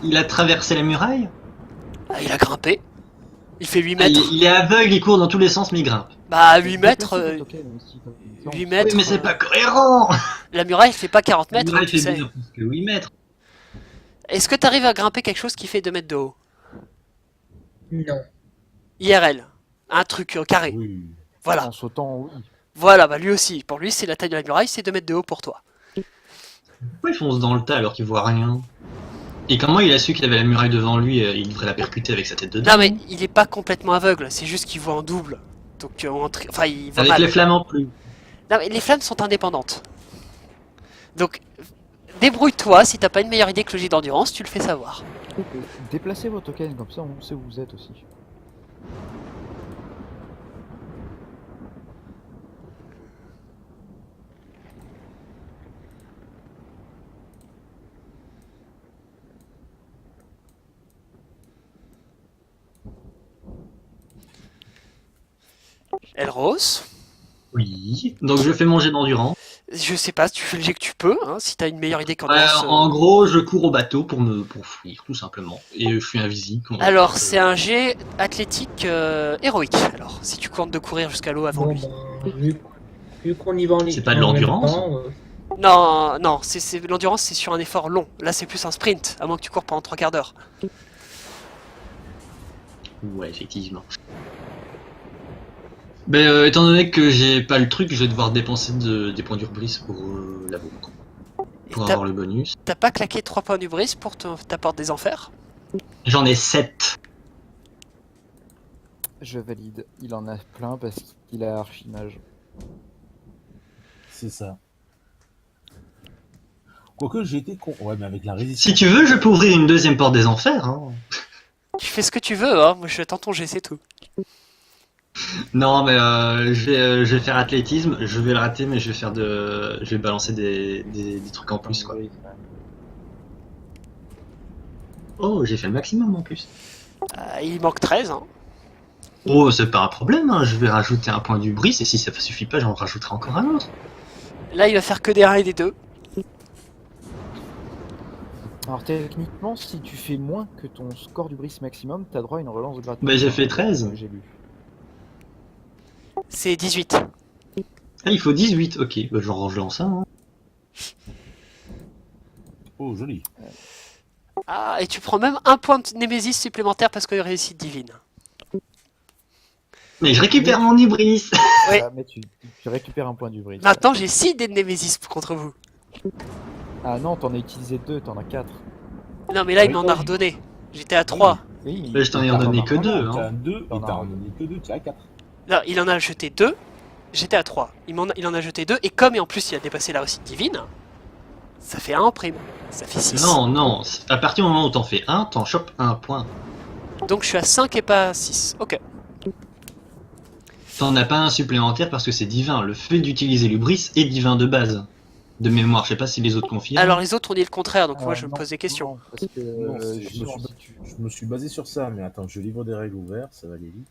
il a traversé la muraille. Ah, il a grimpé. Il fait 8 Ah, mètres. il est aveugle, il court dans tous les sens, mais il grimpe. Bah 8 mètres, Déplacez votre token aussi, comme ça, 8 Oui, mètres. mais c'est pas cohérent. La muraille fait pas 40 La mètres, muraille tu fait sais. bien plus que 8 mètres. Est-ce que t'arrives à grimper quelque chose qui fait 2 mètres de haut? Non. IRL. Un truc carré. Oui. Voilà. En sautant, oui. Voilà, bah lui aussi. Pour lui, c'est la taille de la muraille, c'est 2 mètres de haut pour toi. Pourquoi il fonce dans le tas alors qu'il voit rien? Et comment il a su qu'il avait la muraille devant lui, il devrait la percuter avec sa tête dedans? Non, mais il est pas complètement aveugle, c'est juste qu'il voit en double. Donc, enfin, il voit Avec mal. les flammes en plus. Non, mais les flammes sont indépendantes. Donc, débrouille-toi, si t'as pas une meilleure idée que le jet d'endurance, tu le fais savoir. Déplacez vos tokens, comme ça on sait où vous êtes aussi. Elros, Oui. Donc je fais mon jet d'endurance. je sais pas, tu fais le jet que tu peux, hein, si t'as une meilleure idée Ouais, qu'endurance. en gros, je cours au bateau pour fuir, tout simplement. Et je suis invisible. Alors, c'est un jet athlétique héroïque. Alors, si tu comptes de courir jusqu'à l'eau avant Bon, lui. ben, vu qu'on y va en C'est pas de en même l'endurance temps, Non, non, l'endurance, c'est sur un effort long. Là, c'est plus un sprint, à moins que tu cours pendant 3 quarts d'heure. Ouais, effectivement. Ben, étant donné que j'ai pas le truc, je vais devoir dépenser des points d'urbris pour la bombe, quoi. Et Pour t'as avoir le bonus. t'as pas claqué 3 points d'ubris pour ta porte des enfers? J'en ai 7. Je valide. Il en a plein parce qu'il a archimage. C'est ça. Quoique j'ai été con. Ouais, mais avec la résistance. Si tu veux, je peux ouvrir une deuxième porte des enfers. Hein. Tu fais ce que tu veux, hein. Moi, je attends ton jet, c'est tout. Non, mais je vais faire athlétisme. Je vais le rater, mais je vais balancer des trucs en plus, quoi. Oh, j'ai fait le maximum en plus. Il manque 13, hein. Oh, c'est pas un problème. Hein. Je vais rajouter un point d'ubris et si ça suffit pas, j'en rajouterai encore un autre. Là, il va faire que des 1 et des 2. Alors techniquement, si tu fais moins que ton score du bris maximum, t'as droit à une relance gratuite. Bah, j'ai fait 13. J'ai lu. C'est 18. Ah, il faut 18. Ok, bah, j'en lance un. Hein. Oh, joli. Ah, et tu prends même un point de némésis supplémentaire parce que réussite divine. Mais je récupère mon ubris. Oui. Ah, mais tu récupères un point du bris. Maintenant, j'ai 6 dés de némésis contre vous. Ah non, t'en as utilisé 2, t'en as 4. Non, mais là, il Oui, m'en a oui. redonné. J'étais à 3. Oui, Mais je t'en ai redonné que 2. T'as Hein. 2 et T'en t'as as- redonné que 2, tu as 4. Non, il en a jeté 2. J'étais à 3. Il en a jeté 2. Et comme, et en plus, il a dépassé la réussite divine, ça fait 1 en prime. Ça fait 6. Non, non. À partir du moment où t'en fais un, t'en chopes un point. Donc, je suis à 5 et pas à 6. Ok. T'en as pas un supplémentaire parce que c'est divin. Le fait d'utiliser l'ubris est divin de base. De mémoire, je sais pas si les autres confirment. Alors, les autres, on dit le contraire. Donc, moi, je me non, pose des questions. non, parce que Non, justement, je me suis basé sur ça, mais attends, je livre des règles ouvertes, ça va aller vite.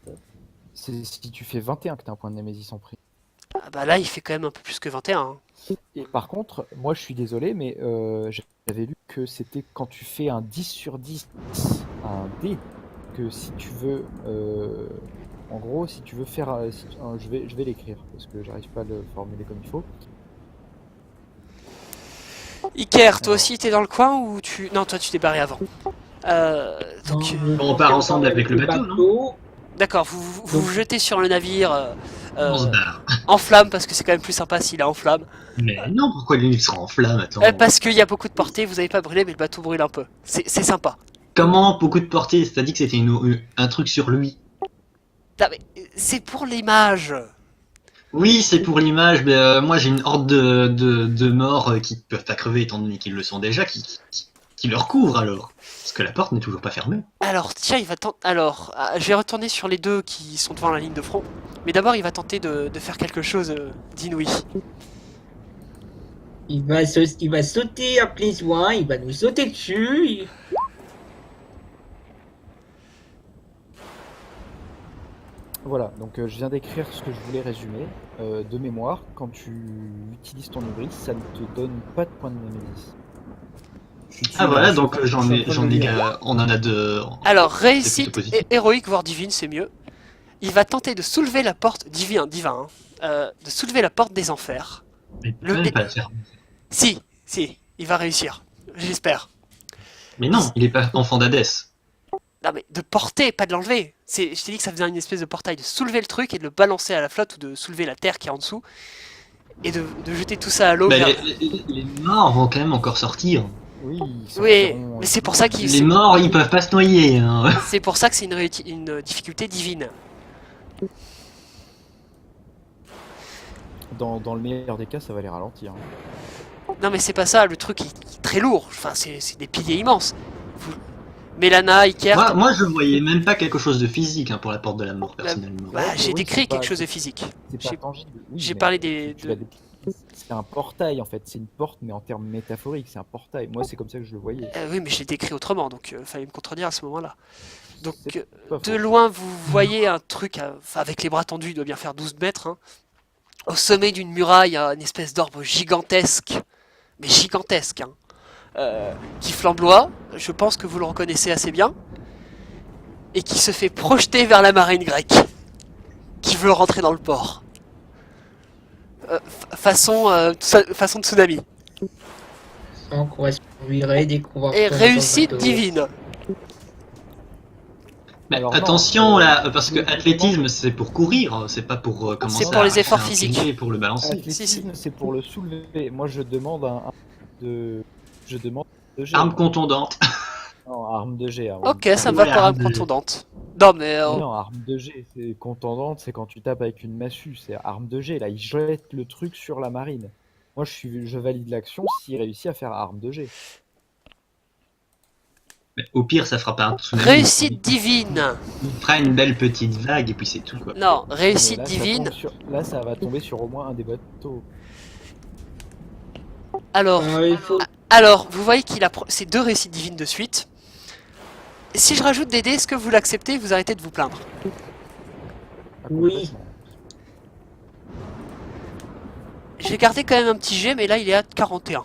c'est si tu fais 21 que t'as un point de Némésis en prix. Ah bah là, il fait quand même un peu plus que 21. Hein. Et par contre, moi je suis désolé, mais j'avais lu que c'était quand tu fais un 10 sur 10, un dé, que si tu veux, en gros, si tu veux faire, je vais l'écrire parce que j'arrive pas à le formuler comme il faut. Iker, toi aussi, t'es dans le coin ou tu... Non, toi, tu t'es barré avant. Donc, On part ensemble avec le bateau, non d'accord, vous jetez sur le navire On se barre. en flamme parce que c'est quand même plus sympa s'il est en flamme. Mais non, pourquoi lui il sera en flamme, attends. Parce qu'il y a beaucoup de portée, vous avez pas brûlé, mais le bateau brûle un peu. C'est sympa. Comment beaucoup de portée? T'as dit que c'était un truc sur lui. Non, mais c'est pour l'image. Oui, c'est pour l'image, mais moi j'ai une horde de morts qui peuvent pas crever étant donné qu'ils le sont déjà, qui qui le recouvre alors. Parce que la porte n'est toujours pas fermée. Alors, tiens, il va tenter. Alors, je vais retourner sur les deux qui sont devant la ligne de front. Mais d'abord, il va tenter de faire quelque chose d'inouï. Il va sauter à plein soin, il va nous sauter dessus. Voilà, donc je viens d'écrire ce que je voulais résumer. De mémoire, quand tu utilises ton hubris, ça ne te donne pas de points de némésis. Je suis dessus, Ah là, voilà, je suis donc en- je suis en train de le lire. on en a deux. Alors, C'est plutôt réussite positif. héroïque, voire divine, c'est mieux. Il va tenter de soulever la porte, divin, de soulever la porte des enfers. Mais il peut Le- même pas le faire. Si, il va réussir. J'espère. Mais non, il est pas enfant d'Hadès. Non mais de porter, pas de l'enlever. Je t'ai dit que ça faisait une espèce de portail, de soulever le truc et de le balancer à la flotte ou de soulever la terre qui est en dessous et de jeter tout ça à l'eau. Bah, vers- les morts vont quand même encore sortir. Oui, ils Oui, sortiront, mais c'est pour ça qu'il Les morts, ils peuvent pas se noyer. Hein. c'est pour ça que c'est une difficulté divine. Dans le meilleur des cas, ça va les ralentir. Non mais c'est pas ça, le truc est très lourd. Enfin c'est des piliers immenses. Mélana, Iker, Moi, je voyais même pas quelque chose de physique hein, pour la porte de la mort, personnellement. bah, j'ai Oui, décrit c'est pas- quelque chose de physique. C'est J'ai- pas tangible. Oui, j'ai mais parlé des- tu l'as décrit. C'est un portail en fait, c'est une porte mais en termes métaphoriques, c'est un portail. Moi c'est comme ça que je le voyais. Oui mais je l'ai décrit autrement, donc fallait me contredire à ce moment-là. Donc C'est pas de faux. loin vous voyez un truc, enfin, avec les bras tendus, il doit bien faire 12 mètres. Hein. Au sommet d'une muraille, il y a une espèce d'orbe gigantesque, mais gigantesque, hein, qui flamboie, je pense que vous le reconnaissez assez bien, et qui se fait projeter vers la marine grecque, qui veut rentrer dans le port. Façon tsunami. Donc on va se virer dès qu'on va Et retourner dans le réussite bateau. divine. Mais Alors, non, attention là, parce que athlétisme c'est pour courir, c'est pas pour commencer C'est pour à les efforts faire un physiques. pilier pour le balancer. Athlétisme, c'est pour le soulever. Moi je demande je demande de G. Arme contondante. Non, arme de G. Ok, ça me va Ouais, pour arme arme de- contondante. Non mais Non, arme de G, c'est contendante, c'est quand tu tapes avec une massue, c'est arme de G. Là, il jette le truc sur la marine. Moi, je valide l'action s'il réussit à faire arme de G. Mais au pire, ça fera pas un tsunami. réussite divine. Il fera une belle petite vague et puis c'est tout quoi. Non, Mais réussite là, ça divine. tombe là, ça va tomber sur au moins un des bateaux. Alors, Il faut... Alors, vous voyez qu'il a ces deux réussites divines de suite. Si je rajoute des dés, est-ce que vous l'acceptez? Vous arrêtez de vous plaindre. Ah, Oui. complètement. J'ai gardé quand même un petit G, mais là il est à 41.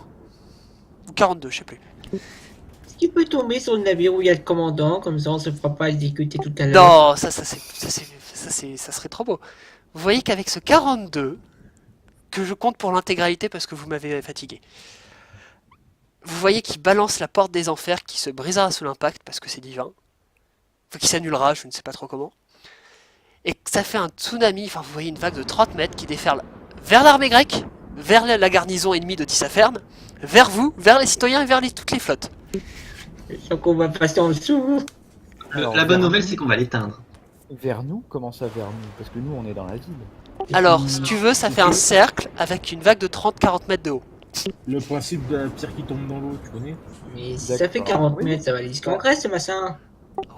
Ou 42, je sais plus. Est-ce qu'il peut tomber sur le navire où il y a le commandant, comme ça on se fera pas exécuter tout à l'heure. Non, ça serait trop beau. Vous voyez qu'avec ce 42, que je compte pour l'intégralité parce que vous m'avez fatigué, vous voyez qu'il balance la porte des enfers qui se brisera sous l'impact parce que c'est divin. Enfin, qui s'annulera, je ne sais pas trop comment. Et que ça fait un tsunami, enfin vous voyez une vague de 30 mètres qui déferle vers l'armée grecque, vers la garnison ennemie de Tissaferne, vers vous, vers les citoyens et vers toutes les flottes. Donc on va passer en dessous. Alors, La bonne vers nouvelle nous- c'est qu'on va l'éteindre. Vers nous? Comment ça vers nous? Parce que nous, on est dans la ville. Alors, si tu veux, ça fait un cercle avec une vague de 30-40 mètres de haut. Le principe de la pierre qui tombe dans l'eau, tu connais? Mais si ça fait D'accord. 40 Oui. mètres, ça va aller jusqu'en Grèce ce machin.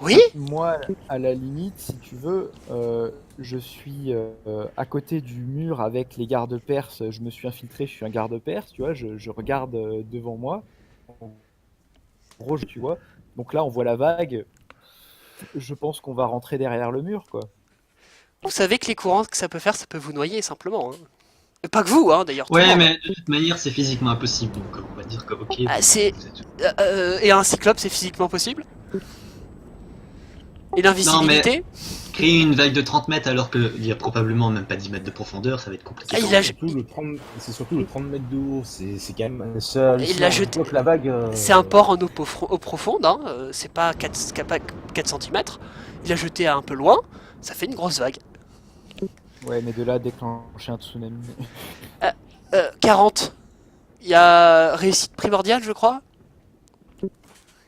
Oui? Moi, à la limite, si tu veux, je suis à côté du mur avec les gardes perses. Je me suis infiltré, je suis un garde perse, tu vois. Je regarde devant moi. En gros, tu vois. Donc là, on voit la vague. Je pense qu'on va rentrer derrière le mur, quoi. Vous savez que les courants que ça peut faire, ça peut vous noyer simplement. Hein. Et pas que vous, hein, d'ailleurs. tout le Ouais, monde. mais de toute manière c'est physiquement impossible, donc on va dire que ok. Ah, c'est- vous êtes- Et un cyclope, c'est physiquement possible? Et l'invisibilité? Créer une vague de 30 mètres alors qu'il y a probablement même pas 10 mètres de profondeur, ça va être compliqué. Ah, il a- C'est surtout le 30 mètres de haut, c'est quand même un seul. Il l'a jeté- Donc la vague. C'est un port en eau profonde, hein. C'est pas 4 cm. Il a jeté à un peu loin, ça fait une grosse vague. Ouais, mais de là à déclencher un tsunami. 40. Il y a réussite primordiale, je crois.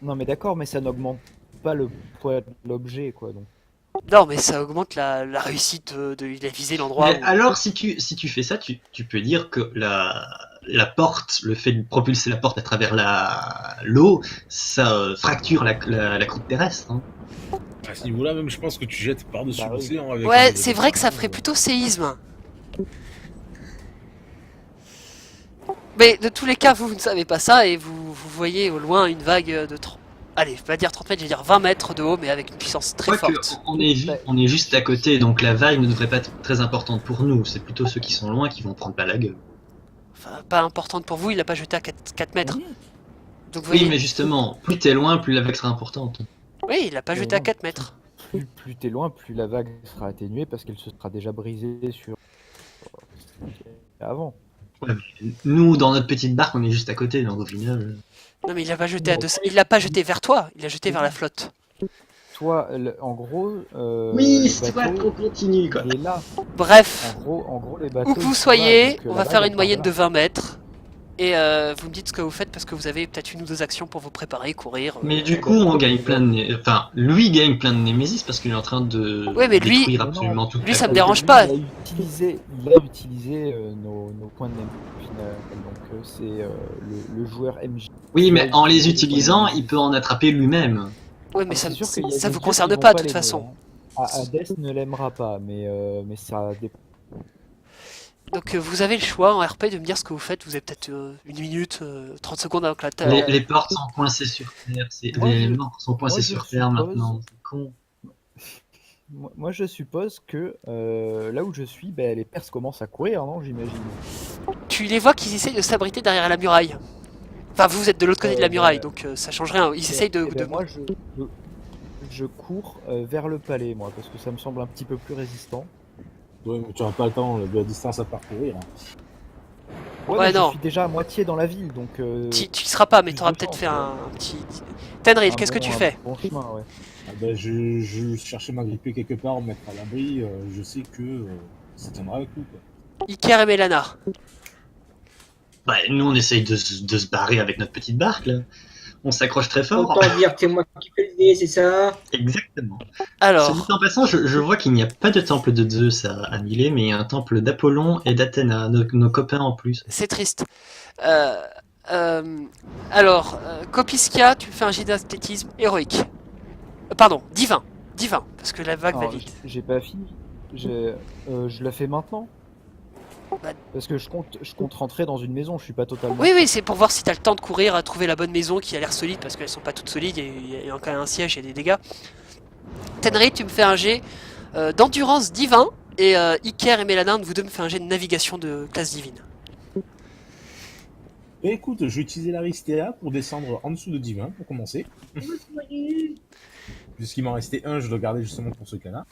Non, mais d'accord, mais ça n'augmente pas le poids de l'objet, quoi. Donc. Non, mais ça augmente la réussite il a visé l'endroit Mais où... alors, si tu fais ça, tu peux dire que la porte, le fait de propulser la porte à travers l'eau, ça fracture la croûte terrestre. Hein. À ce niveau-là, même, je pense que tu jettes par-dessus Bah oui. l'océan avec. Ouais, un c'est vrai que ça ferait plutôt. plutôt séisme. Mais de tous les cas, vous ne savez pas ça et vous voyez au loin une vague de 30... Allez, je vais pas dire 30 mètres, je vais dire 20 mètres de haut, mais avec une puissance très Quoique, forte. on est juste à côté, donc la vague ne devrait pas être très importante pour nous. C'est plutôt ceux qui sont loin qui vont prendre pas la gueule. Enfin, pas importante pour vous, il a pas jeté à 4 mètres. Oui. Donc vous Oui, voyez... mais justement, plus t'es loin, plus la vague sera importante. Oui, il a pas jeté à non. 4 mètres. Plus t'es loin, plus la vague sera atténuée parce qu'elle se sera déjà brisée sur avant. Ouais, mais nous, dans notre petite barque, on est juste à côté, donc au final. Non, mais il a pas jeté à 200... Il l'a pas jeté vers toi, il a jeté vers la flotte. Toi, en gros, Oui, le soit bateau, qu'on continue, quoi. il est là. Bref, En gros, les bateaux. où que ils vous sont là, soyez, donc, on la va vague, faire elle une part moyenne là. de 20 mètres. Et vous me dites ce que vous faites parce que vous avez peut-être une ou deux actions pour vous préparer, courir. Mais du coup, on gagne plein de. Enfin, lui gagne plein de Némésis parce qu'il est en train de Ouais, mais lui- détruire Mais non, absolument toute lui, la ça me côte. dérange Lui, pas. Il a utilisé nos points de final. Donc c'est le joueur MJ. Oui, mais Il a en les utilisé les utilisant, points de il peut en attraper lui-même. Ouais, mais C'est sûr qu'il y a ça des vous jeux concerne qui vont pas de toute l'aimer, façon. hein. Hades ne l'aimera pas, mais ça dépend. Donc vous avez le choix en RP de me dire ce que vous faites. Vous avez peut-être une minute, 30 secondes avant que Les portes sont coincées sur terre. Moi, Les je- morts sont coincés je sur terre suppose- maintenant. C'est con. Moi, je suppose que là où je suis, ben, les Perses commencent à courir, non, j'imagine. Tu les vois qu'ils essayent de s'abriter derrière la muraille. Enfin, vous êtes de l'autre côté de la muraille, donc ça change rien. Ils essayent de... Eh ben, moi, je cours vers le palais, moi, parce que ça me semble un petit peu plus résistant. Ouais, mais tu n'auras pas le temps de la distance à parcourir. Hein. Ouais, Ouais, mais non. je suis déjà à moitié dans la ville, donc. Tu y seras pas, mais plus t'auras de peut-être chance, fait ouais. un petit... Tenrid, qu'est-ce que tu fais? Bon chemin, ouais. Ah ben, je cherchais à m'agripper quelque part, me mettre à l'abri. Je sais que ça tiendra le coup. Quoi. Iker et Mélana. Bah, nous, on essaye de se barrer avec notre petite barque, là. On s'accroche très fort. Autant dire que c'est moi qui fais le dé, c'est ça? Exactement. Soit Alors, dit en passant, je vois qu'il n'y a pas de temple de Zeus à Milet, mais il y a un temple d'Apollon et d'Athéna, nos copains en plus. c'est triste. Euh, Kopiskia, tu me fais un jet d'athlétisme héroïque. Pardon, divin. Divin, parce que la vague va Alors, vite. j'ai pas fini. Je la fais maintenant. Bah- Parce que je compte rentrer dans une maison, je suis pas totalement. Oui, oui, c'est pour voir si t'as le temps de courir à trouver la bonne maison qui a l'air solide, parce qu'elles sont pas toutes solides, il y a quand même un siège, il y a des dégâts. Tenrid, tu me fais un jet d'endurance divin, et Iker et Mélanin, vous deux me faites un jet de navigation de classe divine. Et écoute, je vais utiliser l'Aristea pour descendre en dessous de Divin pour commencer. Puisqu'il m'en restait un, je dois garder justement pour ce cas-là.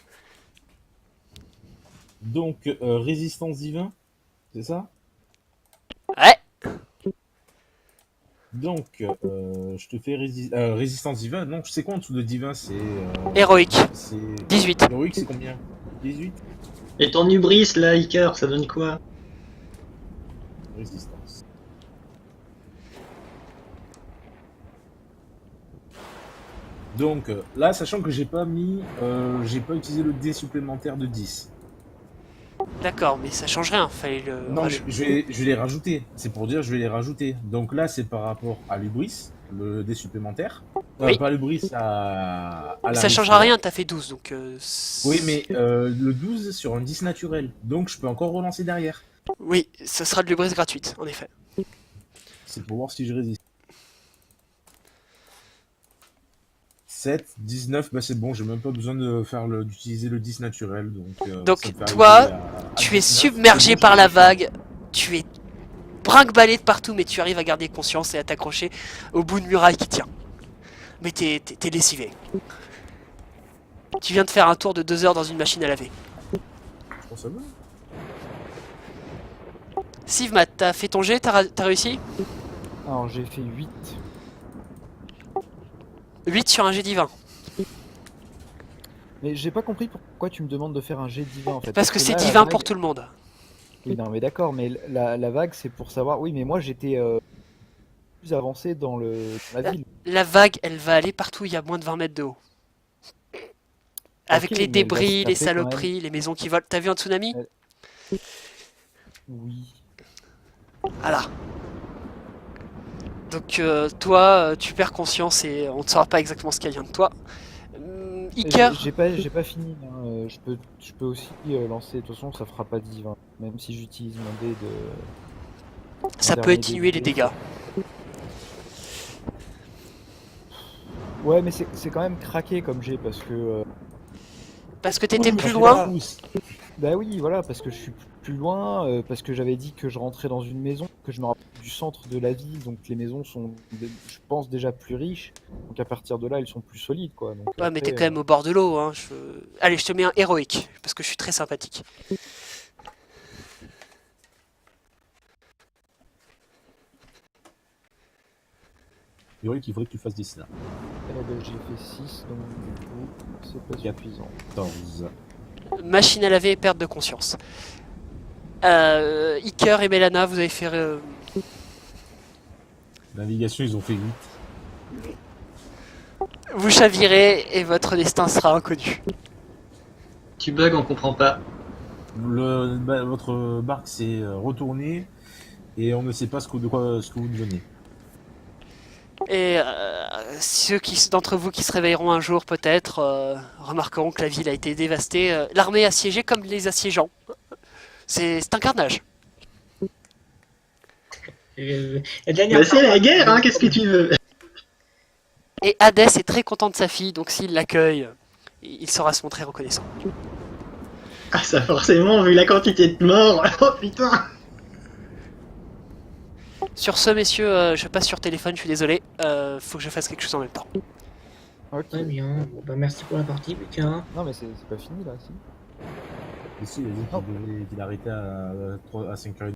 Donc, résistance divin, c'est ça? Ouais, Donc, je te fais résistance divin. Non, je sais quoi en dessous de divin, c'est... héroïque. c'est... 18. Héroïque, c'est combien? 18? Et ton hubris, là, Iker, ça donne quoi? Résistance. Donc, là, sachant que j'ai pas utilisé le dé supplémentaire de 10. D'accord, mais ça change rien, fallait le... Non, mais je vais les rajouter. C'est pour dire, je vais les rajouter. Donc là, c'est par rapport à l'Ubris, le dé supplémentaire. Oui. Pas l'Ubris, à la Ça changera rien, t'as fait 12, donc... Oui, mais le 12 sur un 10 naturel. Donc je peux encore relancer derrière. Oui, ça sera de l'ubris gratuite, en effet. C'est pour voir si je résiste. 7, 19, bah c'est bon, j'ai même pas besoin d'utiliser le 10 naturel. Donc ça me fait toi, arriver à Tu es 19. submergé C'est bon, par j'ai la fait. vague, tu es brinque-ballé de partout, mais tu arrives à garder conscience et à t'accrocher au bout de muraille qui tient. Mais t'es lessivé. Tu viens de faire un tour de 2 heures dans une machine à laver. Je pense que ça va. Sivmat, t'as fait ton jet, t'as réussi? Alors j'ai fait 8. 8 sur un jet divin. Mais j'ai pas compris pourquoi tu me demandes de faire un jet divin en fait. Parce que c'est là, la divin vague- pour tout le monde. Oui, non, mais d'accord, mais la vague c'est pour savoir. Oui, mais moi j'étais plus avancé dans la ville. La vague, elle va aller partout, il y a moins de 20 mètres de haut. Avec Ok, les mais elle va débris, se les taper quand saloperies, les maisons qui volent. T'as vu un tsunami? Oui. Voilà. Donc toi, tu perds conscience et on ne saura pas exactement ce qu'elle vient de toi. Iker, J'ai pas fini. Hein. Je peux aussi lancer. De toute façon, ça fera pas divin. Même si j'utilise mon dé de. ça peut dernier atténuer les dé, dégâts. Ouais, mais c'est quand même craqué comme j'ai parce que. Parce que t'étais Oui, plus parce que loin. là, Bah oui, voilà, parce que je suis plus loin, parce que j'avais dit que je rentrais dans une maison, que je me rappelle du centre de la ville, donc les maisons sont, je pense, déjà plus riches. Donc à partir de là, elles sont plus solides, quoi. Donc Ouais, mais t'es après, quand même au bord de l'eau. Hein. Allez, je te mets un héroïque parce que je suis très sympathique. Yorick, il faudrait que tu fasses des snaps. j'ai fait 6, donc du coup, c'est pas suffisant. 14. Machine à laver et perte de conscience. Iker et Melana, vous avez fait. Navigation, ils ont fait 8. Vous chavirez et votre destin sera inconnu. Tu bugs, on comprend pas. Votre barque s'est retournée et on ne sait pas ce que vous devenez. Et ceux d'entre vous qui se réveilleront un jour peut-être remarqueront que la ville a été dévastée. L'armée assiégée comme les assiégeants. C'est un carnage. La dernière Mais c'est fois- la guerre, hein, qu'est-ce que tu veux? Et Hadès est très content de sa fille, donc s'il l'accueille, il saura se montrer reconnaissant. Ah, ça forcément, vu la quantité de morts. Oh putain! Sur ce, messieurs, je passe sur téléphone, je suis désolé. Faut que je fasse quelque chose en même temps. Ok. Très bien. Bon, bah, merci pour la partie, Lucas. Non, mais c'est pas fini là, si. Ici, il a dit qu'il arrêtait à 5h30.